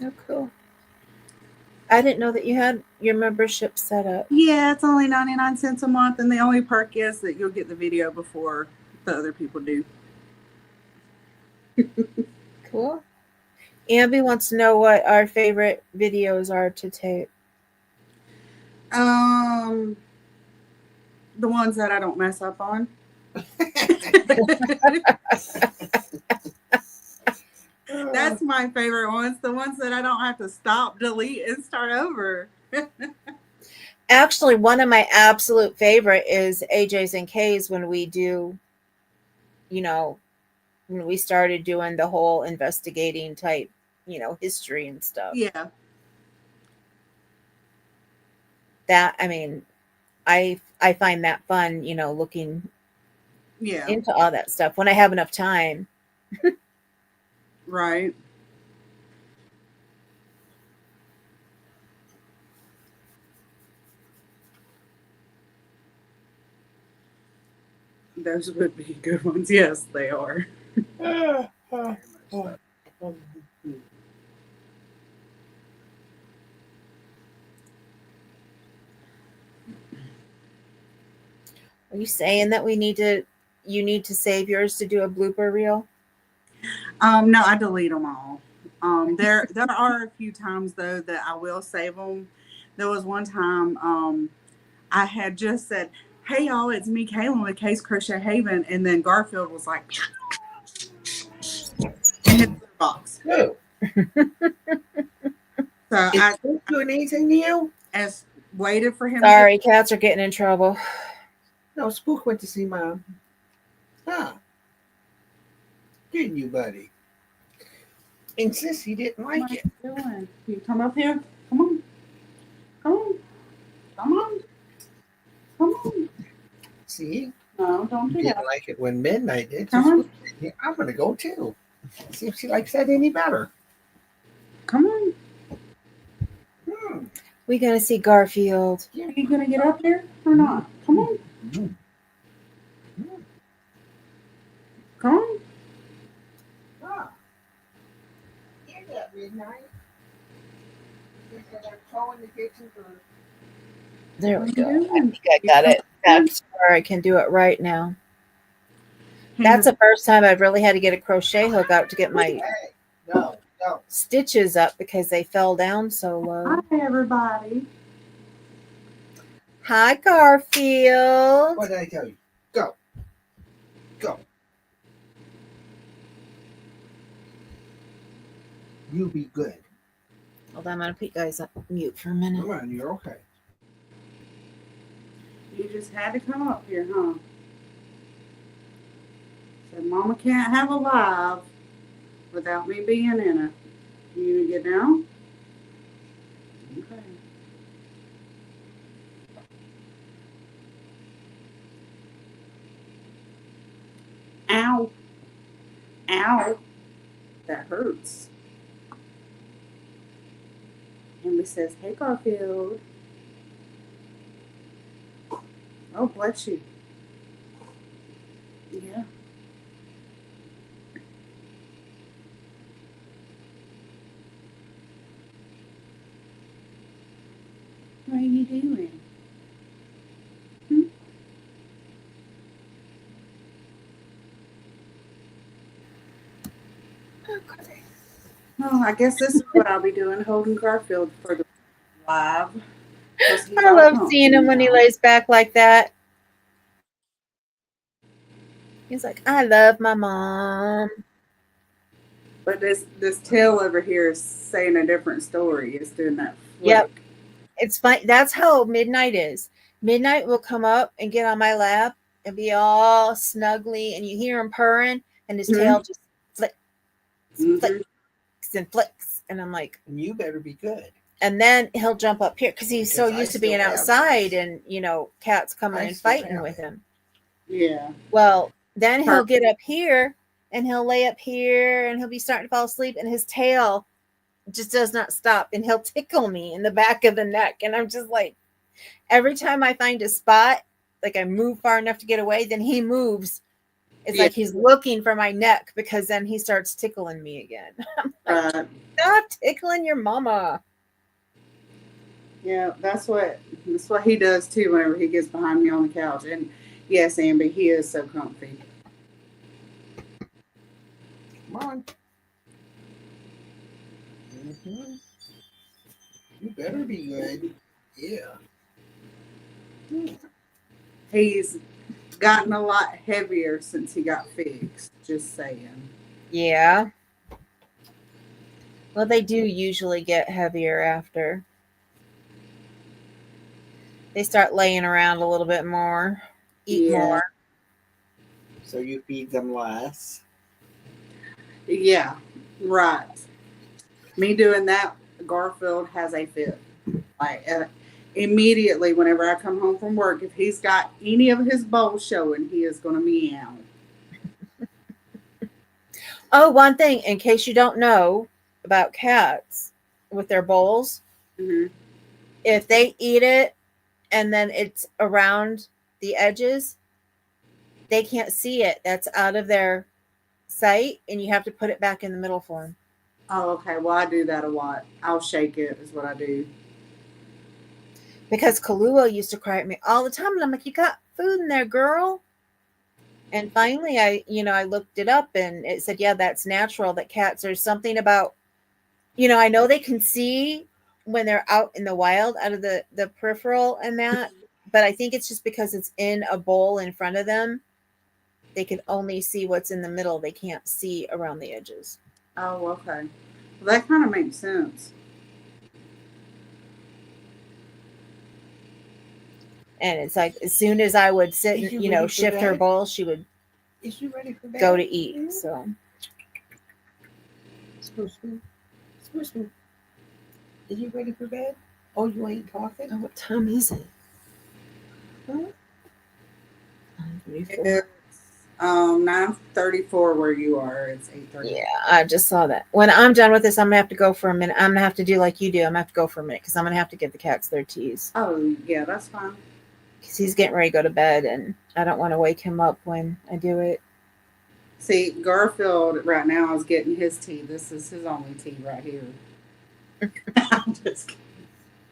Speaker 2: Oh, cool. I didn't know that you had your membership set up.
Speaker 1: Yeah, it's only 99 cents a month, and the only perk is that you'll get the video before the other people do.
Speaker 2: Cool. Ambi wants to know what our favorite videos are to tape.
Speaker 1: The ones that I don't mess up on. That's my favorite ones. The ones that I don't have to stop, delete, and start over.
Speaker 2: Actually, one of my absolute favorite is AJ's and K's when we do, you know, when we started doing the whole investigating type, you know, history and stuff.
Speaker 1: Yeah.
Speaker 2: That, I mean, I find that fun, you know, looking
Speaker 1: Yeah.
Speaker 2: into all that stuff when I have enough time.
Speaker 1: Right. Those would be good ones. Yes, they are.
Speaker 2: Are you saying that you need to save yours to do a blooper reel?
Speaker 1: No, I delete them all. There are a few times though that I will save them. There was one time I had just said, "Hey y'all, it's me, Kaylin with Kayscrochethaven," and then Garfield was like, and hit the box.
Speaker 3: No.
Speaker 1: So
Speaker 3: Is
Speaker 1: I
Speaker 3: Spook doing anything to you?
Speaker 1: as waited for him. to
Speaker 2: Sorry, cats are getting in trouble.
Speaker 3: No, Spook went to see Mom. Huh. Didn't you, buddy? And Sissy didn't like it.
Speaker 1: What are you doing? You come up here. Come on. Come on. Come on. Come on.
Speaker 3: See?
Speaker 1: No, don't
Speaker 3: You
Speaker 1: do
Speaker 3: didn't
Speaker 1: that.
Speaker 3: like it when Midnight did.
Speaker 1: Come on.
Speaker 3: Yeah, I'm going to go too. See if she likes that any better.
Speaker 1: Come on.
Speaker 2: We gotta see Garfield.
Speaker 1: Are you gonna get up there or not? Come on. Come on.
Speaker 3: Ah. Hear that, Midnight? She said I'm towing the kitchen for...
Speaker 2: There we
Speaker 1: What
Speaker 2: go.
Speaker 1: are you
Speaker 2: I
Speaker 1: doing?
Speaker 2: think I got it. That's where I can do it right now. That's the first time I've really had to get a crochet hook out to get my
Speaker 3: Hey, no.
Speaker 2: stitches up because they fell down so low.
Speaker 1: Hi, everybody.
Speaker 2: Hi, Garfield.
Speaker 3: What did I tell you? Go. Go. You be good.
Speaker 2: Hold on, I'm gonna put you guys on mute for a minute.
Speaker 3: Come on, you're okay.
Speaker 1: You just had to come up here, huh? Said Mama can't have a live without me being in it. You gonna get down? Okay. Ow. Ow. That hurts. Emily says, "Hey, Garfield." Oh, bless you. Yeah. What are you doing? Oh, I guess this is what I'll be doing, holding Garfield for the live. 'Cause he's
Speaker 2: I
Speaker 1: all
Speaker 2: love
Speaker 1: comfy
Speaker 2: seeing him when he
Speaker 1: now.
Speaker 2: lays back like that. He's like, I love my mom.
Speaker 1: But this tail over here is saying a different story. It's doing that flick.
Speaker 2: Yep. It's fine. That's how Midnight is. Midnight will come up and get on my lap and be all snuggly, and you hear him purring, and his tail just flicks and flicks. And I'm like,
Speaker 3: And you better be good.
Speaker 2: and then he'll jump up here because he's so
Speaker 3: Because I
Speaker 2: used to being
Speaker 3: still have
Speaker 2: outside
Speaker 3: those.
Speaker 2: and, cats coming
Speaker 3: I
Speaker 2: and
Speaker 3: still
Speaker 2: fighting
Speaker 3: have
Speaker 2: with
Speaker 3: them.
Speaker 2: him.
Speaker 1: Yeah.
Speaker 2: Well, then he'll
Speaker 1: Perfect.
Speaker 2: get up here and he'll lay up here and he'll be starting to fall asleep, and his tail just does not stop, and he'll tickle me in the back of the neck. And I'm just like, every time I find a spot, like I move far enough to get away, then he moves. It's
Speaker 1: Yeah.
Speaker 2: like he's looking for my neck, because then he starts tickling me again. I'm like,
Speaker 1: Right.
Speaker 2: stop tickling your mama.
Speaker 1: Yeah, that's what he does too whenever he gets behind me on the couch. And yes, Amber, he is so comfy.
Speaker 3: Come on. Mm-hmm. You better be good. Yeah.
Speaker 1: He's gotten a lot heavier since he got fixed. Just saying.
Speaker 2: Yeah. Well, they do usually get heavier after they start laying around a little bit more, eat
Speaker 1: Yeah.
Speaker 2: more.
Speaker 3: So you feed them less.
Speaker 1: Yeah, right. Me doing that, Garfield has a fit. Like immediately, whenever I come home from work, if he's got any of his bowls showing, he is going to meow.
Speaker 2: Oh, one thing, in case you don't know about cats with their bowls,
Speaker 1: Mm-hmm.
Speaker 2: if they eat it and then it's around the edges, they can't see it. That's out of their sight, and you have to put it back in the middle for them.
Speaker 1: Oh, okay. Well, I do that a lot. I'll shake it, is what I do.
Speaker 2: Because Kahlua used to cry at me all the time, and I'm like, you got food in there, girl. And finally, I looked it up, and it said, yeah, that's natural, that cats, there's something about, I know they can see when they're out in the wild, out of the peripheral and that, but I think it's just because it's in a bowl in front of them. They can only see what's in the middle. They can't see around the edges.
Speaker 1: Oh, okay. Well, that kind of makes sense.
Speaker 2: And it's like, as soon as I would sit
Speaker 3: Is
Speaker 2: and,
Speaker 3: you ready for
Speaker 2: shift her
Speaker 3: bed?
Speaker 2: bowl, she would
Speaker 3: Is you ready for bed?
Speaker 2: go to eat. So
Speaker 3: Smoosh. Is you ready for bed? Oh, you ain't talking?
Speaker 2: oh, what time is it?
Speaker 3: Huh?
Speaker 1: It's 9:34 where you are. It's 8:30.
Speaker 2: Yeah, I just saw that. When I'm done with this, I'm gonna have to go for a minute. I'm gonna have to do like you do. I'm gonna have to go for a minute because I'm gonna have to give the cats their teas.
Speaker 1: Oh, yeah, that's fine.
Speaker 2: Because he's getting ready to go to bed, and I don't want to wake him up when I do it.
Speaker 1: See, Garfield right now is getting his tea. This is his only tea right here. I'm just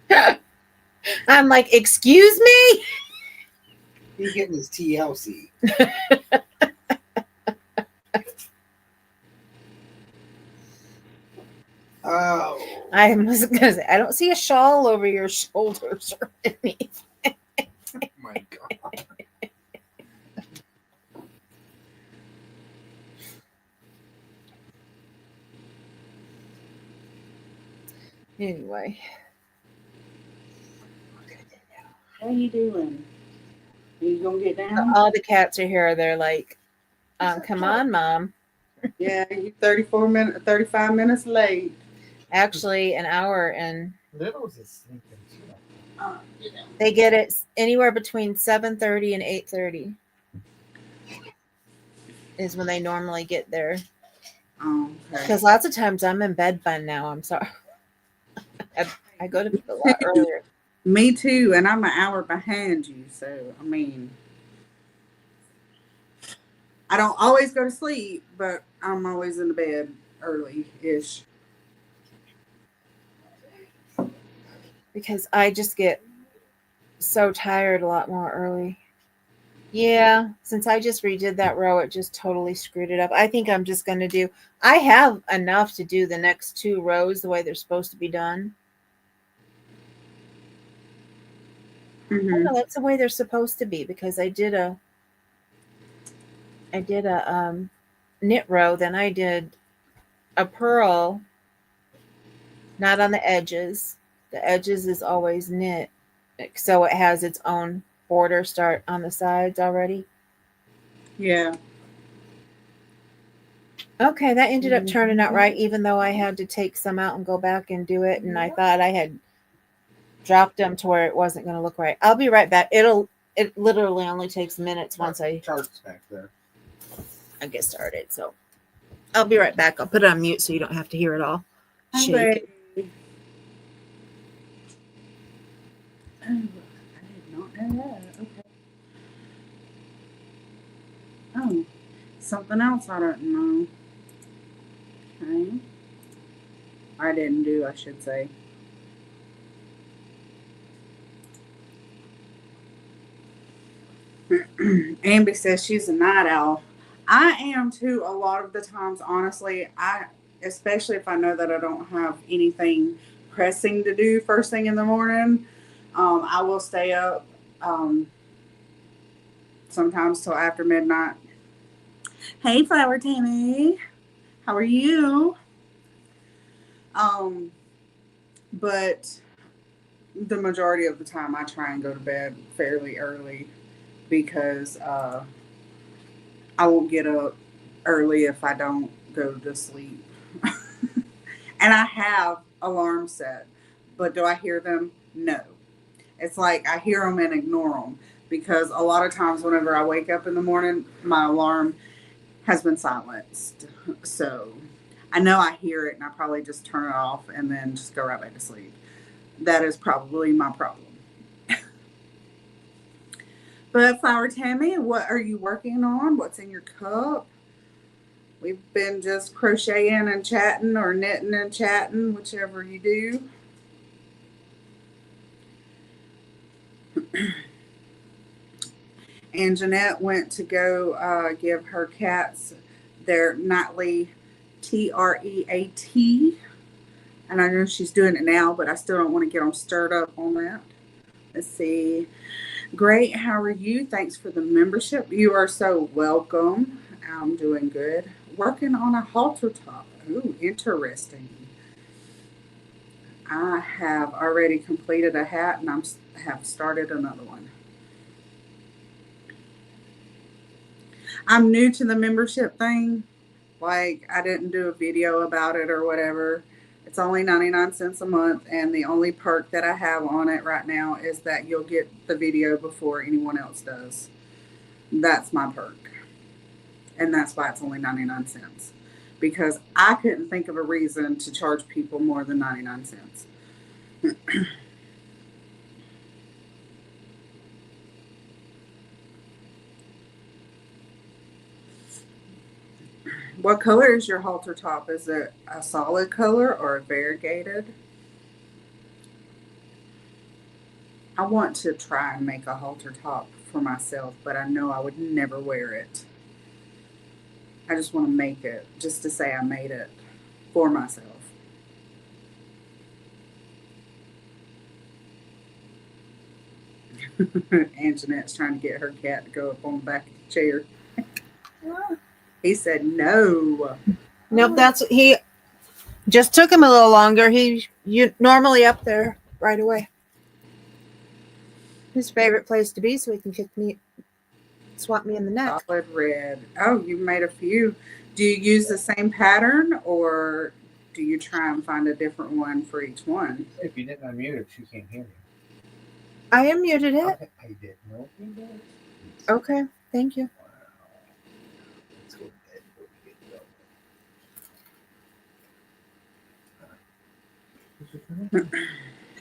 Speaker 1: kidding.
Speaker 2: I'm like, excuse me?
Speaker 3: He's getting his TLC. Oh.
Speaker 2: I was gonna say, I don't see a shawl over your shoulders or anything.
Speaker 3: My God.
Speaker 2: Anyway,
Speaker 1: How you doing? Are you gonna get down?
Speaker 2: all the cats are here. They're like, come on, Mom.
Speaker 1: Yeah, you 35 minutes late.
Speaker 2: Actually, an hour, and
Speaker 3: Littles is sleeping too.
Speaker 2: they get it anywhere between 7:30 and 8:30 is when they normally get there.
Speaker 1: Okay.
Speaker 2: Because lots of times I'm in bed by now. I'm sorry. I go to bed a lot earlier.
Speaker 1: Me too, and I'm an hour behind you, so I mean, I don't always go to sleep, but I'm always in the bed early-ish.
Speaker 2: Because I just get so tired a lot more early. Yeah, since I just redid that row, it just totally screwed it up. I think I'm just going to do, I have enough to do the next 2 rows the way they're supposed to be done. Oh,
Speaker 1: Mm-hmm.
Speaker 2: no, that's the way they're supposed to be because I did a knit row, then I did a purl, not on the edges. The edges is always knit, so it has its own border start on the sides already.
Speaker 1: Yeah.
Speaker 2: Okay, that ended up turning out right, even though I had to take some out and go back and do it, and I thought I had dropped them to where it wasn't going to look right. I'll be right back. It literally only takes minutes once I
Speaker 3: Charts back there.
Speaker 2: get started. So I'll be right back. I'll put it on mute so you don't have to hear it all. Shake.
Speaker 1: Oh, I did not know that. Okay. Oh, something else I don't know. Okay. I didn't do, I should say. Amby says she's a night owl. I am too a lot of the times, honestly. Especially if I know that I don't have anything pressing to do first thing in the morning, I will stay up sometimes till after midnight. Hey, Flower Tammy. How are you? But the majority of the time I try and go to bed fairly early because I won't get up early if I don't go to sleep. And I have alarms set, but do I hear them? No. It's like I hear them and ignore them because a lot of times whenever I wake up in the morning, my alarm has been silenced. So I know I hear it and I probably just turn it off and then just go right back to sleep. That is probably my problem. But Flower Tammy, what are you working on? What's in your cup? We've been just crocheting and chatting or knitting and chatting, whichever you do. And Jeanette went to go give her cats their nightly treat. And I know she's doing it now, but I still don't want to get them stirred up on that. Let's see. Great. How are you? Thanks for the membership. You are so welcome. I'm doing good. Working on a halter top. Ooh, interesting. I have already completed a hat and I have started another one. I'm new to the membership thing. Like, I didn't do a video about it or whatever. It's only 99 cents a month, and the only perk that I have on it right now is that you'll get the video before anyone else does. That's my perk. And that's why it's only 99 cents. Because I couldn't think of a reason to charge people more than 99 cents. What color is your halter top? Is it a solid color or a variegated? I want to try and make a halter top for myself, but I know I would never wear it. I just want to make it just to say I made it for myself. And Jeanette's trying to get her cat to go up on the back of the chair. He said no.
Speaker 2: Nope, he just took him a little longer. You normally up there right away. His favorite place to be, so he can swat me in the neck.
Speaker 1: Solid red. Oh, you made a few. Do you use the same pattern or do you try and find a different one for each one?
Speaker 3: If you didn't unmute it, she can't hear me.
Speaker 2: I unmuted it.
Speaker 3: Okay, I didn't know if you did.
Speaker 2: Okay, thank you.
Speaker 3: Let's go ahead and get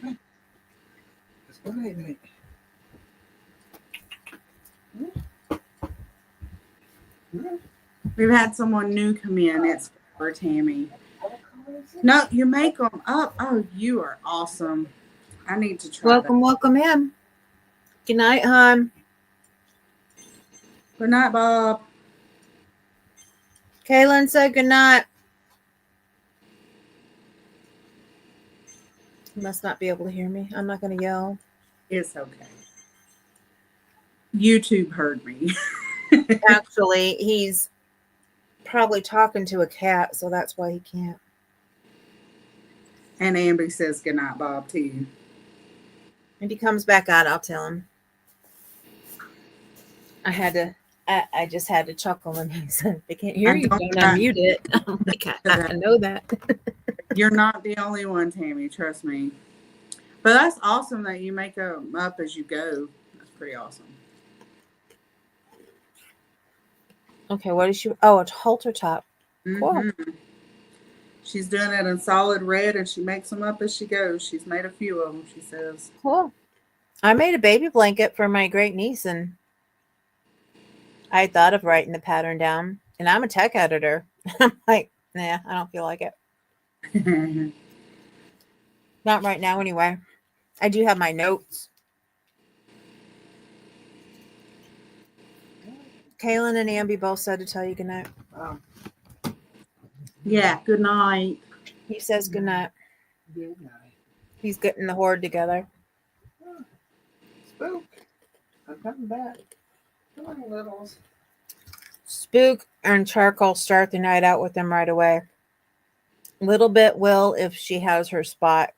Speaker 3: going. Let's go ahead and
Speaker 1: We've had someone new come in. It's for Tammy. No, you make them up. Oh, you are awesome. I need to try
Speaker 2: Welcome in. Good night, hon.
Speaker 1: Good night, Bob.
Speaker 2: Kaylin said goodnight. He must not be able to hear me. I'm not going to yell.
Speaker 1: It's okay. YouTube heard me.
Speaker 2: Actually, he's probably talking to a cat, so that's why he can't.
Speaker 1: And Amber says good night, Bob, to you.
Speaker 2: If he comes back out, I'll tell him. I just had to chuckle when he said, they can't hear you, don't unmute it. I'm like, I know that.
Speaker 1: You're not the only one, Tammy. Trust me. But that's awesome that you make them up as you go. That's pretty awesome.
Speaker 2: Okay, what is she? Oh, a halter top. Cool.
Speaker 1: Mhm. She's doing it in solid red, and she makes them up as she goes. She's made a few of them, she says.
Speaker 2: Cool. I made a baby blanket for my great niece, and I thought of writing the pattern down. And I'm a tech editor. I'm like, nah, I don't feel like it. Not right now, anyway. I do have my notes. Kaylin and Amby both said to tell you goodnight.
Speaker 1: Yeah, good night.
Speaker 2: He says goodnight.
Speaker 3: Good night.
Speaker 2: He's getting the horde together.
Speaker 3: Spook. I'm coming back. Come on, littles.
Speaker 2: Spook and Charcoal start the night out with them right away. Little bit will if she has her spot.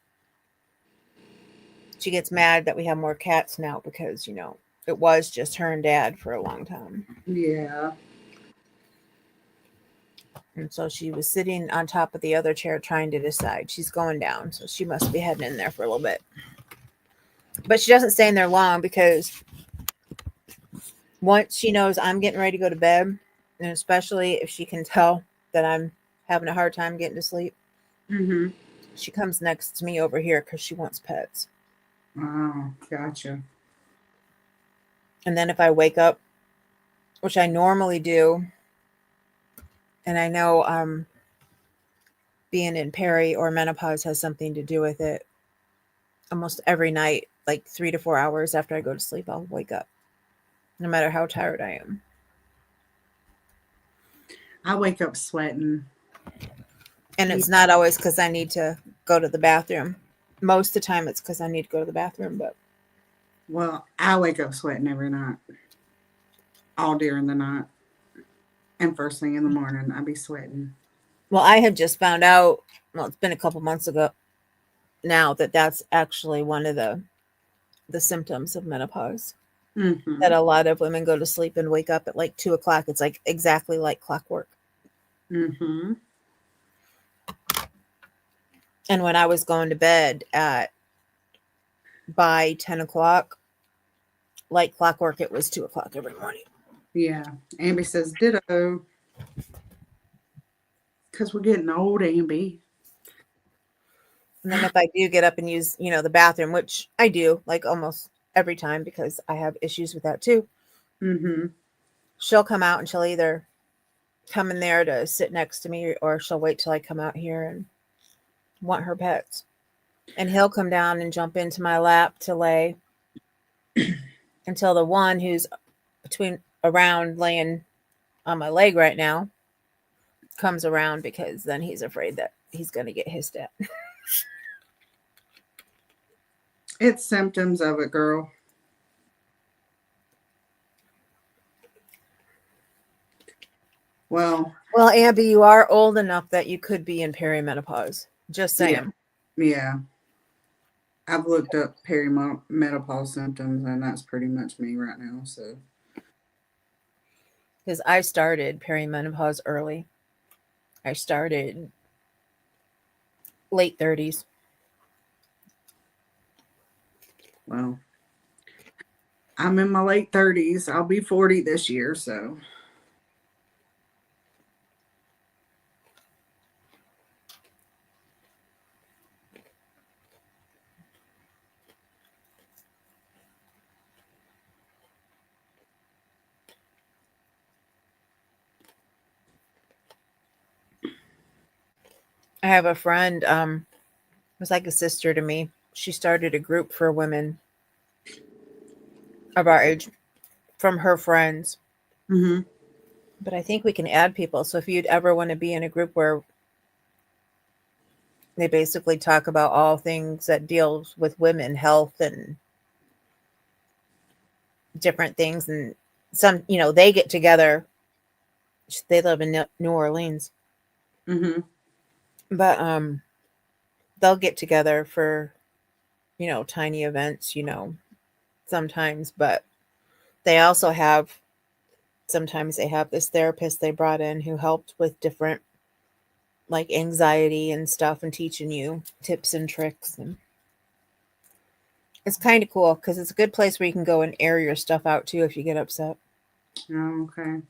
Speaker 2: She gets mad that we have more cats now because, you know, it was just her and Dad for a long time.
Speaker 1: Yeah.
Speaker 2: And so she was sitting on top of the other chair trying to decide. She's going down, so she must be heading in there for a little bit. But she doesn't stay in there long because once she knows I'm getting ready to go to bed, and especially if she can tell that I'm having a hard time getting to sleep,
Speaker 1: Mm-hmm.
Speaker 2: she comes next to me over here because she wants pets.
Speaker 1: Oh, gotcha.
Speaker 2: And then if I wake up, which I normally do, and I know being in peri or menopause has something to do with it, almost every night, like 3 to 4 hours after I go to sleep, I'll wake up, no matter how tired I am.
Speaker 1: I wake up sweating.
Speaker 2: And it's not always because I need to go to the bathroom. Most of the time it's because I need to go to the bathroom, but
Speaker 1: Well, I wake up sweating every night. All during the night. And first thing in the morning, I be sweating.
Speaker 2: well, I had just found out, well, it's been a couple months ago now, that that's actually one of the symptoms of menopause.
Speaker 1: Mm-hmm.
Speaker 2: That a lot of women go to sleep and wake up at like 2 o'clock. It's like exactly like clockwork.
Speaker 1: Mm-hmm.
Speaker 2: And when I was going to bed by 10 o'clock, like clockwork, it was 2 o'clock every morning.
Speaker 1: Yeah. Amby says ditto. Because we're getting old, Amby.
Speaker 2: And then if I do get up and use, you know, the bathroom, which I do like almost every time because I have issues with that too,
Speaker 1: Mm-hmm.
Speaker 2: she'll come out and she'll either come in there to sit next to me or she'll wait till I come out here and want her pets. And he'll come down and jump into my lap to lay until the one who's around laying on my leg right now comes around, because then he's afraid that he's going to get hissed at.
Speaker 1: It's symptoms of it, girl. Well,
Speaker 2: Abby, you are old enough that you could be in perimenopause. Just saying.
Speaker 1: yeah. I've looked up perimenopause symptoms, and that's pretty much me right now. So,
Speaker 2: Because I started perimenopause early. I started late 30s.
Speaker 1: well, I'm in my late 30s. I'll be 40 this year, so.
Speaker 2: I have a friend, was like a sister to me. She started a group for women of our age from her friends.
Speaker 1: Mm-hmm.
Speaker 2: But I think we can add people. So if you'd ever want to be in a group where they basically talk about all things that deals with women, health and different things, and some, they get together. They live in New Orleans,
Speaker 1: Mm-hmm.
Speaker 2: but they'll get together for, tiny events, sometimes, but they also have, sometimes they have this therapist they brought in who helped with different like anxiety and stuff and teaching you tips and tricks, and it's kind of cool because it's a good place where you can go and air your stuff out too if you get upset.
Speaker 1: Oh, okay.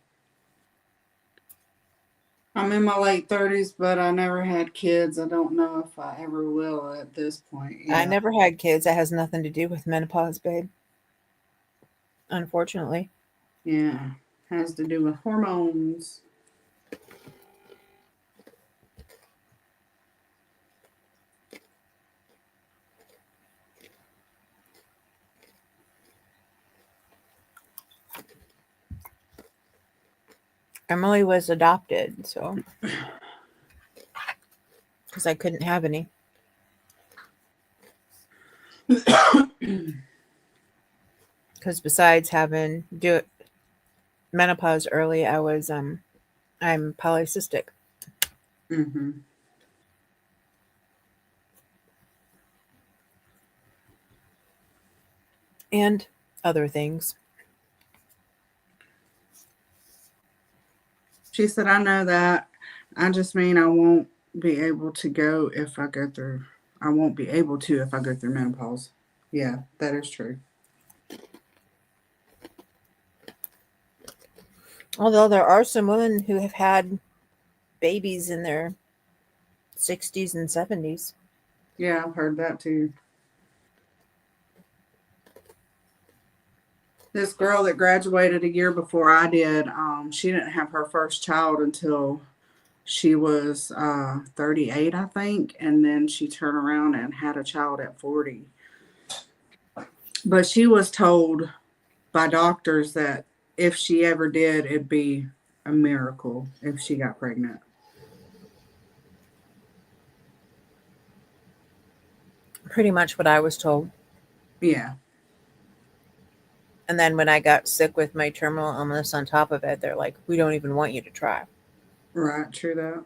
Speaker 1: I'm in my late 30s, but I never had kids. I don't know if I ever will at this point.
Speaker 2: I never had kids. That has nothing to do with menopause, babe. Unfortunately.
Speaker 1: Yeah. Has to do with hormones.
Speaker 2: Emily was adopted, so because I couldn't have any. Because besides having menopause early, I'm polycystic.
Speaker 1: Mm-hmm.
Speaker 2: And other things.
Speaker 1: She said, I know that. I just mean I won't be able to go if I go through. I won't be able to if I go through menopause. Yeah, that is true.
Speaker 2: Although there are some women who have had babies in their 60s and 70s.
Speaker 1: Yeah, I've heard that too. This girl that graduated a year before I did, she didn't have her first child until she was 38, I think, and then she turned around and had a child at 40. But she was told by doctors that if she ever did, it'd be a miracle if she got pregnant.
Speaker 2: Pretty much what I was told.
Speaker 1: Yeah.
Speaker 2: And then when I got sick with my terminal illness on top of it, they're like, we don't even want you to try.
Speaker 1: Right, true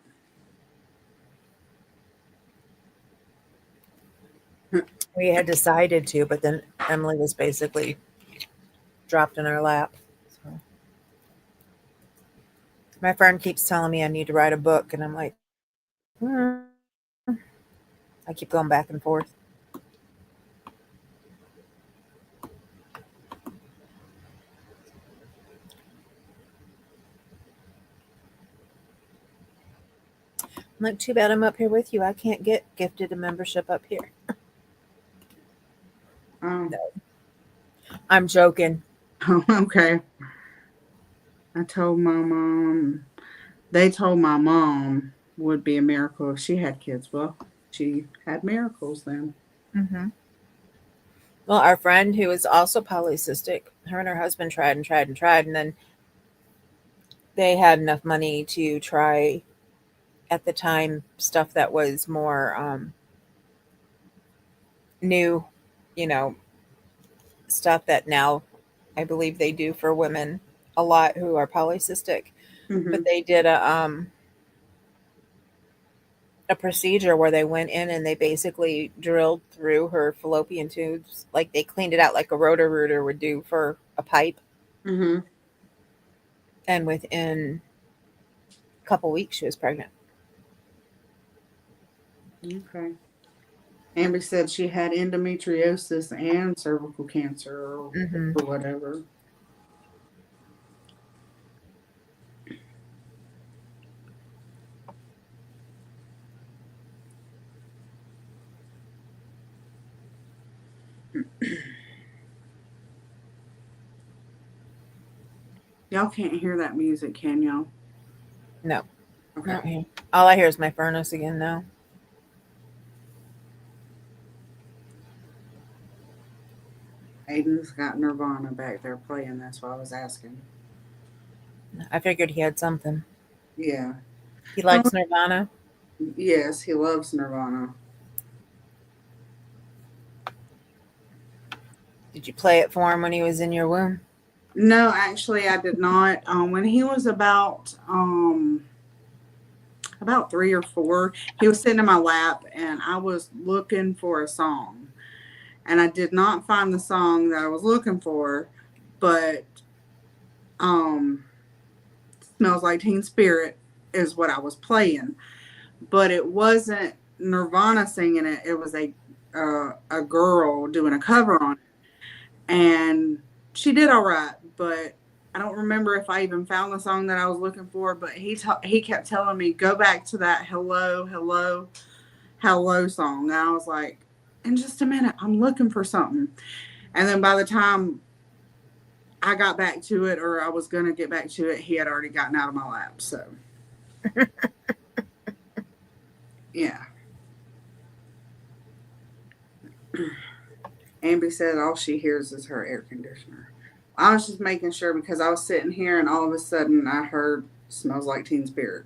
Speaker 1: that.
Speaker 2: We had decided to, but then Emily was basically dropped in our lap. So. My friend keeps telling me I need to write a book, and I'm like, I keep going back and forth. I'm like, too bad I'm up here with you. I can't get gifted a membership up here.
Speaker 1: Oh.
Speaker 2: No. I'm joking.
Speaker 1: Oh, okay. I told my mom, they told my mom would be a miracle if she had kids. Well, she had miracles then.
Speaker 2: Mm-hmm. Well, our friend who is also polycystic, her and her husband tried and tried and tried, and then they had enough money to try, at the time, stuff that was more new, stuff that now I believe they do for women a lot who are polycystic.
Speaker 1: Mm-hmm.
Speaker 2: But they did a procedure where they went in and they basically drilled through her fallopian tubes, like they cleaned it out like a roto-rooter would do for a pipe.
Speaker 1: Mm-hmm.
Speaker 2: And within a couple weeks, she was pregnant.
Speaker 1: Okay. Amber said she had endometriosis and cervical cancer or whatever. Y'all can't hear that music, can y'all?
Speaker 2: No.
Speaker 1: Okay.
Speaker 2: Okay. All I hear is my furnace again now.
Speaker 1: Aiden's got Nirvana back there playing. That's why I was asking.
Speaker 2: I figured he had something.
Speaker 1: Yeah.
Speaker 2: He likes Nirvana.
Speaker 1: Yes, he loves Nirvana.
Speaker 2: Did you play it for him when he was in your womb?
Speaker 1: No, actually, I did not. When he was about 3 or 4, he was sitting in my lap, and I was looking for a song, and I did not find the song that I was looking for, but "Smells Like Teen Spirit" is what I was playing, but it wasn't Nirvana singing it. It was a girl doing a cover on it, and she did all right, but I don't remember if I even found the song that I was looking for. But he kept telling me, go back to that hello, hello, hello song. And I was like, in just a minute, I'm looking for something. And then by the time I got back to it, or I was going to get back to it, he had already gotten out of my lap. So, yeah. Amby said all she hears is her air conditioner. I was just making sure because I was sitting here and all of a sudden I heard "Smells Like Teen Spirit."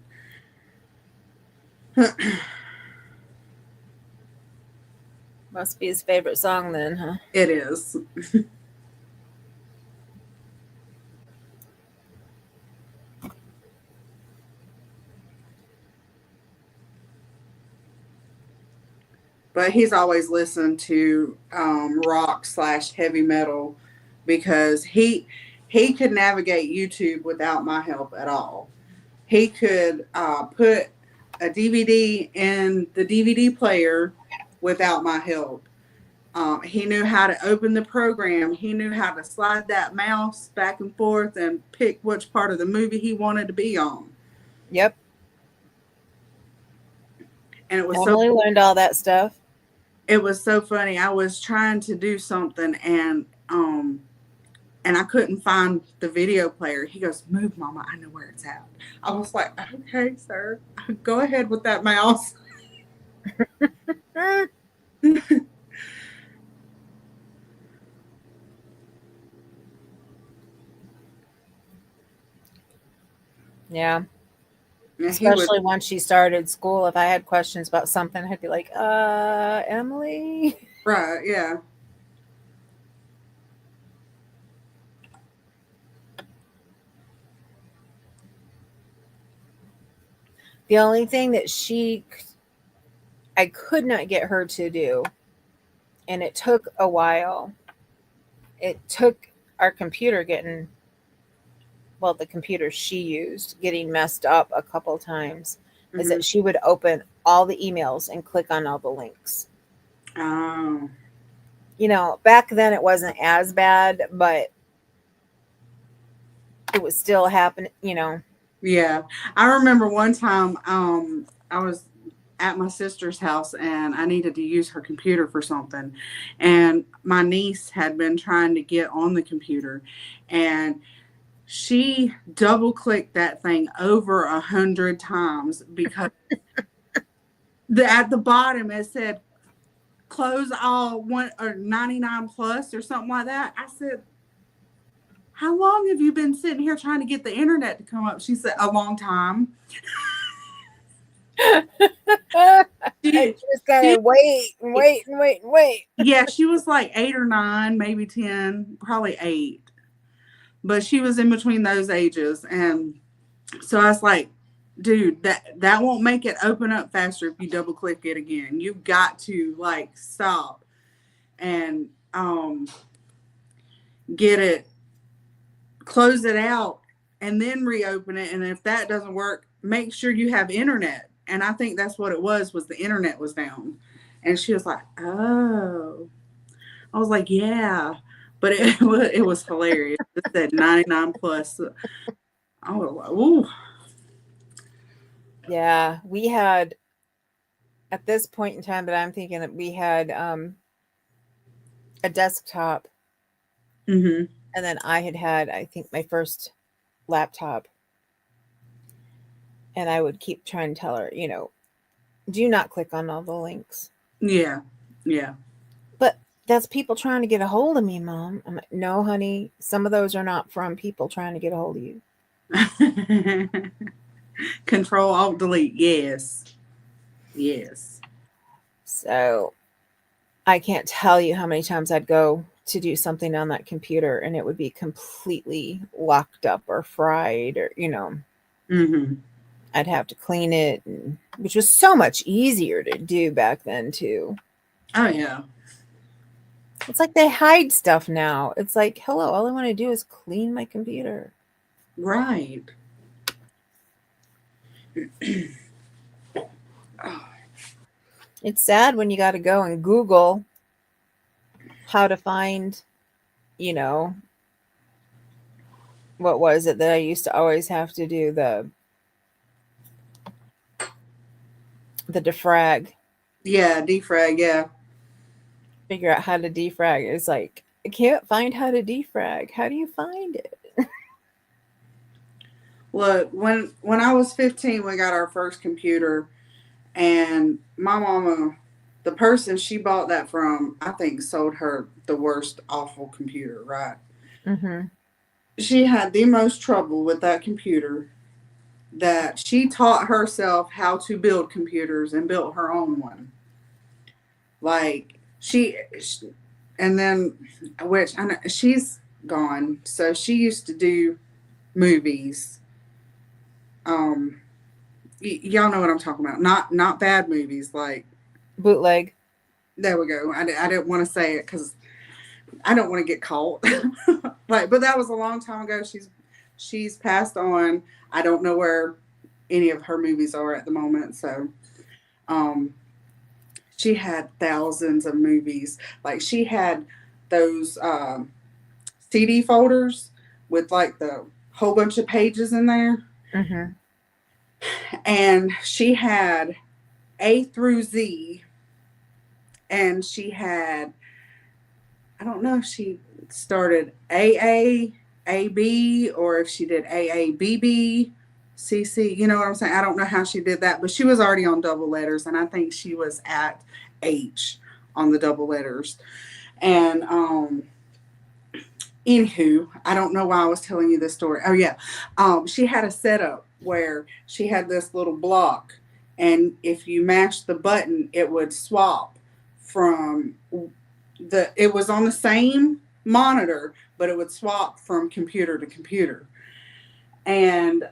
Speaker 2: Must be his favorite song then, huh?
Speaker 1: It is. But he's always listened to rock/heavy metal because he could navigate YouTube without my help at all. He could put a DVD in the DVD player without my help. He knew how to open the program. He knew how to slide that mouse back and forth and pick which part of the movie he wanted to be on.
Speaker 2: Yep.
Speaker 1: And it was
Speaker 2: Emily learned all that stuff.
Speaker 1: It was so funny. I was trying to do something and I couldn't find the video player. He goes, "Move, Mama. I know where it's at." I was like, "Okay, sir. Go ahead with that mouse."
Speaker 2: Yeah.
Speaker 1: And
Speaker 2: Especially once she started school. If I had questions about something, I'd be like, Emily.
Speaker 1: Right, yeah.
Speaker 2: The only thing that I could not get her to do, and it took a while, it took our computer the computer she used getting messed up a couple times, is that she would open all the emails and click on all the links.
Speaker 1: Oh.
Speaker 2: You know, back then it wasn't as bad, but it was still happening, you know.
Speaker 1: Yeah. I remember one time I was at my sister's house and I needed to use her computer for something. And my niece had been trying to get on the computer and she double clicked that thing over 100 times because at the bottom it said close all 99 plus or something like that. I said, "How long have you been sitting here trying to get the internet to come up?" She said, "A long time."
Speaker 2: I just gotta wait.
Speaker 1: Yeah, she was like 8 or 9, maybe 10, probably 8. But she was in between those ages. And so I was like, dude, that won't make it open up faster if you double click it again. You've got to like stop and get it, close it out, and then reopen it. And if that doesn't work, make sure you have internet. And I think that's what it was the internet was down. And she was like, "Oh." I was like, "Yeah." But it was hilarious. It said 99 plus. I was like, "Ooh."
Speaker 2: Yeah, we had, at this point in time that I'm thinking, that we had a desktop.
Speaker 1: Mm-hmm.
Speaker 2: And then I had, I think, my first laptop. And I would keep trying to tell her, you know, do not click on all the links.
Speaker 1: Yeah. Yeah.
Speaker 2: But that's people trying to get a hold of me, Mom. I'm like, no, honey, some of those are not from people trying to get a hold of you.
Speaker 1: Control Alt Delete. Yes. Yes.
Speaker 2: So I can't tell you how many times I'd go to do something on that computer and it would be completely locked up or fried, or,
Speaker 1: Mm-hmm.
Speaker 2: I'd have to clean it, which was so much easier to do back then too.
Speaker 1: Oh yeah.
Speaker 2: It's like they hide stuff now. It's like, hello, all I want to do is clean my computer.
Speaker 1: Right. Oh,
Speaker 2: It's sad when you got to go and Google how to find, what was it that I used to always have to do? The defrag.
Speaker 1: yeah, defrag, yeah.
Speaker 2: Figure out how to defrag. It's like, I can't find how to defrag. How do you find it?
Speaker 1: Look, when I was 15, we got our first computer, and my mama, the person she bought that from, I think sold her the worst awful computer, right?
Speaker 2: Mm-hmm.
Speaker 1: She had the most trouble with that computer that she taught herself how to build computers and built her own one. Like and then, which I know she's gone, so she used to do movies. Y'all know what I'm talking about. Not bad movies. Like,
Speaker 2: Bootleg.
Speaker 1: there we go. I didn't want to say it because I don't want to get caught. Like, but that was a long time ago. She's passed on. I don't know where any of her movies are at the moment. So, she had thousands of movies. Like, she had those CD folders with like the whole bunch of pages in there.
Speaker 2: Mm-hmm.
Speaker 1: And she had A through Z, and she had, I don't know if she started AA, AB, or if she did AABB, CC. You know what I'm saying? I don't know how she did that, but she was already on double letters, and I think she was at H on the double letters. And anywho, I don't know why I was telling you this story. Oh yeah, she had a setup where she had this little block, and if you mashed the button, it would swap from it was on the same monitor, but it would swap from computer to computer. And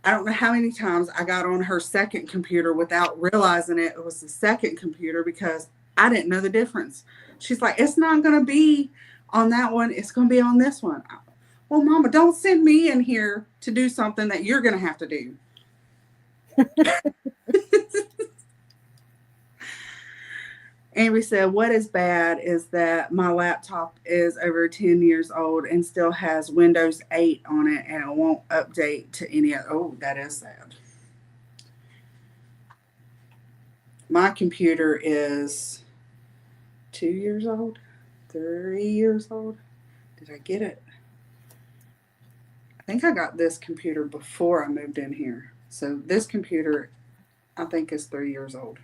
Speaker 1: I don't know how many times I got on her second computer without realizing it was the second computer because I didn't know the difference. She's like, it's not going to be on that one. It's going to be on this one. Well, Mama, don't send me in here to do something that you're going to have to do. Amy said, what is bad is that my laptop is over 10 years old and still has Windows 8 on it, and it won't update to any other. Oh, that is sad. My computer is 2 years old, 3 years old. Did I get it? I think I got this computer before I moved in here. So this computer, I think, is 3 years old.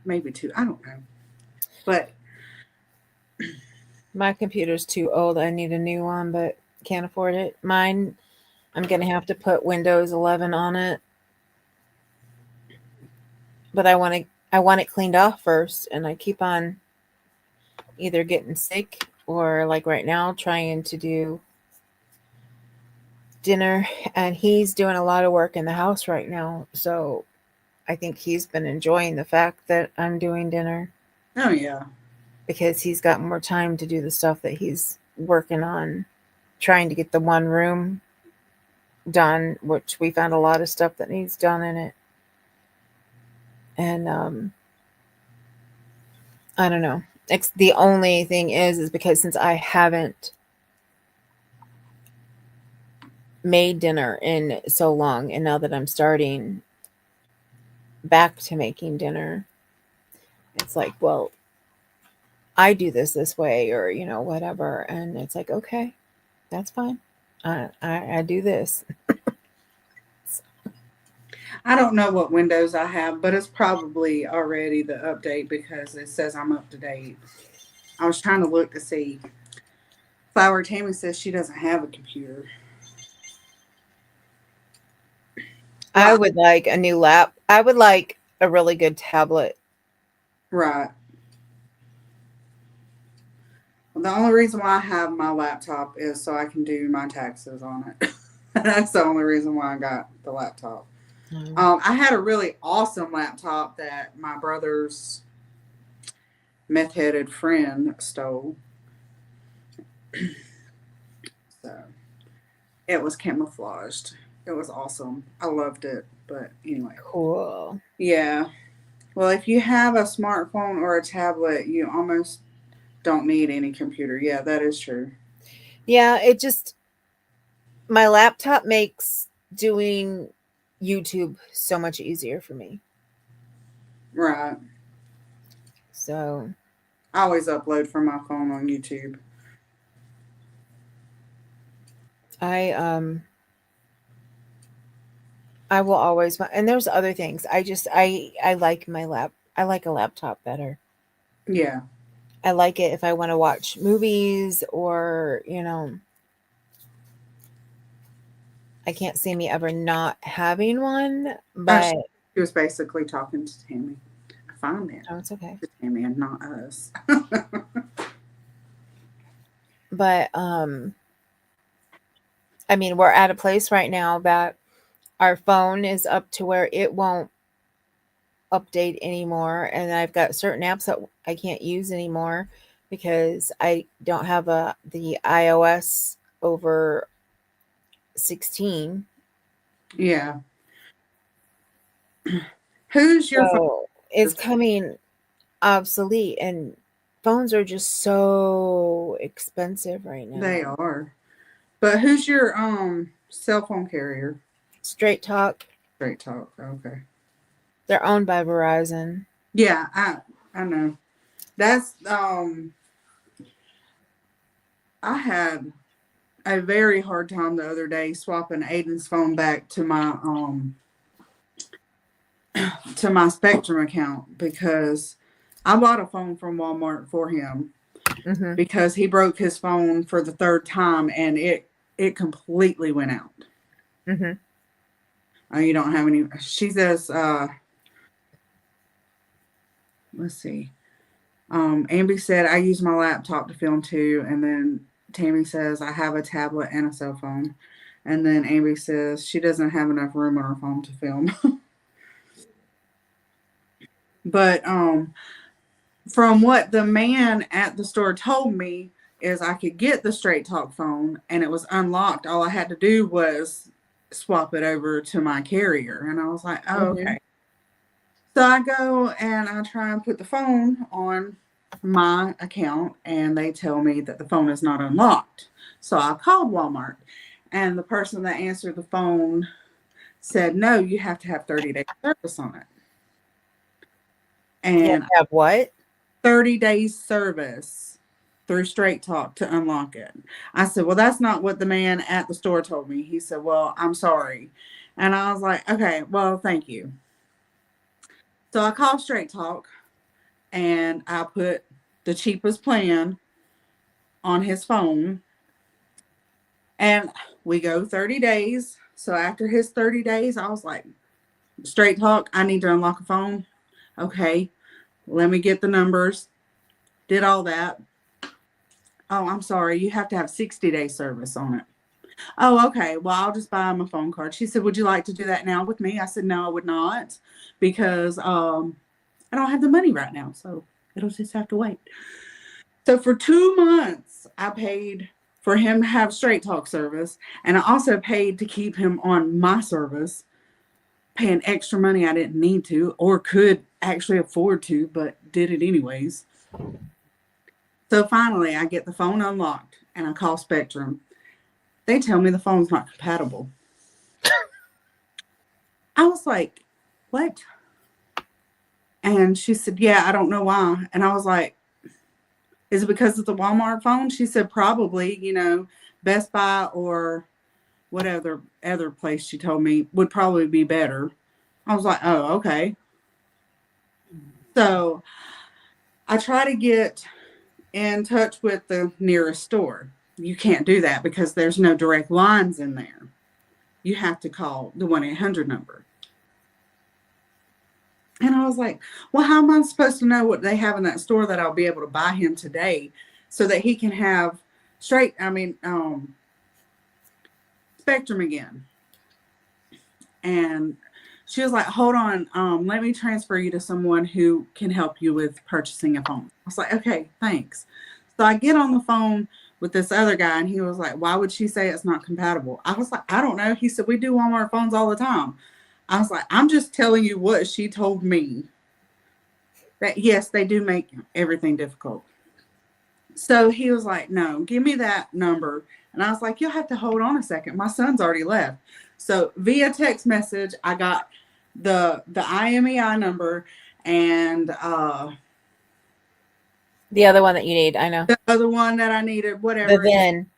Speaker 1: Maybe 2. I don't know. But
Speaker 2: My computer's too old. I need a new one, but can't afford it. Mine, I'm going to have to put Windows 11 on it. But I want it cleaned off first, and I keep on either getting sick or, like right now, trying to do dinner, and he's doing a lot of work in the house right now. So I think he's been enjoying the fact that I'm doing dinner.
Speaker 1: oh yeah.
Speaker 2: Because he's got more time to do the stuff that he's working on, trying to get the one room done, which we found a lot of stuff that needs done in it. And I don't know. The only thing is because since I haven't made dinner in so long, and now that I'm starting back to making dinner, it's like, well, I do this way, or whatever, and it's like, okay, that's fine. I do this.
Speaker 1: I don't know what Windows I have, but it's probably already the update because it says I'm up to date. I was trying to look to see. Flower Tammy says she doesn't have a computer.
Speaker 2: I would like a new lap. I would like a really good tablet.
Speaker 1: Right. Well, the only reason why I have my laptop is so I can do my taxes on it. That's the only reason why I got the laptop. I had a really awesome laptop that my brother's meth-headed friend stole. So it was camouflaged. It was awesome. I loved it. But anyway.
Speaker 2: Cool.
Speaker 1: Yeah. Well, if you have a smartphone or a tablet, you almost don't need any computer. Yeah, that is true.
Speaker 2: Yeah, my laptop makes doing YouTube so much easier for me.
Speaker 1: Right.
Speaker 2: So
Speaker 1: I always upload from my phone on YouTube.
Speaker 2: I will always, and there's other things. I like I like a laptop better.
Speaker 1: Yeah.
Speaker 2: I like it if I want to watch movies or, I can't see me ever not having one, but
Speaker 1: She was basically talking to Tammy. I find it.
Speaker 2: oh, it's okay.
Speaker 1: To Tammy and not us.
Speaker 2: But I mean, we're at a place right now that our phone is up to where it won't update anymore, and I've got certain apps that I can't use anymore because I don't have the iOS over 16.
Speaker 1: Yeah. Who's your phone?
Speaker 2: So it's coming obsolete, and phones are just so expensive right now.
Speaker 1: They are. But who's your cell phone carrier?
Speaker 2: Straight Talk.
Speaker 1: Straight Talk. Okay.
Speaker 2: They're owned by Verizon.
Speaker 1: Yeah, I know. That's I had a very hard time the other day swapping Aiden's phone back to my Spectrum account because I bought a phone from Walmart for him because he broke his phone for the third time and it completely went out. You don't have any. She says, let's see. Amby said, I use my laptop to film too. And then Tammy says, I have a tablet and a cell phone. And then Amby says, she doesn't have enough room on her phone to film. But from what the man at the store told me is I could get the Straight Talk phone and it was unlocked. All I had to do was swap it over to my carrier. And I was like, oh, okay. So I go and I try and put the phone on my account and they tell me that the phone is not unlocked. So I called Walmart and the person that answered the phone said, no, you have to have 30-day service on it. And
Speaker 2: have what?
Speaker 1: 30 days service through Straight Talk to unlock it. I said, well, that's not what the man at the store told me. He said, well, I'm sorry. And I was like, okay, well, thank you. So I called Straight Talk and I put the cheapest plan on his phone and we go 30 days. So after his 30 days, I was like, Straight Talk, I need to unlock a phone. Okay, let me get the numbers. Did all that. Oh, I'm sorry. You have to have 60-day service on it. Oh, okay. Well, I'll just buy him a phone card. She said, would you like to do that now with me? I said, no, I would not because I don't have the money right now. So it'll just have to wait. So for 2 months, I paid for him to have Straight Talk service. And I also paid to keep him on my service, paying extra money I didn't need to or could actually afford to, but did it anyways. So finally, I get the phone unlocked and I call Spectrum. They tell me the phone's not compatible. I was like, what? And she said, yeah, I don't know why. And I was like, is it because it's a Walmart phone? She said, probably, Best Buy or whatever other place she told me would probably be better. I was like, oh, okay. So I try to get in touch with the nearest store. you can't do that because there's no direct lines in there. You have to call the 1-800 number. And I was like, well, how am I supposed to know what they have in that store that I'll be able to buy him today so that he can have Spectrum again? And she was like, hold on, let me transfer you to someone who can help you with purchasing a phone. I was like, okay, thanks. So I get on the phone with this other guy, and he was like, why would she say it's not compatible? I was like, I don't know. He said, we do Walmart phones all the time. I was like, I'm just telling you what she told me. That yes, they do make everything difficult. So he was like, no, give me that number. And I was like, you'll have to hold on a second. My son's already left. So via text message, I got the IMEI number and
Speaker 2: The other one that you need, I know.
Speaker 1: the other one that I needed, whatever.
Speaker 2: The VIN.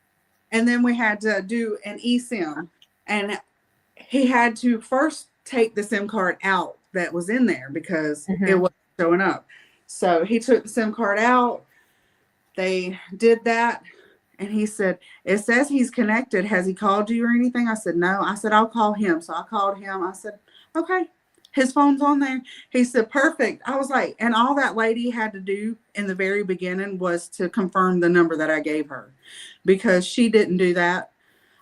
Speaker 1: And then we had to do an eSIM. And he had to first take the SIM card out that was in there because it wasn't showing up. So he took the SIM card out. They did that. And he said, it says he's connected. Has he called you or anything? I said, no. I said, I'll call him. So I called him. I said, okay, his phone's on there. He said, perfect. I was like, and all that lady had to do in the very beginning was to confirm the number that I gave her because she didn't do that.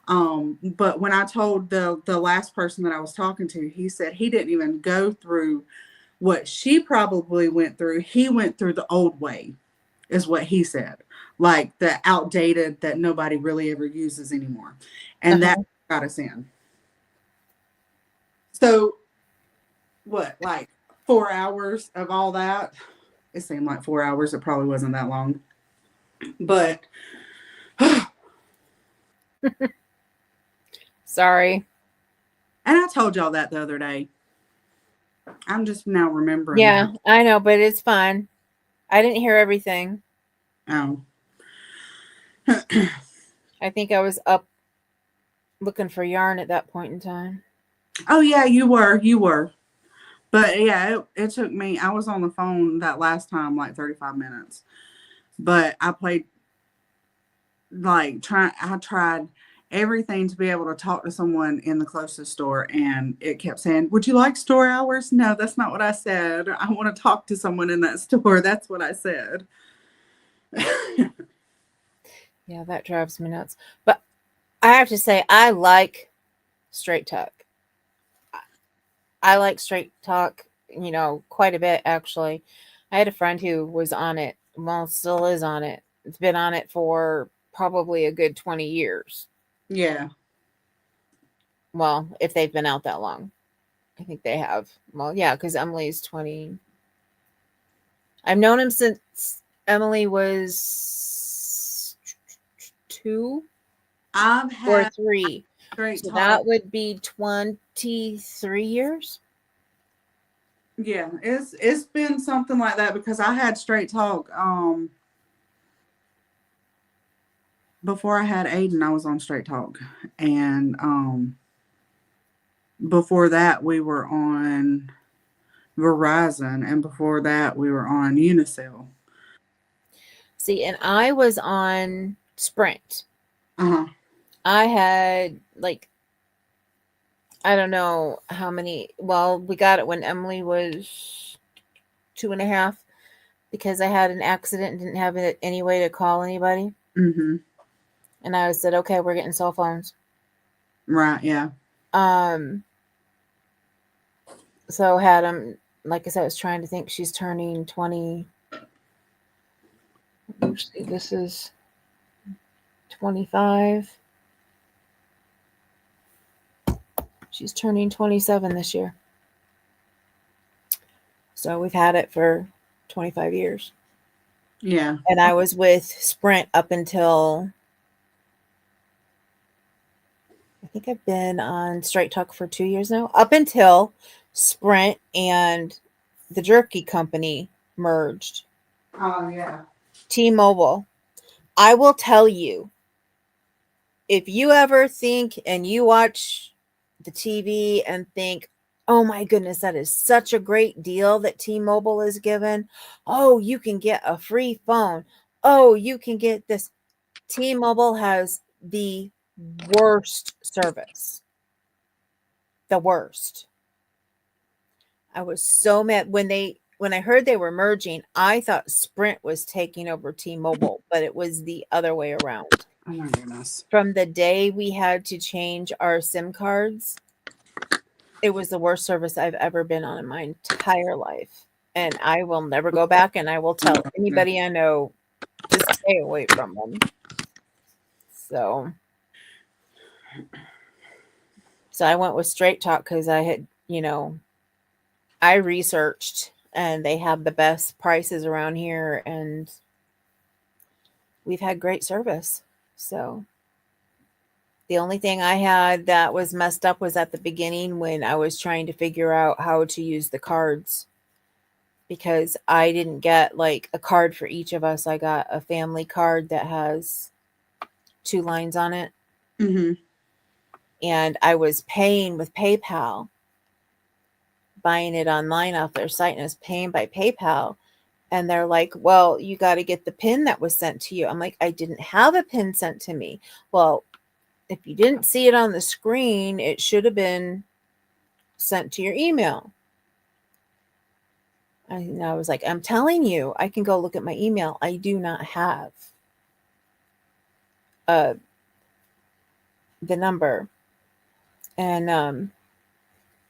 Speaker 1: But when I told the last person that I was talking to, he said he didn't even go through what she probably went through. He went through the old way, is what he said. Like the outdated that nobody really ever uses anymore. And that got us in. So what, like 4 hours of all that? It seemed like 4 hours. It probably wasn't that long. But
Speaker 2: Sorry.
Speaker 1: and I told y'all that the other day. I'm just now remembering.
Speaker 2: Yeah, I know, but it's fine. I didn't hear everything.
Speaker 1: Oh.
Speaker 2: I think I was up looking for yarn at that point in time.
Speaker 1: Oh yeah, you were. But yeah, it took me, I was on the phone that last time like 35 minutes. But I played I tried everything to be able to talk to someone in the closest store, and it kept saying, would you like store hours? No, that's not what I said. I want to talk to someone in that store. That's what I said.
Speaker 2: Yeah, that drives me nuts. But I have to say, I like straight talk. I like straight talk, quite a bit, actually. I had a friend who was on it. Well, still is on it. It's been on it for probably a good 20 years.
Speaker 1: Yeah.
Speaker 2: Well, if they've been out that long. I think they have. Well, yeah, because Emily's 20. I've known him since Emily was 2
Speaker 1: I've
Speaker 2: or
Speaker 1: had
Speaker 2: 3.
Speaker 1: straight
Speaker 2: So
Speaker 1: talk.
Speaker 2: that would be 23 years.
Speaker 1: Yeah, it's been something like that because I had straight talk. Before I had Aiden, I was on straight talk, and before that we were on Verizon, and before that we were on Unicell.
Speaker 2: See, and I was on Sprint.
Speaker 1: Uh-huh.
Speaker 2: I had I don't know how many. Well, we got it when Emily was 2.5 because I had an accident and didn't have any way to call anybody.
Speaker 1: Mm-hmm.
Speaker 2: And I said, okay, we're getting cell phones.
Speaker 1: Right, yeah.
Speaker 2: So had him, like I said, I was trying to think. She's turning 20. Let's see, this is 25. She's turning 27 this year. So we've had it for 25 years.
Speaker 1: Yeah.
Speaker 2: And I was with Sprint up until, I think I've been on Straight Talk for 2 years now. Up until Sprint and the Jerky Company merged.
Speaker 1: Oh, yeah.
Speaker 2: T-Mobile. I will tell you, if you ever think and you watch the TV and think, oh my goodness, that is such a great deal that T-Mobile is given. Oh, you can get a free phone. Oh, you can get this. T-Mobile has the worst service. The worst. I was so mad when I heard they were merging. I thought Sprint was taking over T-Mobile, but it was the other way around.
Speaker 1: Oh my goodness.
Speaker 2: From the day we had to change our SIM cards, it was the worst service I've ever been on in my entire life. And I will never go back, and I will tell anybody I know to stay away from them. So I went with Straight Talk because I had, I researched and they have the best prices around here, and we've had great service. So the only thing I had that was messed up was at the beginning when I was trying to figure out how to use the cards, because I didn't get like a card for each of us. I got a family card that has 2 lines on it.
Speaker 1: Mm-hmm.
Speaker 2: And I was paying with PayPal, buying it online off their site, and I was paying by PayPal. And they're like, well, you got to get the pin that was sent to you. I'm like, I didn't have a pin sent to me. Well, if you didn't see it on the screen, it should have been sent to your email. And I was like, I'm telling you, I can go look at my email. I do not have the number. And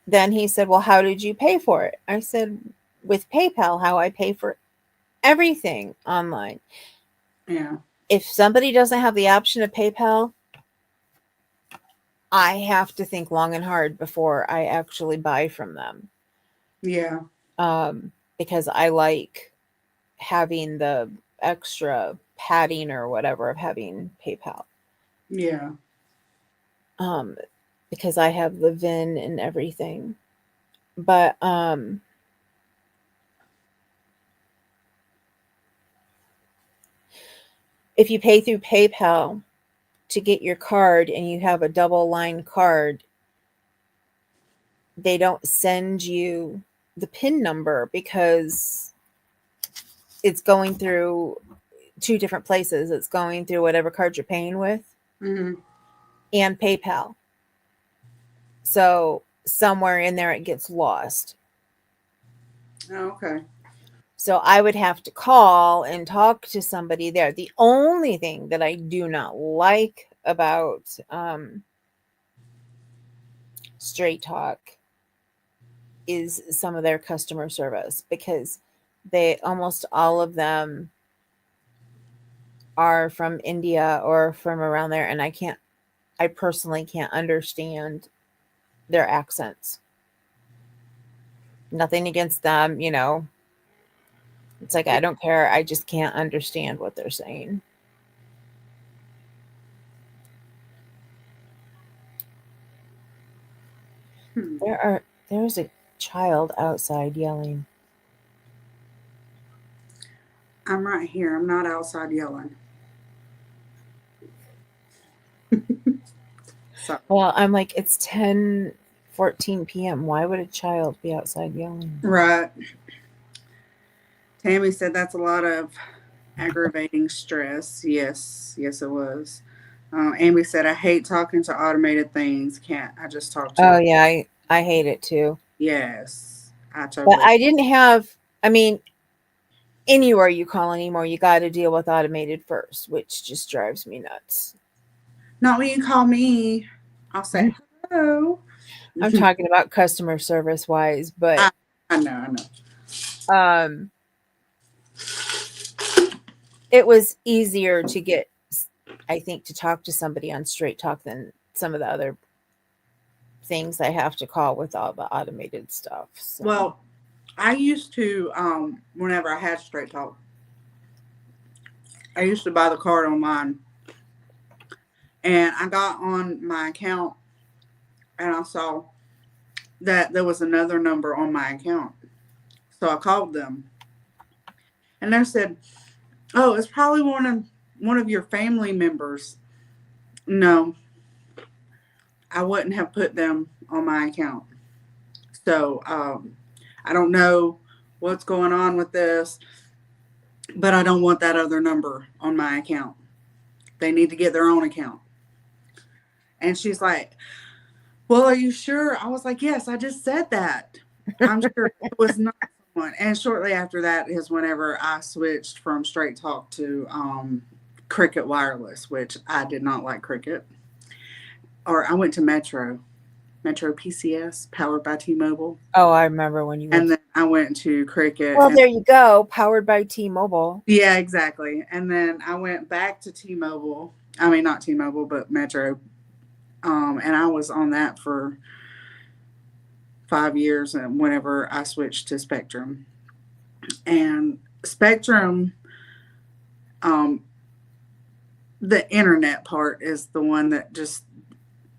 Speaker 2: then he said, well, how did you pay for it? I said, with PayPal, how I pay for everything online.
Speaker 1: Yeah.
Speaker 2: If somebody doesn't have the option of PayPal, I have to think long and hard before I actually buy from them.
Speaker 1: Yeah.
Speaker 2: Because I like having the extra padding or whatever of having PayPal.
Speaker 1: Yeah.
Speaker 2: Because I have the VIN and everything. But if you pay through PayPal to get your card and you have a double line card, they don't send you the PIN number because it's going through 2 different places. It's going through whatever card you're paying with
Speaker 1: Mm-hmm.
Speaker 2: and PayPal. So somewhere in there it gets lost.
Speaker 1: Oh, okay.
Speaker 2: So I would have to call and talk to somebody there. The only thing that I do not like about Straight Talk is some of their customer service, because they almost all of them are from India or from around there, and I personally can't understand their accents. Nothing against them, It's like, I don't care. I just can't understand what they're saying. There's a child outside yelling.
Speaker 1: I'm right here. I'm not outside yelling. So,
Speaker 2: Well, I'm like, it's 10:14 p.m. Why would a child be outside yelling?
Speaker 1: right. Tammy said that's a lot of aggravating stress. Yes, it was. Amy said, I hate talking to automated things. I just talk to
Speaker 2: Oh,
Speaker 1: it.
Speaker 2: yeah, I hate it too.
Speaker 1: Yes, I
Speaker 2: But
Speaker 1: totally.
Speaker 2: I didn't have, anywhere you call anymore, you got to deal with automated first, which just drives me nuts.
Speaker 1: Not when you call me, I'll say hello.
Speaker 2: I'm talking about customer service wise, but
Speaker 1: I know.
Speaker 2: It was easier to get, I think, to talk to somebody on Straight Talk than some of the other things I have to call with all the automated stuff. So.
Speaker 1: Well, I used to, whenever I had Straight Talk, I used to buy the card online. And I got on my account and I saw that there was another number on my account. So I called them. And they said, oh, it's probably one of your family members. No, I wouldn't have put them on my account. So I don't know what's going on with this, but I don't want that other number on my account. They need to get their own account. And she's like, well, are you sure? I was like, yes, I just said that. I'm sure it was not someone. And shortly after that is whenever I switched from Straight Talk to Cricket Wireless, which I did not like Cricket. Or I went to Metro PCS, powered by T-Mobile.
Speaker 2: Oh, I remember when you went.
Speaker 1: And then I went to Cricket.
Speaker 2: Well, there you go, powered by T-Mobile.
Speaker 1: Yeah, exactly. And then I went back to T-Mobile. I mean, not T-Mobile, but Metro. And I was on that for 5 years, and whenever I switched to Spectrum. And Spectrum, the internet part is the one that just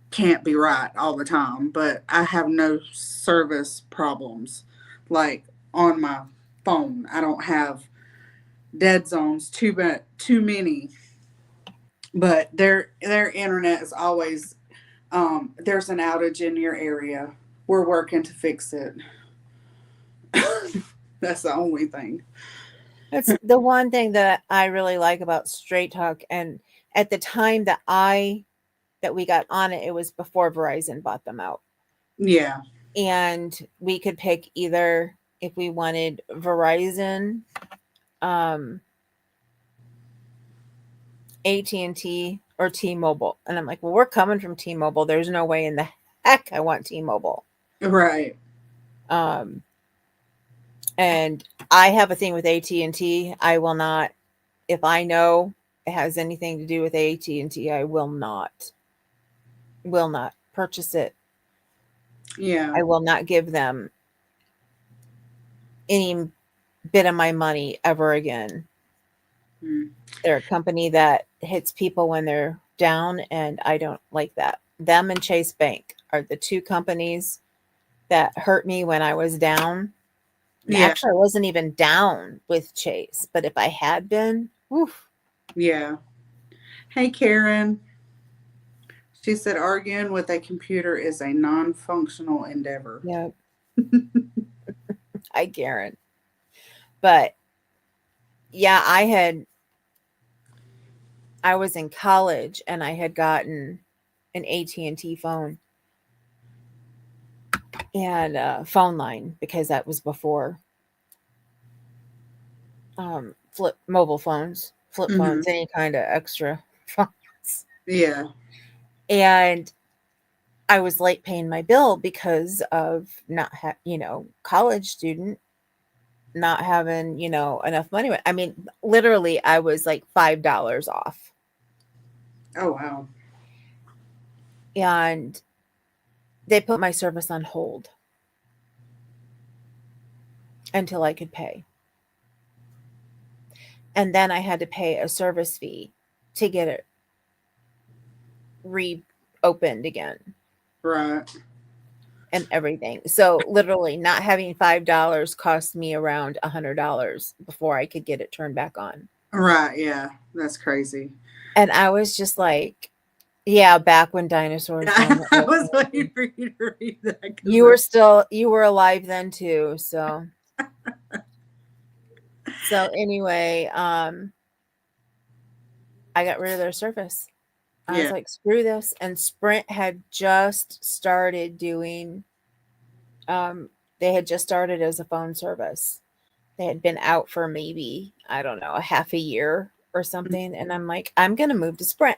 Speaker 1: can't be right all the time, but I have no service problems. Like on my phone, I don't have dead zones too many, but their internet is always there's an outage in your area, we're working to fix it. That's the only thing.
Speaker 2: That's the one thing that I really like about Straight Talk. And at the time that we got on it, it was before Verizon bought them out.
Speaker 1: Yeah.
Speaker 2: And we could pick either if we wanted Verizon, AT&T, or T-Mobile. And I'm like, well, we're coming from T-Mobile. There's no way in the heck I want T-Mobile.
Speaker 1: Right.
Speaker 2: And I have a thing with AT&T. I will not, if I know it has anything to do with AT&T, I will not purchase it.
Speaker 1: Yeah.
Speaker 2: I will not give them any bit of my money ever again. They're a company that hits people when they're down, and I don't like that. Them and Chase Bank are the two companies that hurt me when I was down.
Speaker 1: Yeah.
Speaker 2: Actually, I wasn't even down with Chase, but if I had been, woof.
Speaker 1: Yeah. Hey, Karen. She said arguing with a computer is a non-functional endeavor.
Speaker 2: Yep. Hi, Karen. But yeah, I was in college and I had gotten an AT&T phone and a phone line, because that was before flip phones, any kind of extra phones.
Speaker 1: Yeah.
Speaker 2: And I was late paying my bill because of not college student, not having, enough money. I mean, literally I was like $5 off.
Speaker 1: Oh, wow.
Speaker 2: And they put my service on hold until I could pay. And then I had to pay a service fee to get it reopened again.
Speaker 1: Right.
Speaker 2: And everything. So literally not having $5 cost me around $100 before I could get it turned back on.
Speaker 1: Right. Yeah. That's crazy.
Speaker 2: And I was just like, yeah, back when dinosaurs.
Speaker 1: I was waiting for you to read that.
Speaker 2: You were alive then too. So, anyway, I got rid of their service. I was like, screw this. And Sprint had just started doing, they had just started as a phone service. They had been out for maybe, I don't know, a half a year or something. And I'm like, I'm going to move to Sprint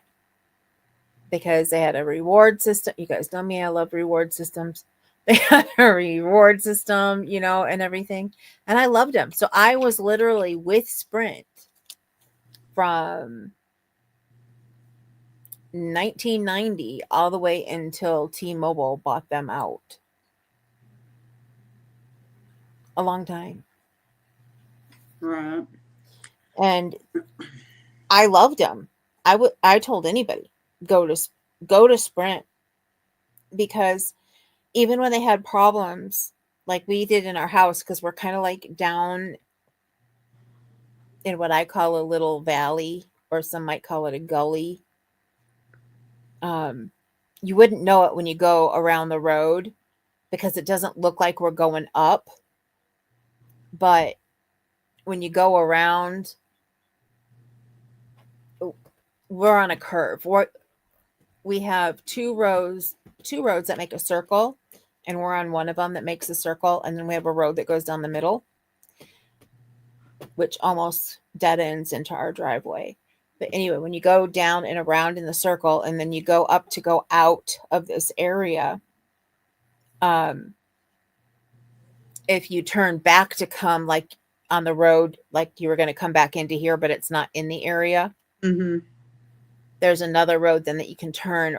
Speaker 2: because they had a reward system. You guys know me, I love reward systems. They had a reward system, and everything. And I loved them. So I was literally with Sprint from 1990 all the way until T-Mobile bought them out. A long time.
Speaker 1: Right.
Speaker 2: And I loved them. I told anybody, go to Sprint, because even when they had problems like we did in our house, because we're kind of like down in what I call a little valley, or some might call it a gully. You wouldn't know it when you go around the road because it doesn't look like we're going up. But when you go around, we're on a curve. We have two roads that make a circle, and we're on one of them that makes a circle, and then we have a road that goes down the middle, which almost dead ends into our driveway. But anyway, when you go down and around in the circle, and then you go up to go out of this area, if you turn back to come like on the road, like you were going to come back into here, but it's not in the area, there's another road then that you can turn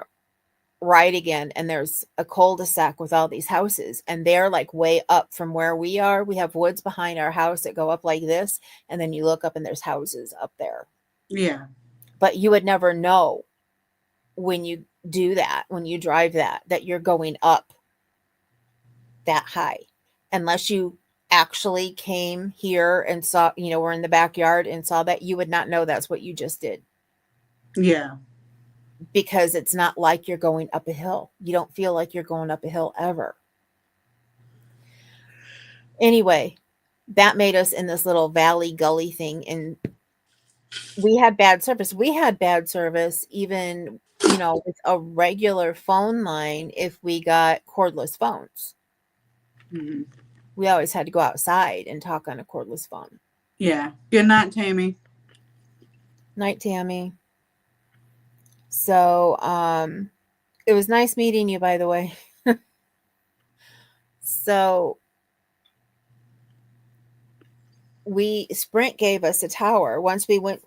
Speaker 2: right again, and there's a cul-de-sac with all these houses, and they're like way up from where we are. We have woods behind our house that go up like this, and then you look up and there's houses up there.
Speaker 1: Yeah.
Speaker 2: But you would never know when you do that, when you drive that you're going up that high, unless you actually came here and saw, we're in the backyard and saw that. You would not know that's what you just did.
Speaker 1: Yeah.
Speaker 2: Because it's not like you're going up a hill. You don't feel like you're going up a hill ever. Anyway, that made us in this little valley gully thing, and we had bad service. We had bad service even, with a regular phone line. If we got cordless phones, we always had to go outside and talk on a cordless phone.
Speaker 1: Yeah. Good night, Tammy.
Speaker 2: Night, Tammy. So, it was nice meeting you, by the way. So, Sprint gave us a tower. Once we went,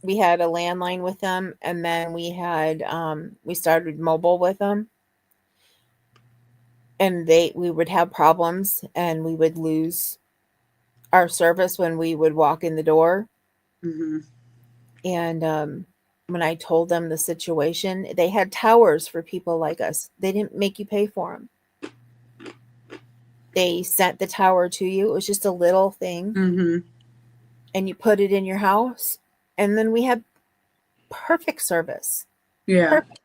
Speaker 2: we had a landline with them, and then we had, we started mobile with them. And we would have problems, and we would lose our service when we would walk in the door. And when I told them the situation, they had towers for people like us. They didn't make you pay for them. They sent the tower to you. It was just a little thing. And you put it in your house. And then we had perfect service.
Speaker 1: Yeah.
Speaker 2: Perfect.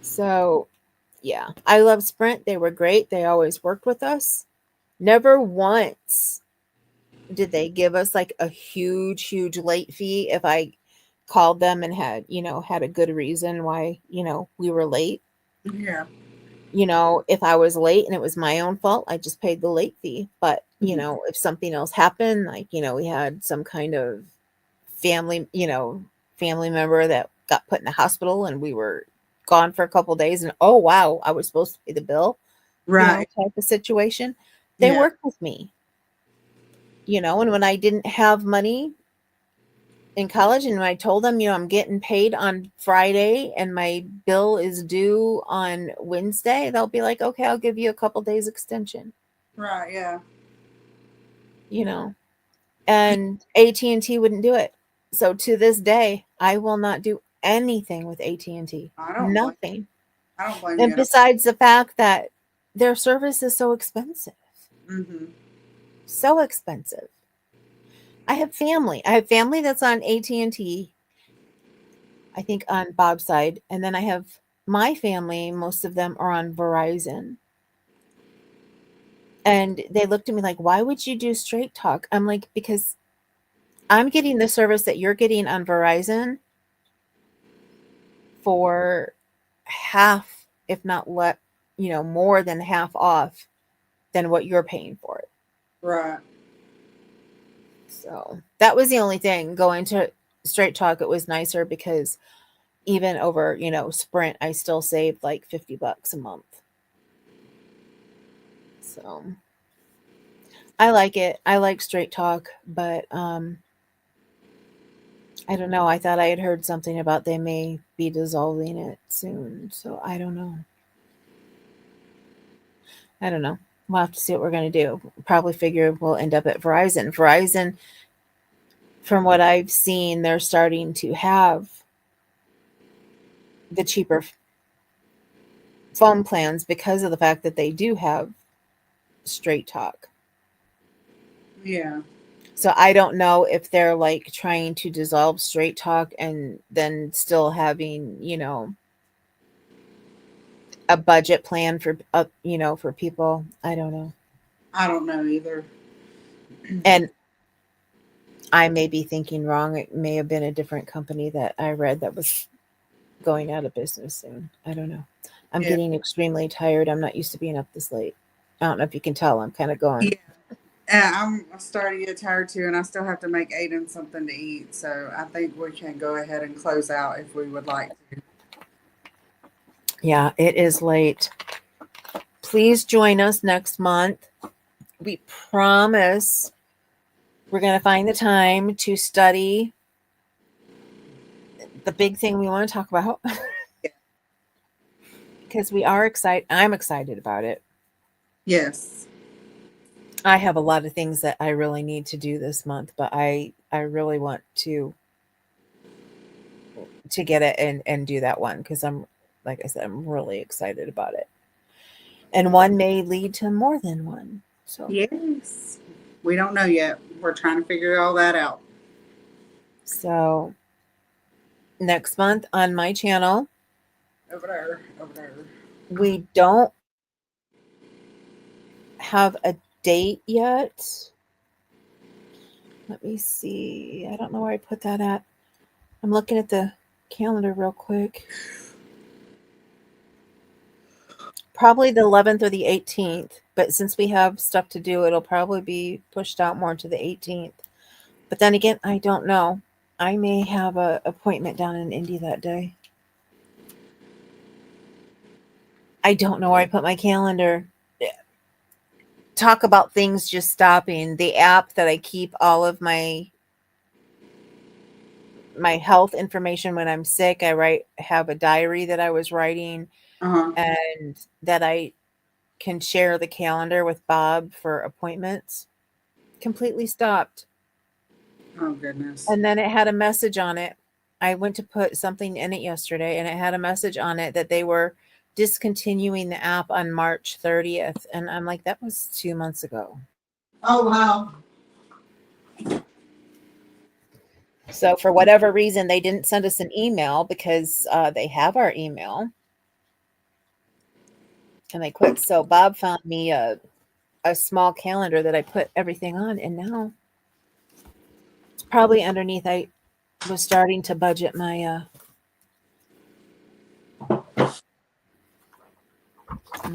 Speaker 2: So, yeah. I love Sprint. They were great. They always worked with us. Never once did they give us like a huge late fee if I called them and had a good reason why, we were late.
Speaker 1: Yeah.
Speaker 2: If I was late and it was my own fault, I just paid the late fee. But, if something else happened, like, we had some kind of family member that got put in the hospital and we were gone for a couple of days, and oh wow, I was supposed to pay the bill,
Speaker 1: Right.
Speaker 2: type of situation. They worked with me, and when I didn't have money in college, and when I told them, I'm getting paid on Friday and my bill is due on Wednesday, they'll be like, okay, I'll give you a couple days extension.
Speaker 1: Right. Yeah.
Speaker 2: And AT&T wouldn't do it. So to this day, I will not do anything with AT&T. Nothing.
Speaker 1: I don't blame
Speaker 2: And
Speaker 1: you.
Speaker 2: besides the fact that their service is so expensive. So expensive. I have family that's on AT&T, I think on Bob's side, and then I have my family, most of them are on Verizon. And they looked at me like, why would you do Straight Talk? I'm like, because I'm getting the service that you're getting on Verizon for half, if not more than half off than what you're paying for it.
Speaker 1: Right.
Speaker 2: So that was the only thing. Going to Straight Talk, it was nicer because even over, Sprint, I still saved like $50 a month. So I like it. I like Straight Talk, but I don't know. I thought I had heard something about they may be dissolving it soon. So I don't know. We'll have to see what we're going to do. Probably figure we'll end up at Verizon. Verizon, from what I've seen, they're starting to have the cheaper phone plans because of the fact that they do have Straight Talk.
Speaker 1: Yeah.
Speaker 2: So I don't know if they're like trying to dissolve Straight Talk and then still having, a budget plan for, for people. I don't know.
Speaker 1: I don't know either.
Speaker 2: And I may be thinking wrong. It may have been a different company that I read that was going out of business soon. I don't know. I'm
Speaker 1: Yeah.
Speaker 2: getting extremely tired. I'm not used to being up this late. I don't know if you can tell. I'm kind of going.
Speaker 1: Yeah. And I'm starting to get tired too, and I still have to make Aiden something to eat. So I think we can go ahead and close out if we would like to.
Speaker 2: Yeah, it is late. Please join us next month. We promise we're going to find the time to study the big thing we want to talk about. Because we are excited. I'm excited about it.
Speaker 1: Yes.
Speaker 2: I have a lot of things that I really need to do this month, but I really want to get it and do that one because I'm, like I said, I'm really excited about it. And one may lead to more than one. So
Speaker 1: Yes. We don't know yet. We're trying to figure all that out.
Speaker 2: So next month on my channel,
Speaker 1: Over there. Over there.
Speaker 2: we don't have a date yet. Let me see. I don't know where I put that at. I'm looking at the calendar real quick. Probably the 11th or the 18th. But since we have stuff to do, it'll probably be pushed out more to the 18th. But then again, I don't know. I may have an appointment down in Indy that day. I don't know where I put my calendar. Talk about things just stopping. The app that I keep all of my health information when I'm sick, have a diary that I was writing
Speaker 1: Uh-huh.
Speaker 2: and that I can share the calendar with Bob for appointments. Completely stopped.
Speaker 1: Oh, goodness.
Speaker 2: And then it had a message on it. I went to put something in it yesterday and it had a message on it that they were discontinuing the app on March 30th. And I'm like, that was 2 months ago.
Speaker 1: Oh, wow.
Speaker 2: So for whatever reason, they didn't send us an email because they have our email. And they quit. So Bob found me a small calendar that I put everything on. And now it's probably underneath. I was starting to budget my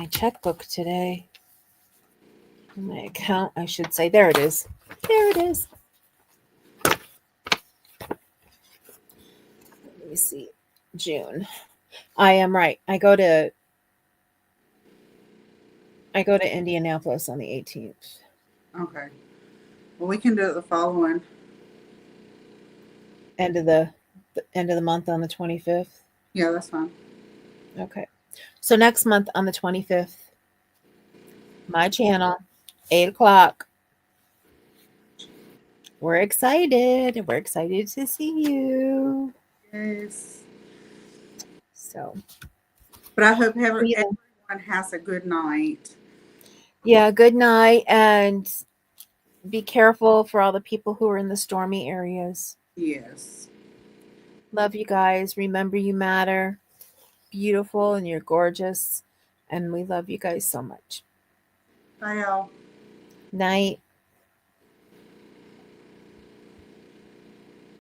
Speaker 2: checkbook today. My account, I should say. There it is. There it is. Let me see. June. I am right. I go to Indianapolis on the 18th.
Speaker 1: Okay. Well, we can do it the following.
Speaker 2: End of the month on the 25th.
Speaker 1: Yeah, that's fine.
Speaker 2: Okay. So next month on the 25th, my channel, 8 o'clock. We're excited. We're excited to see you.
Speaker 1: Yes.
Speaker 2: So,
Speaker 1: but I hope everyone has a good night.
Speaker 2: Yeah, good night, and be careful for all the people who are in the stormy areas.
Speaker 1: Yes.
Speaker 2: Love you guys. Remember, you matter. Beautiful, and you're gorgeous. And we love you guys so much.
Speaker 1: Bye, y'all.
Speaker 2: Night.